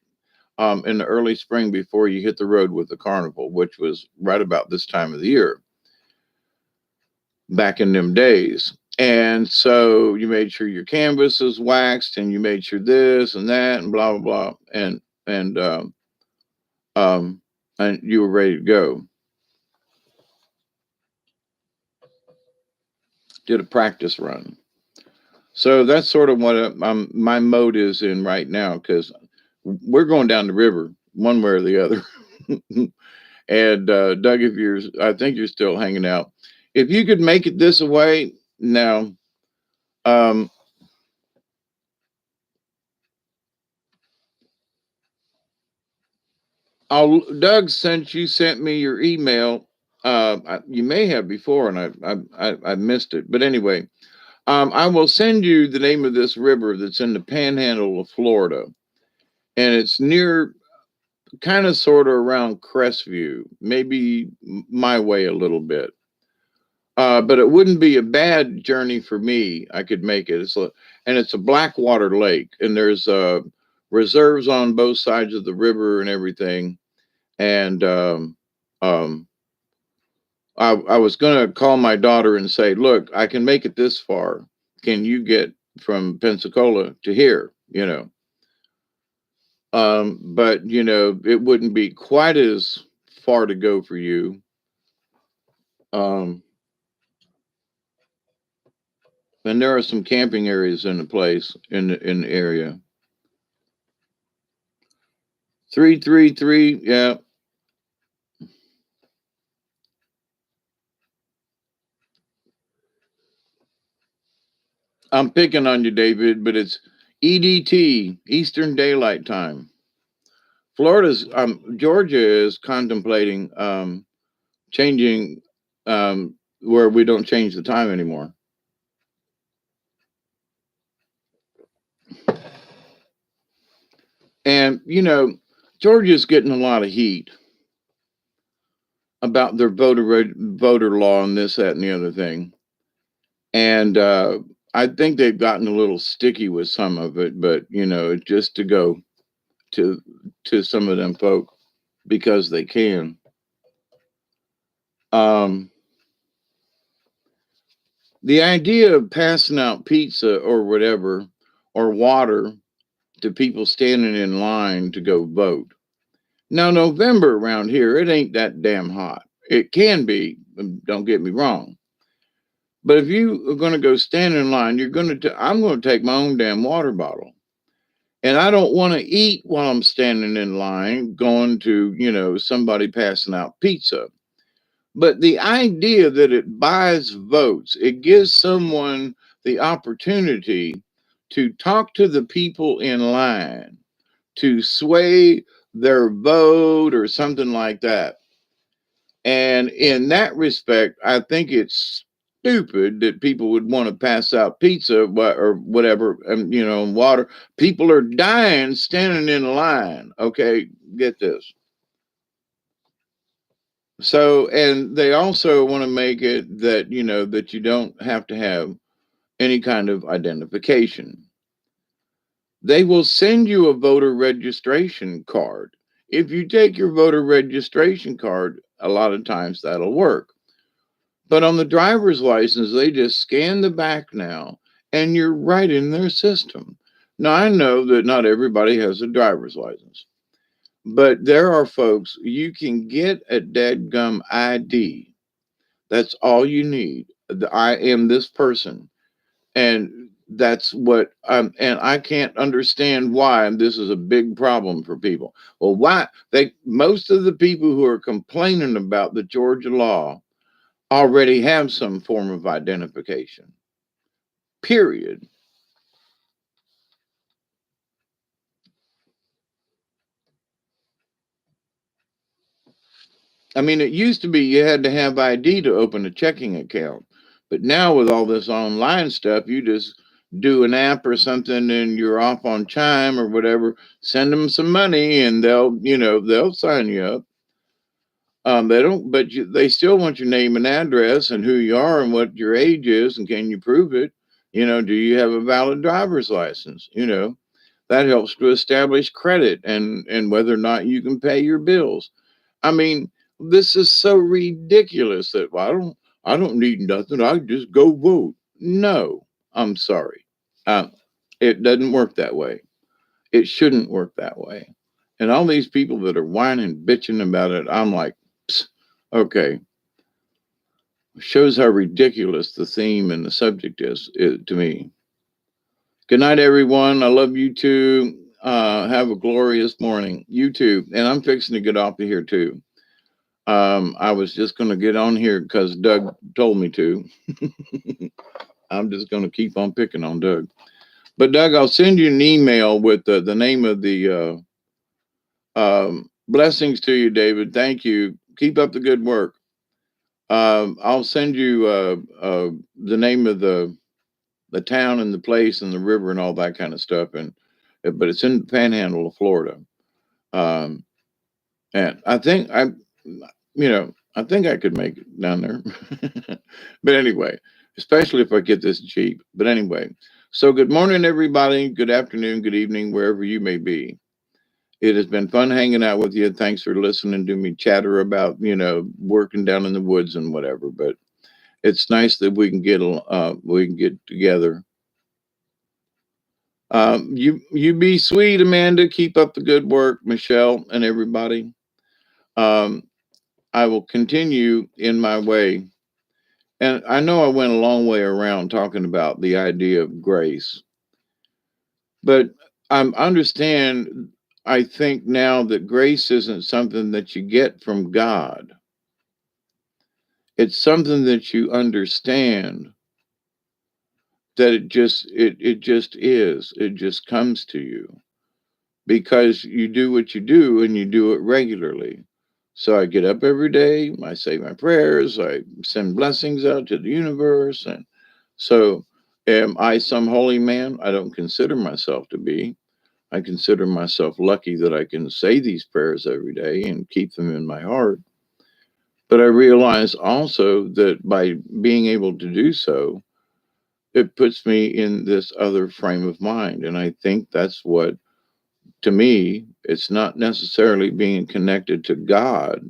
in the early spring before you hit the road with the carnival, which was right about this time of the year back in them days. And so you made sure your canvas is waxed, and you made sure this and that and blah blah blah, and um, and you were ready to go. Did a practice run. So that's sort of what my mode is in right now, because we're going down the river one way or the other. And Doug, I think you're still hanging out. If you could make it this way now, um, Doug, since you sent me your email, you may have before, and I missed it. But anyway, I will send you the name of this river that's in the Panhandle of Florida, and it's near, kind of, sort of around Crestview, maybe my way a little bit. But it wouldn't be a bad journey for me. I could make it. And it's a blackwater lake, and there's reserves on both sides of the river and everything. And um, I was going to call my daughter and say, "Look, I can make it this far. Can you get from Pensacola to here?" But it wouldn't be quite as far to go for you. Um, and there are some camping areas in the place in the area. 333, yeah. I'm picking on you, David, but it's EDT, Eastern Daylight Time. Georgia is contemplating changing, where we don't change the time anymore. And Georgia's getting a lot of heat about their voter law and this, that, and the other thing. And I think they've gotten a little sticky with some of it, but just to go to some of them folk because they can. Um, the idea of passing out pizza or whatever, or water, to people standing in line to go vote. Now, November around here, it ain't that damn hot. It can be, don't get me wrong. But if you are going to go stand in line, I'm going to take my own damn water bottle. And I don't want to eat while I'm standing in line going to, somebody passing out pizza. But the idea that it buys votes, it gives someone the opportunity to talk to the people in line, to sway their vote or something like that. And in that respect, I think it's stupid that people would want to pass out pizza or whatever, water. People are dying standing in line. Okay, get this. So, and they also want to make it that, that you don't have to have any kind of identification. They will send you a voter registration card. If you take your voter registration card, a lot of times that'll work. But on the driver's license, they just scan the back now and you're right in their system. Now, I know that not everybody has a driver's license, but there are folks, you can get a dadgum ID. That's all you need. I am this person. And that's what and I can't understand why this is a big problem for people. Well, why they most of the people who are complaining about the Georgia law already have some form of identification. Period. I mean, it used to be you had to have ID to open a checking account. But now with all this online stuff, you just do an app or something and you're off on Chime or whatever, send them some money and they'll sign you up. They don't, but they still want your name and address and who you are and what your age is and can you prove it? Do you have a valid driver's license? That helps to establish credit and whether or not you can pay your bills. I mean, this is so ridiculous that well, I don't need nothing. I just go vote. No, I'm sorry. Um, it doesn't work that way. It shouldn't work that way. And all these people that are whining, bitching about it, I'm like, okay, shows how ridiculous the theme and the subject is to me. Good night, everyone. I love you too. Have a glorious morning. You too. And I'm fixing to get off of here too. I was just going to get on here because Doug told me to. I'm just going to keep on picking on Doug. But Doug, I'll send you an email with the name of the blessings to you, David. Thank you. Keep up the good work. I'll send you the name of the town and the place and the river and all that kind of stuff. But it's in the Panhandle of Florida. Um, and I think I could make it down there. But anyway, especially if I get this Jeep. But anyway, so good morning, everybody. Good afternoon, good evening, wherever you may be. It has been fun hanging out with you. Thanks for listening to me chatter about, working down in the woods and whatever. But it's nice that we can get together. You be sweet, Amanda. Keep up the good work, Michelle, and everybody. Um, I will continue in my way. And I know I went a long way around talking about the idea of grace, but I understand, I think now that grace isn't something that you get from God. It's something that you understand that it just is. It just comes to you because you do what you do and you do it regularly. So I get up every day, I say my prayers, I send blessings out to the universe. And so am I some holy man? I don't consider myself to be. I consider myself lucky that I can say these prayers every day and keep them in my heart. But I realize also that by being able to do so, it puts me in this other frame of mind. And I think that's what, to me, it's not necessarily being connected to God,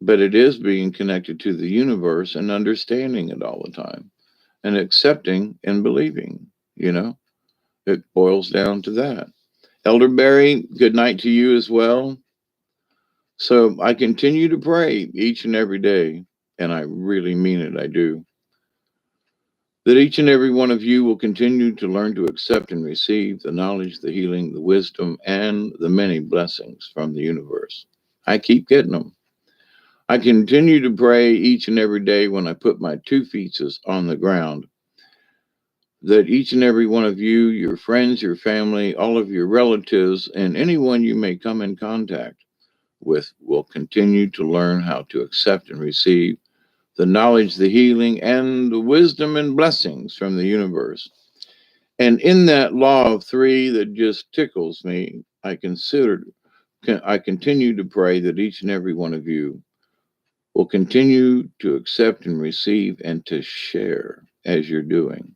but it is being connected to the universe and understanding it all the time and accepting and believing, you know, it boils down to that. Elderberry, good night to you as well. So I continue to pray each and every day, and I really mean it, I do, that each and every one of you will continue to learn to accept and receive the knowledge, the healing, the wisdom, and the many blessings from the universe. I keep getting them. I continue to pray each and every day when I put my 2 feet on the ground that each and every one of you, your friends, your family, all of your relatives, and anyone you may come in contact with will continue to learn how to accept and receive the knowledge, the healing, and the wisdom and blessings from the universe. And in that law of three that just tickles me, I continue to pray that each and every one of you will continue to accept and receive and to share as you're doing.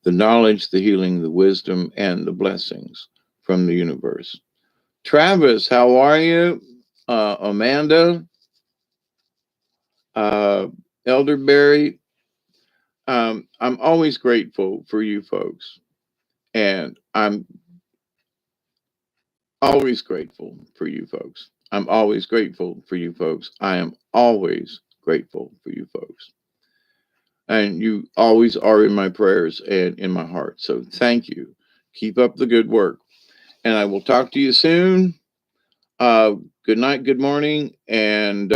the knowledge, the healing, the wisdom, and the blessings from the universe. Travis, how are you? Amanda, uh, Elderberry, I'm always grateful for you folks. And I'm always grateful for you folks. I'm always grateful for you folks. I am always grateful for you folks. And you always are in my prayers and in my heart. So thank you. Keep up the good work. And I will talk to you soon. Uh, Good night, good morning, and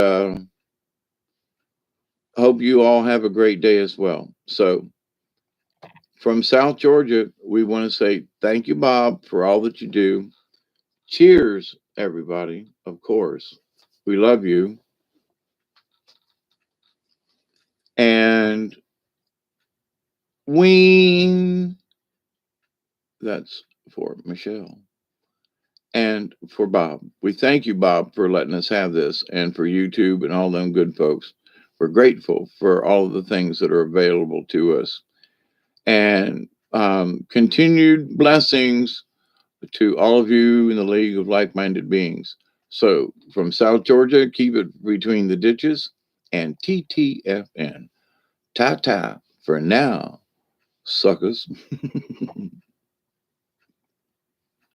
hope you all have a great day as well. So, from South Georgia, we want to say thank you, Bob, for all that you do. Cheers, everybody, of course. We love you. And Ween, that's for Michelle. And for Bob. We thank you, Bob, for letting us have this, and for YouTube and all them good folks. We're grateful for all of the things that are available to us. And continued blessings to all of you in the League of Like-Minded Beings. So from South Georgia, keep it between the ditches, and TTFN. Ta-ta for now, suckers.